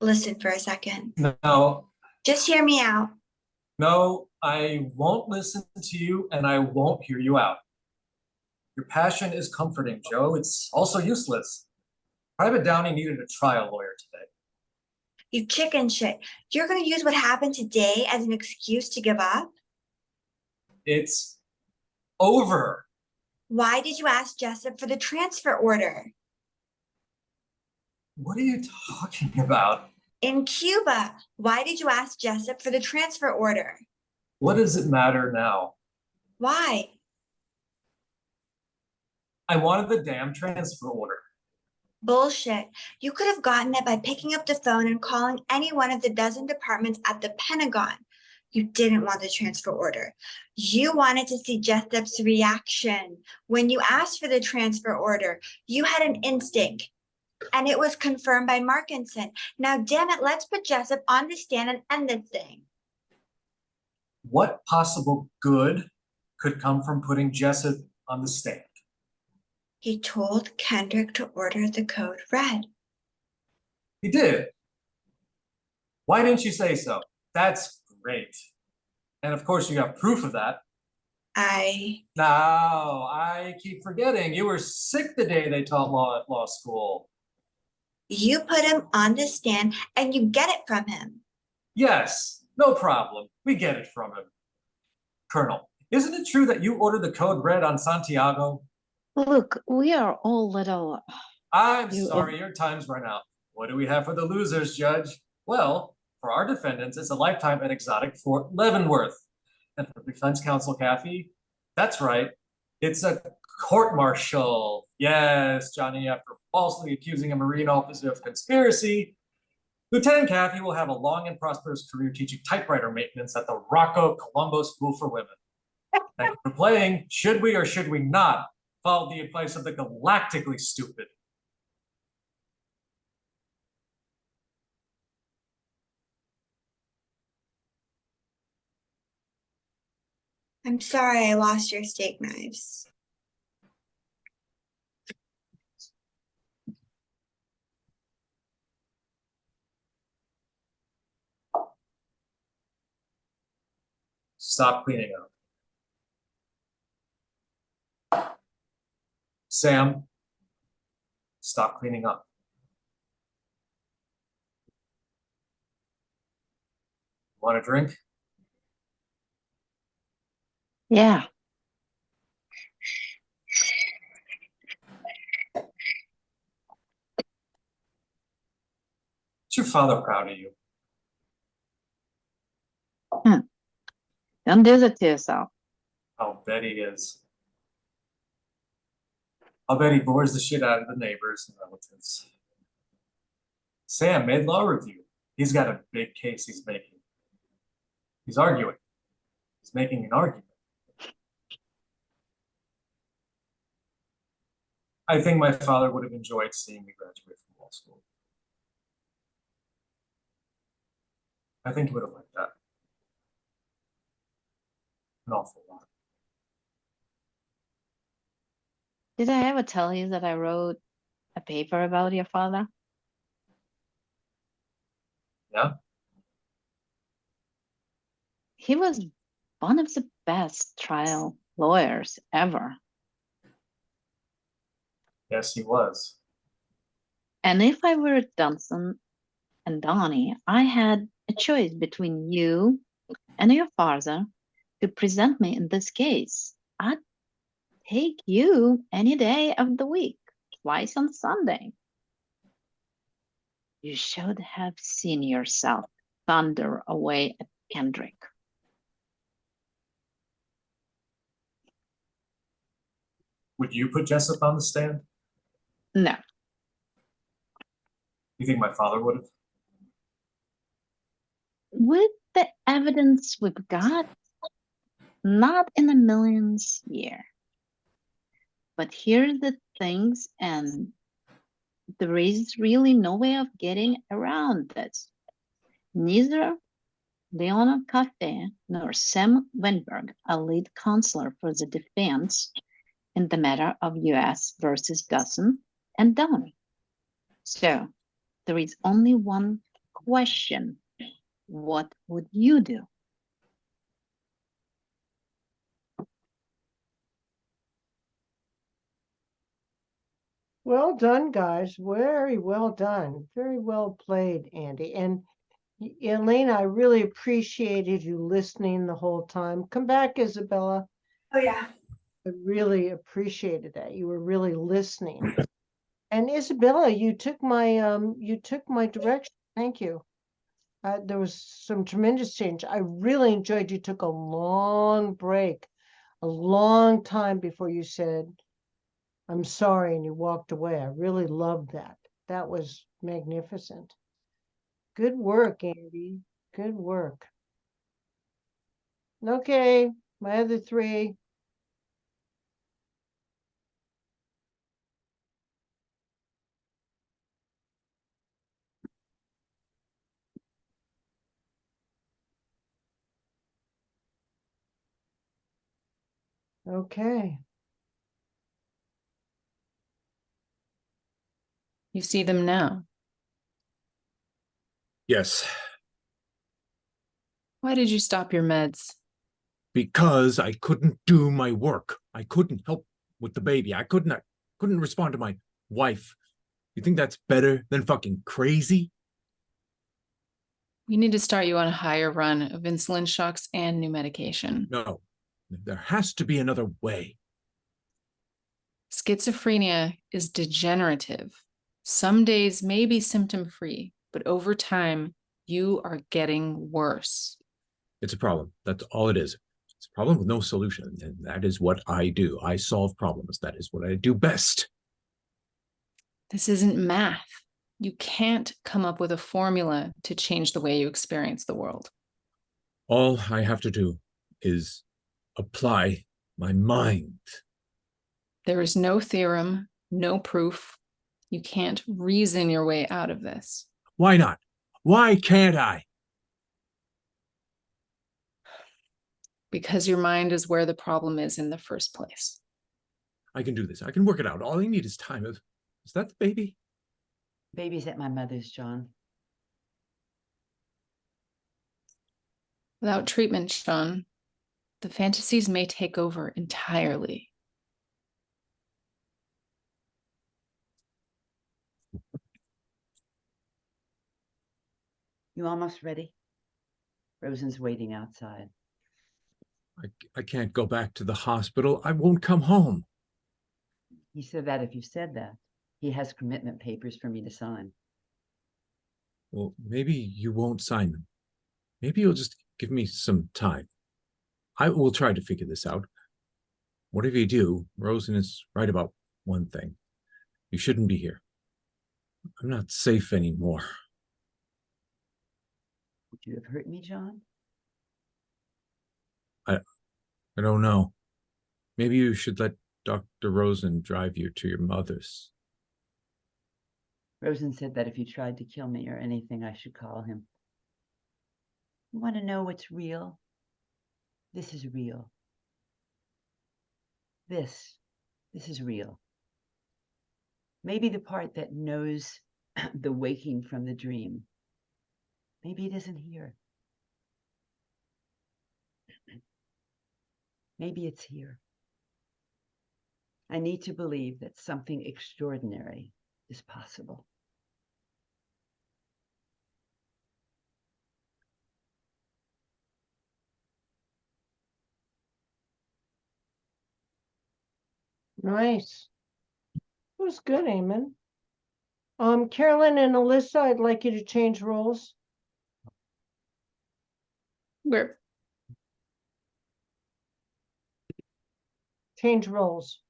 Speaker 11: Listen for a second.
Speaker 7: No,
Speaker 11: Just hear me out.
Speaker 7: no, I won't listen to you and I won't hear you out. Your passion is comforting, Joe. It's also useless. Private Downey needed a trial lawyer today.
Speaker 11: You chicken shit. You're going to use what happened today as an excuse to give up?
Speaker 7: It's over.
Speaker 11: Why did you ask Jessup for the transfer order?
Speaker 7: What are you talking about?
Speaker 11: In Cuba, why did you ask Jessup for the transfer order?
Speaker 7: What does it matter now?
Speaker 11: Why?
Speaker 7: I wanted the damn transfer order.
Speaker 11: Bullshit. You could have gotten it by picking up the phone and calling any one of the dozen departments at the Pentagon. You didn't want the transfer order. You wanted to see Jessup's reaction. When you asked for the transfer order, you had an instinct, and it was confirmed by Markinson. Now, damn it, let's put Jessup on the stand and end this thing.
Speaker 7: What possible good could come from putting Jessup on the stand?
Speaker 11: He told Kendrick to order the code red.
Speaker 7: He did. Why didn't you say so? That's great. And of course, you got proof of that. Now, I keep forgetting. You were sick the day they taught law at law school.
Speaker 11: You put him on the stand and you get it from him.
Speaker 7: Yes, no problem. We get it from him. Colonel, isn't it true that you ordered the code red on Santiago?
Speaker 8: Look, we are all little.
Speaker 7: I'm
Speaker 8: You-
Speaker 7: sorry, your time's run out. What do we have for the losers, Judge? Well, for our defendants, it's a lifetime at exotic Fort Leavenworth. And for defense counsel Kathy, that's right, it's a court-martial. Yes, Johnny, after falsely accusing a Marine officer of conspiracy, Lieutenant Kathy will have a long and prosperous career teaching typewriter maintenance at the Rocco Colombo School for Women. Thank you for playing. Should we or should we not follow the advice of the galactically stupid?
Speaker 11: I'm sorry I lost your steak knives.
Speaker 7: Stop cleaning up. Sam, stop cleaning up. Want a drink?
Speaker 8: Yeah.
Speaker 7: Is your father proud of you?
Speaker 8: Don't do that to yourself.
Speaker 7: I'll bet he is. I'll bet he bores the shit out of the neighbors and relatives. Sam made law review. He's got a big case he's making. He's arguing. He's making an argument. I think my father would have enjoyed seeing me graduate from law school. I think he would have liked that. An awful lot.
Speaker 8: Did I ever tell you that I wrote a paper about your father?
Speaker 7: Yeah?
Speaker 8: He was one of the best trial lawyers ever.
Speaker 7: Yes, he was.
Speaker 8: And if I were Dunson and Donnie, I had a choice between you and your father to present me in this case. I'd take you any day of the week, twice on Sunday. You should have seen yourself thunder away at Kendrick.
Speaker 7: Would you put Jessup on the stand?
Speaker 8: No,
Speaker 7: You think my father would have?
Speaker 8: with the evidence we've got, not in a millionth year. But here are the things, and there is really no way of getting around this. Neither Leona Cafe nor Sam Winberg, a lead counselor for the defense in the matter of US versus Dawson and Downey. So there is only one question. What would you do?
Speaker 1: Well done, guys. Very well done. Very well played, Andy. And Elena, I really appreciated you listening the whole time. Come back, Isabella.
Speaker 11: Oh, yeah.
Speaker 1: I really appreciated that. You were really listening. And Isabella, you took my direction. Thank you. There was some tremendous change. I really enjoyed you took a long break, a long time before you said, I'm sorry, and you walked away. I really loved that. That was magnificent. Good work, Andy. Good work. Okay, my other three. Okay.
Speaker 4: You see them now.
Speaker 6: Yes,
Speaker 4: Why did you stop your meds?
Speaker 6: because I couldn't do my work. I couldn't help with the baby. I couldn't respond to my wife. You think that's better than fucking crazy?
Speaker 4: We need to start you on a higher run of insulin shocks and new medication.
Speaker 6: No, there has to be another way.
Speaker 4: Schizophrenia is degenerative. Some days may be symptom-free, but over time, you are getting worse.
Speaker 6: It's a problem. That's all it is. It's a problem with no solution. And that is what I do. I solve problems. That is what I do best.
Speaker 4: This isn't math. You can't come up with a formula to change the way you experience the world.
Speaker 6: All I have to do is apply my mind.
Speaker 4: There is no theorem, no proof. You can't reason your way out of this.
Speaker 6: Why not? Why can't I?
Speaker 4: Because your mind is where the problem is in the first place.
Speaker 6: I can do this. I can work it out. All I need is time. Is that the baby?
Speaker 5: Baby's at my mother's, John.
Speaker 4: Without treatment, Sean, the fantasies may take over entirely.
Speaker 5: You almost ready? Rosen's waiting outside.
Speaker 6: I can't go back to the hospital. I won't come home.
Speaker 5: He said that if you said that, he has commitment papers for me to sign.
Speaker 6: Well, maybe you won't sign them. Maybe you'll just give me some time. I will try to figure this out. Whatever you do, Rosen is right about one thing. You shouldn't be here. I'm not safe anymore.
Speaker 5: Would you have hurt me, John?
Speaker 6: I don't know. Maybe you should let Dr. Rosen drive you to your mother's.
Speaker 5: Rosen said that if you tried to kill me or anything, I should call him. You want to know what's real? This is real. This is real. Maybe the part that knows the waking from the dream. Maybe it isn't here. Maybe it's here. I need to believe that something extraordinary is possible.
Speaker 1: Nice. It was good, Eamon. Carolyn and Alyssa, I'd like you to change roles.
Speaker 4: Where
Speaker 1: Change roles.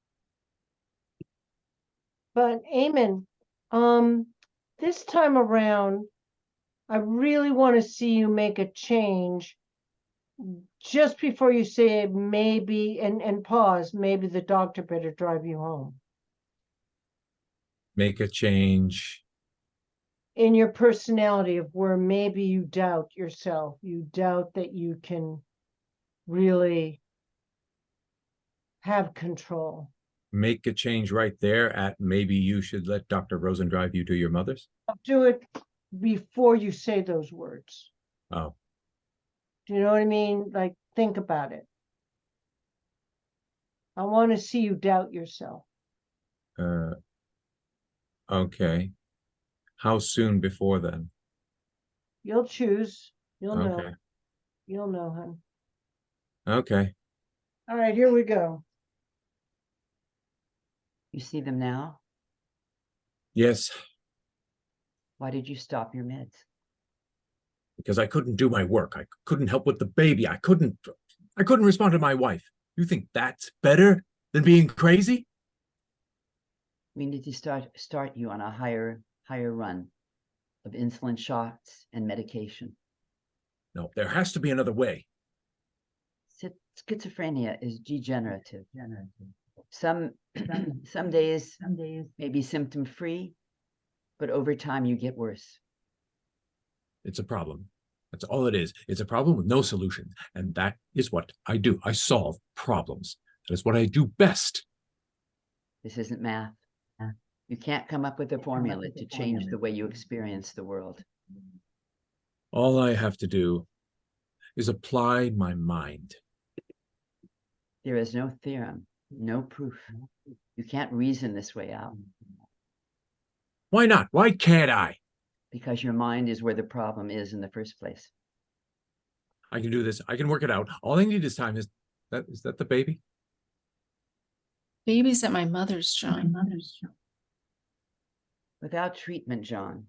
Speaker 1: But Eamon, this time around, I really want to see you make a change just before you say maybe and pause, maybe the doctor better drive you home.
Speaker 6: Make a change.
Speaker 1: In your personality of where maybe you doubt yourself, you doubt that you can really have control.
Speaker 6: Make a change right there at maybe you should let Dr. Rosen drive you to your mother's.
Speaker 1: Do it before you say those words.
Speaker 6: Oh,
Speaker 1: Do you know what I mean? Like, think about it. I want to see you doubt yourself.
Speaker 6: okay. How soon before then?
Speaker 1: You'll choose. You'll know.
Speaker 6: Okay.
Speaker 1: You'll know, hon.
Speaker 6: Okay.
Speaker 1: All right, here we go.
Speaker 5: You see them now?
Speaker 6: Yes,
Speaker 5: Why did you stop your meds?
Speaker 6: because I couldn't do my work. I couldn't help with the baby. I couldn't respond to my wife. You think that's better than being crazy?
Speaker 5: We need to start you on a higher run of insulin shots and medication.
Speaker 6: No, there has to be another way.
Speaker 5: Schizophrenia is degenerative. Some days may be symptom free, but over time you get worse.
Speaker 6: It's a problem. That's all it is. It's a problem with no solution. And that is what I do. I solve problems. That is what I do best.
Speaker 5: This isn't math. You can't come up with a formula to change the way you experience the world.
Speaker 6: All I have to do is apply my mind.
Speaker 5: There is no theorem, no proof. You can't reason this way out.
Speaker 6: Why not? Why can't I?
Speaker 5: Because your mind is where the problem is in the first place.
Speaker 6: I can do this. I can work it out. All I need is time. Is that the baby?
Speaker 4: Baby's at my mother's, John.
Speaker 5: Without treatment, John,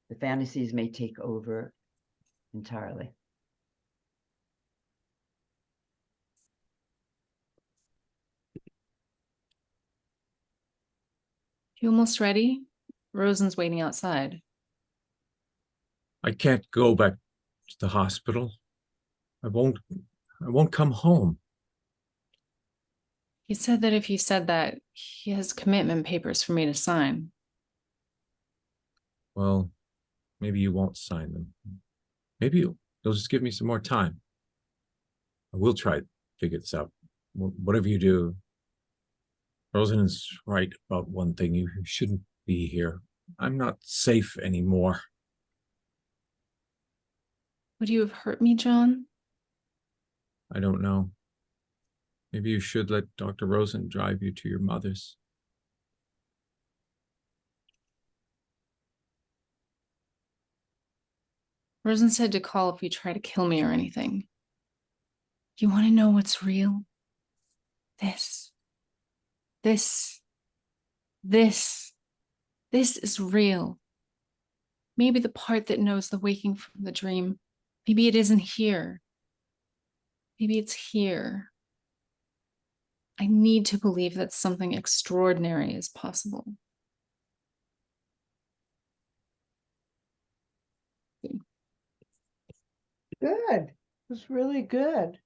Speaker 5: the fantasies may take over entirely.
Speaker 4: You almost ready? Rosen's waiting outside.
Speaker 6: I can't go back to the hospital. I won't come home.
Speaker 4: He said that if you said that, he has commitment papers for me to sign.
Speaker 6: Well, maybe you won't sign them. Maybe you'll just give me some more time. I will try to figure this out. Whatever you do, Rosen is right about one thing. You shouldn't be here. I'm not safe anymore.
Speaker 4: Would you have hurt me, John?
Speaker 6: I don't know. Maybe you should let Dr. Rosen drive you to your mother's.
Speaker 4: Rosen said to call if you try to kill me or anything. You want to know what's real? This is real. Maybe the part that knows the waking from the dream. Maybe it isn't here. Maybe it's here. I need to believe that something extraordinary is possible.
Speaker 1: Good. It was really good.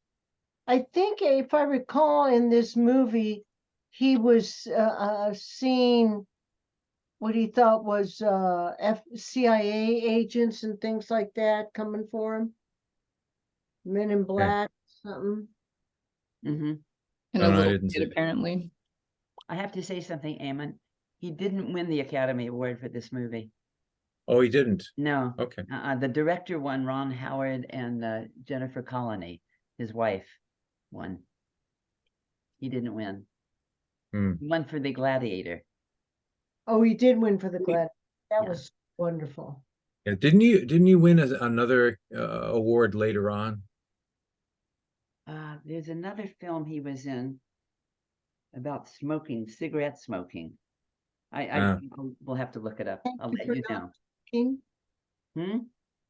Speaker 1: I think if I recall in this movie, he was seeing what he thought was CIA agents and things like that coming for him. Men in Black, something.
Speaker 5: Mm-hmm.
Speaker 4: And
Speaker 6: No,
Speaker 4: a
Speaker 6: I
Speaker 4: little
Speaker 6: didn't
Speaker 4: kid,
Speaker 6: see.
Speaker 4: apparently.
Speaker 5: I have to say something, Eamon. He didn't win the Academy Award for this movie.
Speaker 6: Oh, he didn't.
Speaker 5: No.
Speaker 6: Okay.
Speaker 5: The director won, Ron Howard, and Jennifer Colony, his wife, won. He didn't win.
Speaker 6: Hmm.
Speaker 5: He won for The Gladiator.
Speaker 1: Oh, he did win for the Glad. That
Speaker 5: Yeah.
Speaker 1: was wonderful.
Speaker 6: Yeah, didn't you win another award later on?
Speaker 5: There's another film he was in about smoking, cigarette smoking. We'll have to look it up. I'll let you know.
Speaker 1: Smoking.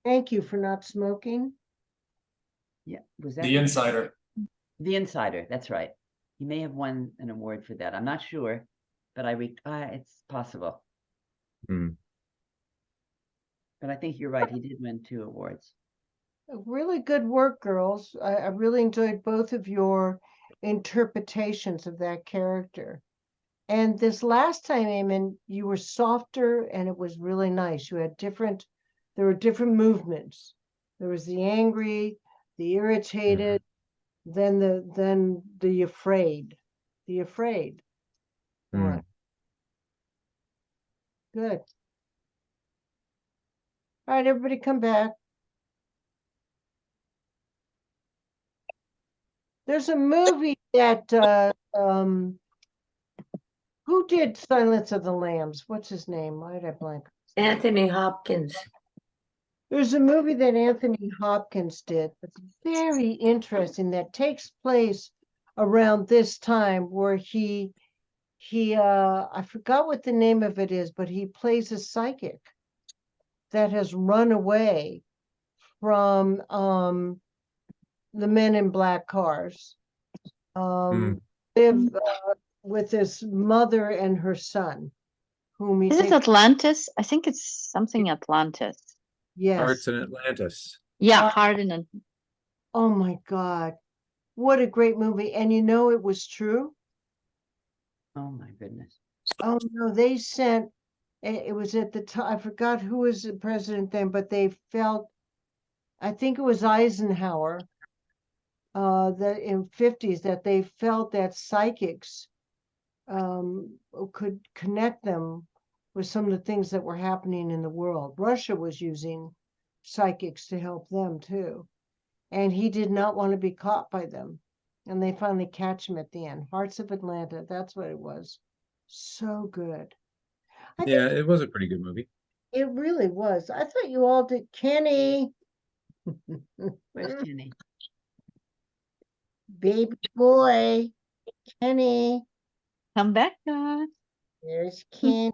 Speaker 1: Thank you for not smoking.
Speaker 5: Yeah, was that
Speaker 7: The Insider.
Speaker 5: The Insider? That's right. He may have won an award for that. I'm not sure, but it's possible.
Speaker 6: Hmm.
Speaker 5: But I think you're right. He did win 2 awards.
Speaker 1: Really good work, girls. I really enjoyed both of your interpretations of that character. And this last time, Eamon, you were softer and it was really nice. You had there were different movements. There was the angry, the irritated, then the afraid. The afraid.
Speaker 6: Hmm.
Speaker 1: Right. Good. All right, everybody come back. There's a movie that who did Silence of the Lambs? What's his name? Why did I blank?
Speaker 3: Anthony Hopkins.
Speaker 1: There's a movie that Anthony Hopkins did that's very interesting that takes place around this time where he I forgot what the name of it is, but he plays a psychic that has run away from the men in black cars. Live with his mother and her son, whom he
Speaker 8: Is it
Speaker 1: takes.
Speaker 8: Atlantis? I think it's something Atlantis.
Speaker 1: Yes.
Speaker 6: Hearts in Atlantis.
Speaker 8: Yeah,
Speaker 1: Uh,
Speaker 8: Hard in a
Speaker 1: Oh my God. What a great movie. And you know, it was true.
Speaker 5: Oh my goodness.
Speaker 1: Oh no, they sent, it was at the time, I forgot who was the president then, but they felt, I think it was Eisenhower, that in 50s, that they felt that psychics could connect them with some of the things that were happening in the world. Russia was using psychics to help them too. And he did not want to be caught by them. And they finally catch him at the end. Hearts of Atlanta, that's what it was. So good. I
Speaker 6: Yeah,
Speaker 1: think
Speaker 6: it was a pretty good movie.
Speaker 1: it really was. I thought you all did. Kenny,
Speaker 5: Where's Jenny?
Speaker 1: baby boy, Kenny,
Speaker 8: come back, guys.
Speaker 1: there's Kenny.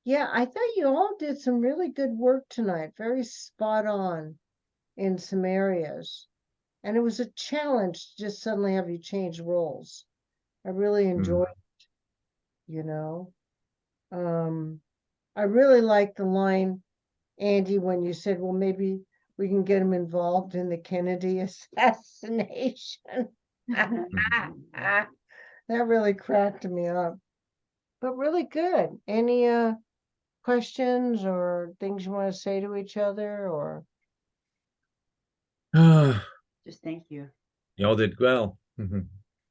Speaker 1: Yeah, I thought you all did some really good work tonight. Very spot on in some areas. And it was a challenge to just suddenly have you change roles. I really enjoyed it, you know. I really liked the line, Andy, when you said, well, maybe we can get him involved in the Kennedy assassination. That really cracked me up. But really good. Any questions or things you want to say to each other, or
Speaker 5: Just thank you.
Speaker 6: Y'all did well.
Speaker 5: Thank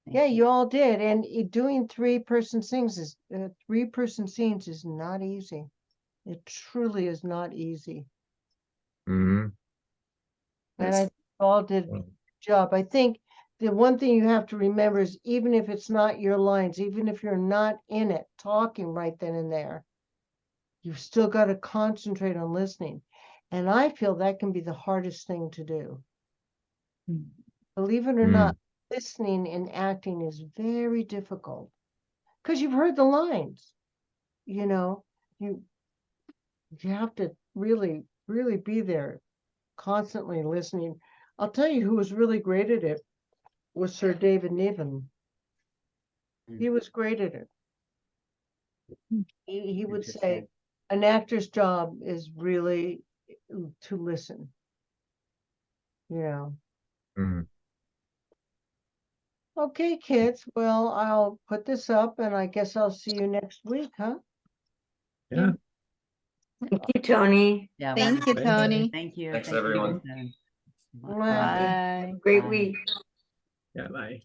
Speaker 1: yeah, you all did. And doing three-person scenes is not easy. It truly is not easy.
Speaker 6: Mhm.
Speaker 1: And
Speaker 6: Yes.
Speaker 1: I think you all did a
Speaker 6: Well,
Speaker 1: good job. I think the one thing you have to remember is even if it's not your lines, even if you're not in it talking right then and there, you've still got to concentrate on listening. And I feel that can be the hardest thing to do. Believe it or not, listening and acting is very difficult because you've heard the lines. You know, you have to really, really be there, constantly listening. I'll tell you who was really great at it was Sir David Niven. He was great at it. He would say
Speaker 5: Interesting.
Speaker 1: an actor's job is really to listen. You know.
Speaker 6: mhm.
Speaker 1: Okay, kids. Well, I'll put this up and I guess I'll see you next week, huh?
Speaker 6: Yeah.
Speaker 3: Thank you, Tony.
Speaker 5: Yeah.
Speaker 8: Thank you,
Speaker 6: Thank you.
Speaker 8: Tony.
Speaker 5: Thank you.
Speaker 7: Thanks,
Speaker 5: Thank you,
Speaker 7: everyone.
Speaker 5: Kristen.
Speaker 1: Bye.
Speaker 8: Bye.
Speaker 3: Great
Speaker 5: Bye.
Speaker 3: week.
Speaker 6: Yeah, bye.